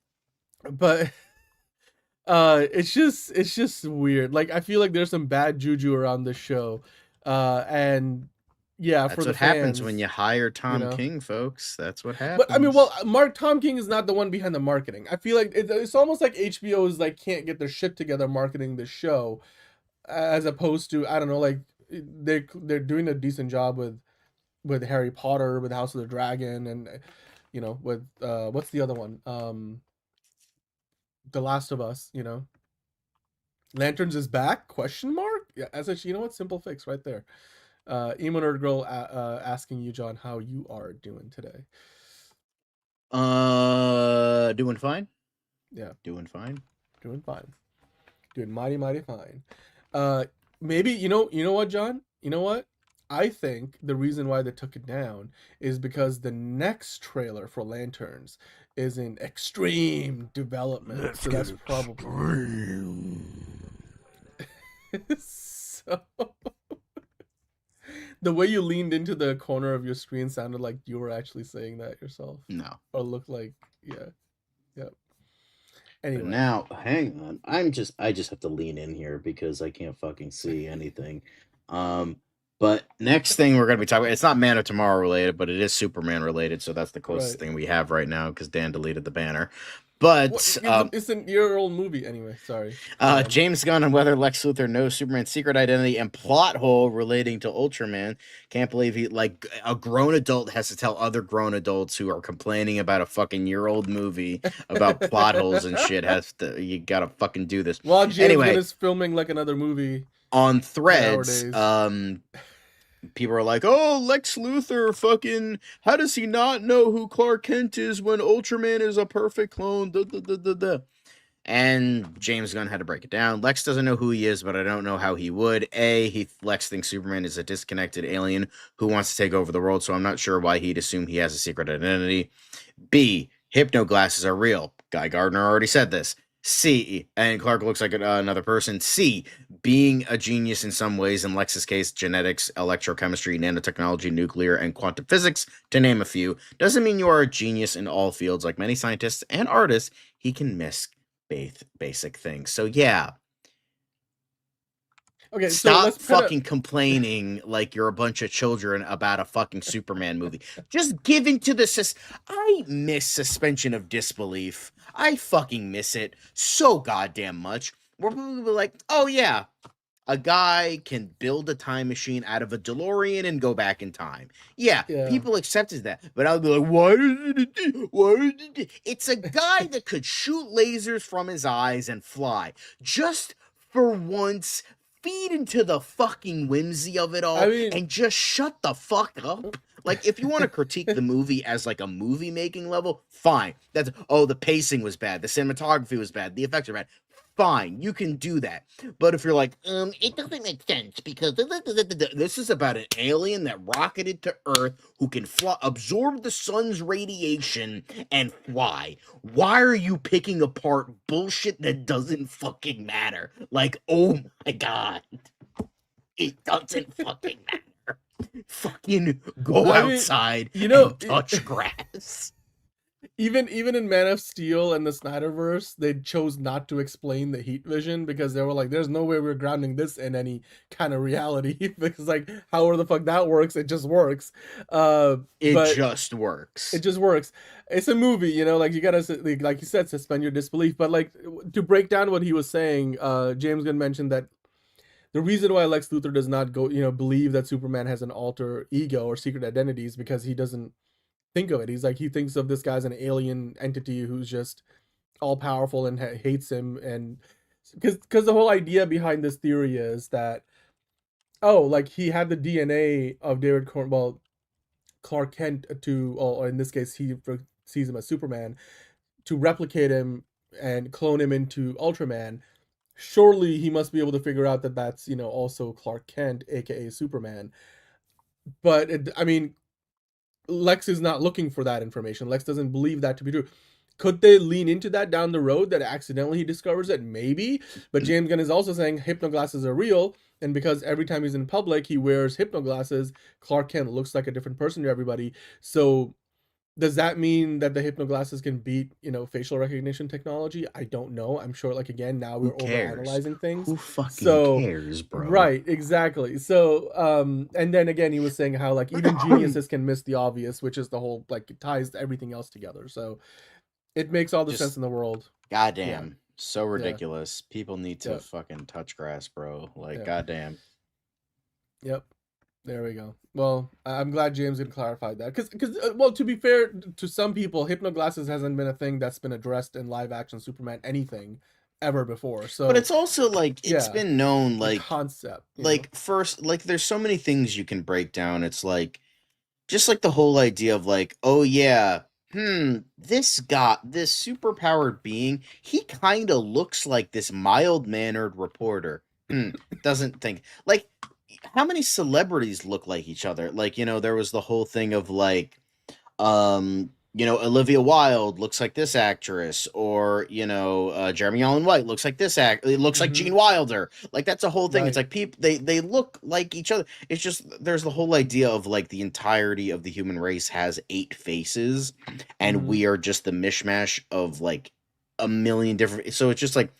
But it's just weird. Like I feel like there's some bad juju around this show, and yeah, that's for the what fans, happens when you hire Tom you know? King, folks. That's what happens. But I mean, Tom King is not the one behind the marketing. I feel like it's almost like HBO is like can't get their shit together marketing the show, as opposed to, I don't know, like they're doing a decent job with Harry Potter, with House of the Dragon, and you know, with what's the other one? The Last of Us. You know, Lanterns is back? Question mark? Yeah, as a, you know what? Simple fix right there. Emo Nerd Girl asking you, John, how you are doing today. Doing fine. Yeah. Doing fine. Doing fine. Doing mighty fine. Maybe, you know what, John? You know what? I think the reason why they took it down is because the next trailer for Lanterns is in extreme development. So that's probably so the way you leaned into the corner of your screen sounded like you were actually saying that yourself. No. Or looked like, yeah. Yep. Anyway. But now, hang on. I just have to lean in here because I can't fucking see anything. But next thing we're going to be talking about, it's not Man of Tomorrow related, but it is Superman related. So that's the closest thing we have right now because Dan deleted the banner. But it's a year-old movie anyway. Sorry. James Gunn on whether Lex Luthor knows Superman's secret identity and plot hole relating to Ultraman. Can't believe he, like, a grown adult has to tell other grown adults who are complaining about a fucking year-old movie about plot holes and shit. You gotta fucking do this. While James Gunn is filming like another movie on Threads. People are like, oh, Lex Luthor, fucking, how does he not know who Clark Kent is when Ultraman is a perfect clone? Duh, duh, duh, duh, duh. And James Gunn had to break it down. Lex doesn't know who he is, but I don't know how he would. Lex thinks Superman is a disconnected alien who wants to take over the world, so I'm not sure why he'd assume he has a secret identity. B, hypno glasses are real. Guy Gardner already said this. C, and Clark looks like another person. C, being a genius in some ways, in Lex's case, genetics, electrochemistry, nanotechnology, nuclear, and quantum physics, to name a few, doesn't mean you are a genius in all fields. Like many scientists and artists, he can miss basic things. So yeah. Okay, stop fucking complaining like you're a bunch of children about a fucking Superman movie. Just give into the I miss suspension of disbelief. I fucking miss it so goddamn much. We're probably like, oh yeah, a guy can build a time machine out of a DeLorean and go back in time. Yeah. People accepted that. But I'll be like, why did it? It's a guy that could shoot lasers from his eyes and fly. Just for once, feed into the fucking whimsy of it all and just shut the fuck up. Like, if you want to critique the movie as like a movie making level, fine. That's, the pacing was bad, the cinematography was bad, the effects are bad. Fine, you can do that. But if you're like, it doesn't make sense because this is about an alien that rocketed to Earth who can absorb the sun's radiation and fly. Why are you picking apart bullshit that doesn't fucking matter? Like, oh my god. It doesn't fucking matter. Fucking go outside and touch grass. Even in Man of Steel and the Snyderverse, they chose not to explain the heat vision because they were like, there's no way we're grounding this in any kind of reality. Because like, however the fuck that works, it just works. It just works. It just works. It's a movie, you know, like you gotta, like you said, suspend your disbelief. But like, to break down what he was saying, James Gunn mentioned that the reason why Lex Luthor does not believe that Superman has an alter ego or secret identity is because he doesn't think of it. He's like, he thinks of this guy as an alien entity who's just all powerful and hates him. And because the whole idea behind this theory is that Oh, like he had the DNA of David Clark Kent or in this case, he sees him as Superman, to replicate him and clone him into Ultraman. Surely he must be able to figure out that that's, also Clark Kent, aka Superman. But I mean, Lex is not looking for that information. Lex doesn't believe that to be true. Could they lean into that down the road, that accidentally he discovers it? Maybe. But James Gunn is also saying hypnoglasses are real, and because every time he's in public he wears hypnoglasses, Clark Kent looks like a different person to everybody. So does that mean that the hypnoglasses can beat, facial recognition technology? I don't know. I'm sure, like, again, now we're overanalyzing things. Who fucking cares, bro? Right, exactly. So, and then again, he was saying how, like, even geniuses can miss the obvious, which is the whole, like, it ties everything else together. So it makes all the sense in the world. Goddamn. So ridiculous. People need to fucking touch grass, bro. Like, goddamn. Yep. There we go. Well, I'm glad James had clarified that. Because, well, to be fair to some people, hypnoglasses hasn't been a thing that's been addressed in live action Superman anything ever before. So, but it's also like it's been known, like, concept. Like, first, like, there's so many things you can break down. It's like, just like the whole idea of like, oh yeah, this superpowered being, he kind of looks like this mild-mannered reporter. Doesn't think like. How many celebrities look like each other? Like, there was the whole thing of like, Olivia Wilde looks like this actress, or, Jeremy Allen White looks like this it looks like Gene Wilder. Like, that's a whole thing. Right. It's like people, they look like each other. It's just, there's the whole idea of like the entirety of the human race has 8 faces, and we are just the mishmash of like a million different. So it's just like,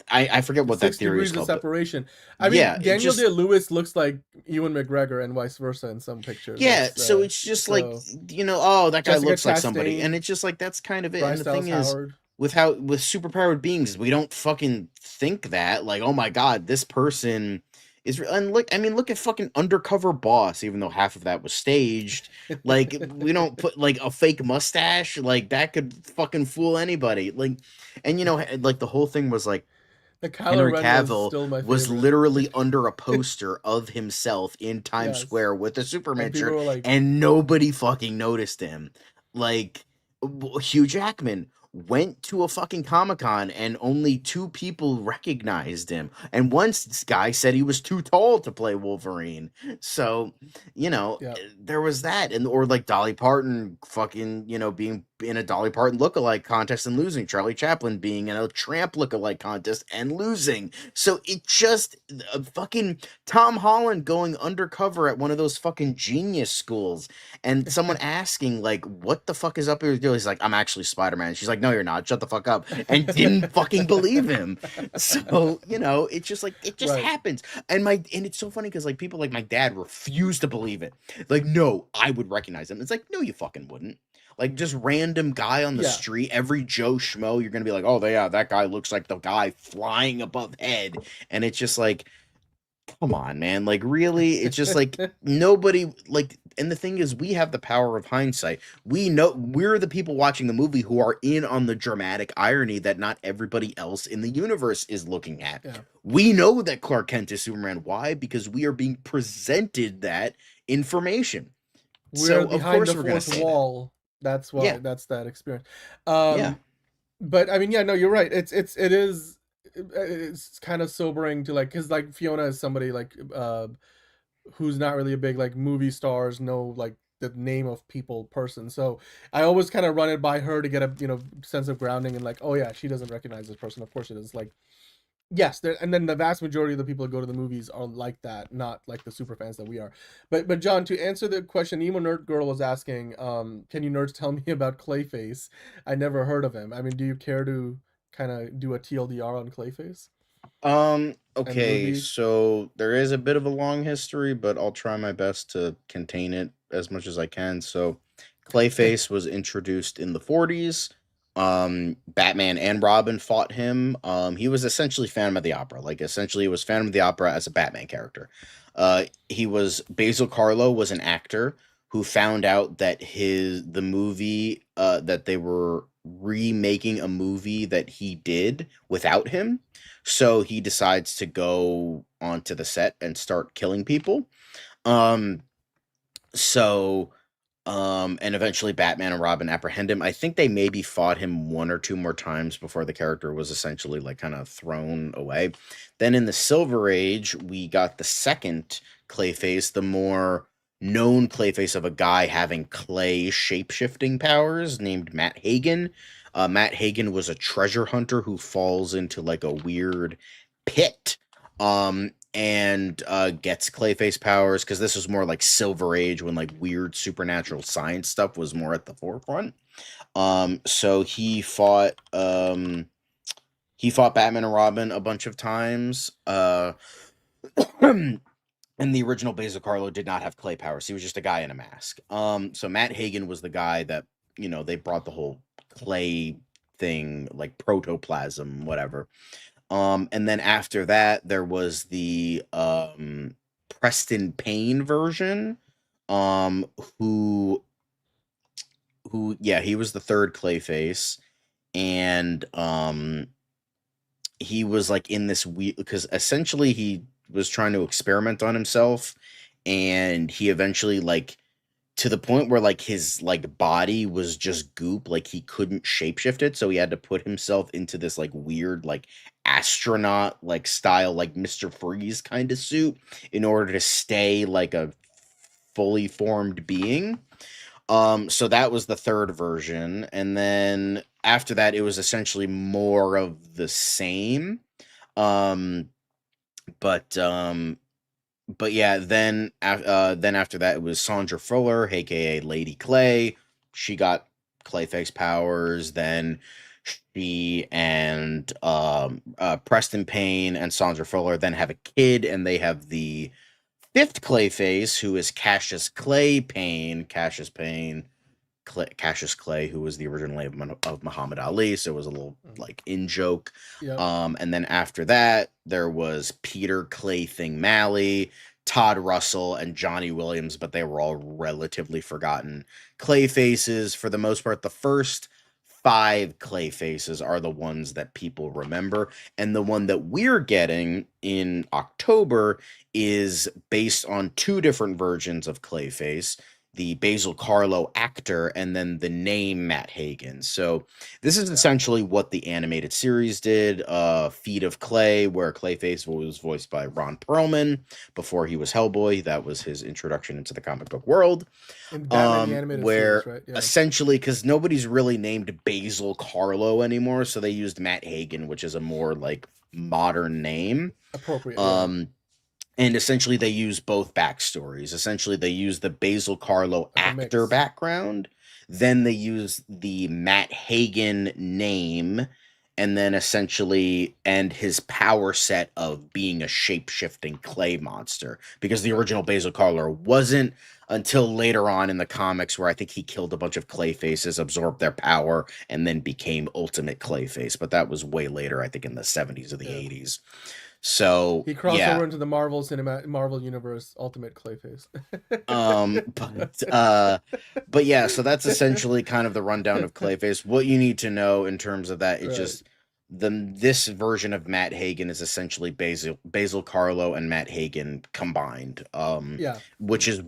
I forget what that theory is called. 6 degrees of separation. I mean, Daniel Day-Lewis looks like Ewan McGregor and vice versa in some pictures. Yeah, so it's just like, oh, that guy Jessica looks like somebody, and it's just like, that's kind of it. Bryce and the thing is, with superpowered beings, we don't fucking think that, like, oh my god, this person is. And look at fucking Undercover Boss, even though half of that was staged. Like, we don't put like a fake mustache, like that could fucking fool anybody. Like, and like the whole thing was like, Henry Cavill was literally under a poster of himself in Times Square with a Superman shirt, like, and nobody fucking noticed him. Like, Hugh Jackman went to a fucking Comic-Con and only 2 people recognized him. And once this guy said he was too tall to play Wolverine. So, there was that. And or like Dolly Parton fucking, being in a Dolly Parton lookalike contest and losing. Charlie Chaplin being in a Tramp lookalike contest and losing. So it just fucking Tom Holland going undercover at one of those fucking genius schools, and someone asking like, what the fuck is up here doing? He's like, I'm actually Spider-Man. She's like, no, you're not. Shut the fuck up. And didn't fucking believe him. So, it's just like, it just happens. And it's so funny because like people like my dad refuse to believe it. Like, no, I would recognize him. It's like, no, you fucking wouldn't. Like, just random guy on the street, every Joe Schmo, you're gonna be like, oh, yeah, that guy looks like the guy flying above head. And it's just like, come on, man. Like, really? It's just like, nobody, like, and the thing is, we have the power of hindsight. We know, we're the people watching the movie who are in on the dramatic irony that not everybody else in the universe is looking at. Yeah. We know that Clark Kent is Superman. Why? Because we are being presented that information. We're behind the fourth wall. That's why. That's that experience. But I mean, no, you're right. It's kind of sobering to like, because like Fiona is somebody like who's not really a big like movie stars, no like the name of people person. So I always kind of run it by her to get a sense of grounding and like, oh yeah, she doesn't recognize this person. Of course it is. Like, yes, and then the vast majority of the people that go to the movies are like that, not like the super fans that we are. But John, to answer the question, Emo Nerd Girl was asking, can you nerds tell me about Clayface? I never heard of him. I mean, do you care to kind of do a TLDR on Clayface? Okay, so there is a bit of a long history, but I'll try my best to contain it as much as I can. So Clayface was introduced in the 40s. Batman and Robin fought him. He was essentially Phantom of the Opera. Like, essentially, it was Phantom of the Opera as a Batman character. Basil Carlo was an actor who found out that the movie that they were remaking a movie that he did without him. So he decides to go onto the set and start killing people. Um, so and eventually Batman and Robin apprehend him. I think they maybe fought him one or two more times before the character was essentially like kind of thrown away. Then in the Silver Age, we got the second Clayface, the more known Clayface of a guy having clay shape-shifting powers named Matt Hagen. Matt Hagen was a treasure hunter who falls into like a weird pit. And gets Clayface powers, because this was more like Silver Age when like weird supernatural science stuff was more at the forefront. So he fought Batman and Robin a bunch of times. And the original Basil Carlo did not have clay powers. He was just a guy in a mask. So Matt Hagen was the guy that, you know, they brought the whole clay thing, like protoplasm, whatever. And then after that, there was the Preston Payne version, who he was the third Clayface, and he was like in this weird, because essentially he was trying to experiment on himself, and he eventually, like, to the point where like his like body was just goop, like he couldn't shapeshift it, so he had to put himself into this like weird like astronaut like style like Mr. Freeze kind of suit in order to stay like a fully formed being. So that was the third version, and then after that it was essentially more of the same. But yeah, then after that, it was Sandra Fuller, aka Lady Clay. She got Clayface powers. Then she and Preston Payne and Sandra Fuller then have a kid, and they have the fifth Clayface, who is Cassius Clay Clay, who was the original name of Muhammad Ali, so it was a little like in joke. Yep. And then after that, there was Peter Claything Malley, Todd Russell, and Johnny Williams, but they were all relatively forgotten Clayfaces. For the most part, the first 5 Clayfaces are the ones that people remember, and the one that we're getting in October is based on 2 different versions of Clayface, the Basil Carlo actor, and then the name Matt Hagen. So this is essentially what the animated series did. Feet of Clay, where Clayface was voiced by Ron Perlman before he was Hellboy. That was his introduction into the comic book world. In Batman, the animated where series, right? Yeah. essentially, because nobody's really named Basil Carlo anymore, so they used Matt Hagen, which is a more like modern name. Appropriate. And essentially, they use both backstories. Essentially, they use the Basil Carlo actor background. Then they use the Matt Hagen name. And then essentially, and his power set of being a shape-shifting clay monster. Because the original Basil Carlo wasn't until later on in the comics, where I think he killed a bunch of Clayfaces, absorbed their power, and then became Ultimate Clayface. But that was way later, I think in the 70s or the 80s. So he crossed over into the Marvel Universe Ultimate Clayface. But yeah, so that's essentially kind of the rundown of Clayface. What you need to know in terms of that is just this version of Matt Hagen is essentially Basil Carlo and Matt Hagen combined. Which is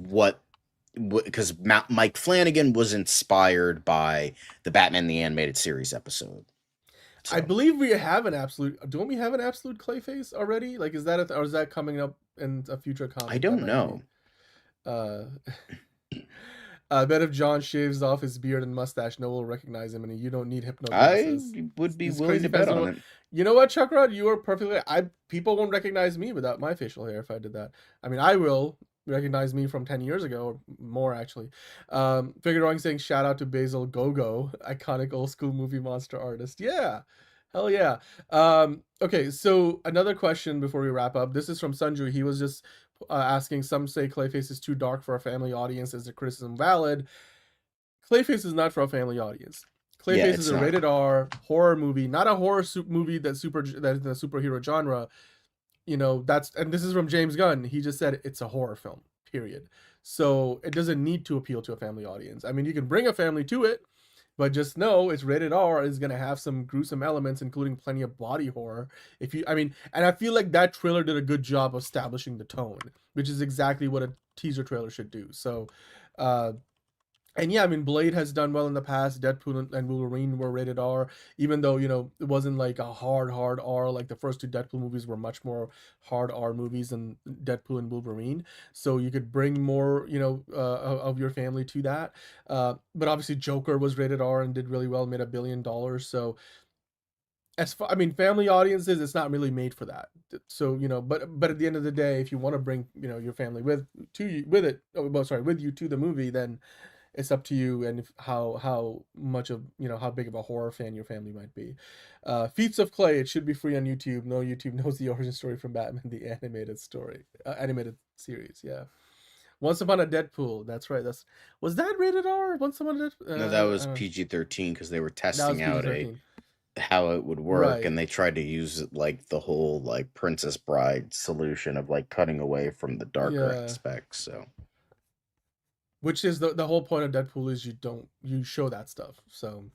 because Mike Flanagan was inspired by the Batman the Animated Series episode. So. I believe we have an absolute. Don't we have an absolute Clayface already? Like, is that or is that coming up in a future comic? I don't know. I bet if John shaves off his beard and mustache, no one will recognize him, and you don't need hypnosis. I would be willing to bet on it. You know what, Chuck Rod? You are perfectly. People won't recognize me without my facial hair if I did that. I mean, I will recognize me from 10 years ago or more, actually. Figure Drawing saying shout out to Basil Gogo, iconic old school movie monster artist. Yeah, hell yeah. Okay, so another question before we wrap up. This is from Sanju. He was just asking, some say Clayface is too dark for a family audience. Is the criticism valid? Clayface is not for a family audience. Clayface is a rated R horror movie, not a horror movie that's in the superhero genre. You know, and this is from James Gunn. He just said it's a horror film, period. So it doesn't need to appeal to a family audience. I mean, you can bring a family to it, But just know it's rated R. Is going to have some gruesome elements, including plenty of body horror. And I feel like that trailer did a good job of establishing the tone, which is exactly what a teaser trailer should do. So, and yeah, I mean, Blade has done well in the past. Deadpool and Wolverine were rated R, even though, you know, it wasn't like a hard R. Like the first two Deadpool movies were much more hard R movies than Deadpool and Wolverine. So you could bring more, you know, of your family to that. But obviously Joker was rated R and did really well, made $1 billion. So family audiences, it's not really made for that. So, you know, but at the end of the day, if you want to bring, you know, your family with you to the movie, then it's up to you and how much of, you know, how big of a horror fan your family might be. Feats of Clay, it should be free on YouTube. No, YouTube knows the origin story from Batman, the animated series. Yeah. Once Upon a Deadpool. That's right. Was that rated R? Once Upon a Deadpool? No, that was PG-13 because they were testing out how it would work, right. And they tried to use it like the whole like Princess Bride solution of like cutting away from the darker aspects. So. Which is the whole point of Deadpool is you show that stuff. So,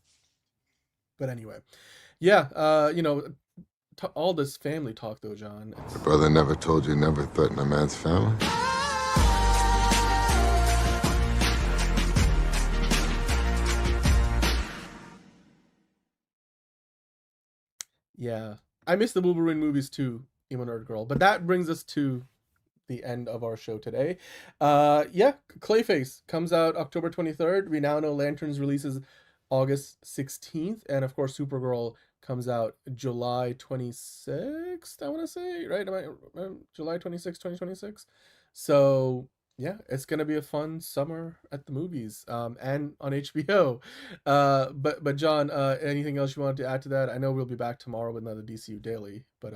but anyway, yeah, you know, all this family talk though, John. Your brother never told you never threaten a man's family? Yeah, I miss the Wolverine movies too, Emo Nerd Girl. But that brings us to the end of our show today. Yeah, Clayface comes out October 23rd. We now know Lanterns releases August 16th, and of course Supergirl comes out July 26th, I want to say, right? July 26th, 2026. So yeah, it's gonna be a fun summer at the movies, and on HBO. But John, anything else you wanted to add to that? I know we'll be back tomorrow with another DCU Daily, but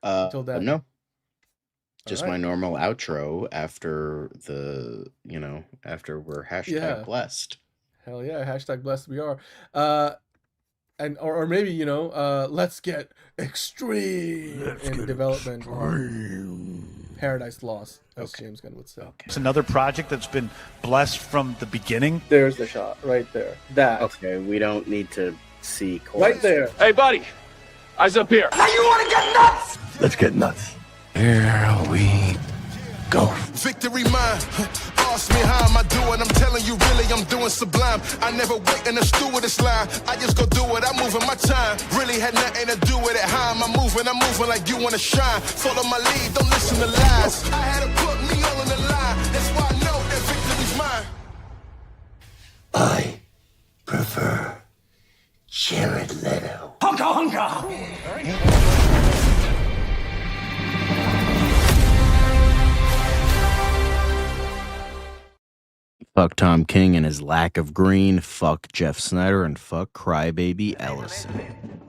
until then, no. Just my normal outro after after we're hashtag blessed. Hell yeah, hashtag blessed we are. And or maybe, you know, let's get extreme in development. Paradise Lost, as James Gunn would say. Okay. It's another project that's been blessed from the beginning. There's the shot right there. That. Okay, we don't need to see right there. Hey, buddy, eyes up here. Now you want to get nuts? Let's get nuts. Here we go. Victory mine. Ask me how am I doing? I'm telling you really I'm doing sublime. I never wait in a stewardess line. I just go do it. I'm moving my time. Really had nothing to do with it. How am I moving? I'm moving like you want to shine. Follow my lead. Don't listen to lies. I had to put me all in the line. That's why I know that victory's mine. I prefer Jared Leto. Hunka hunka. Fuck Tom King and his lack of green. Fuck Jeff Snyder and fuck Crybaby Ellison.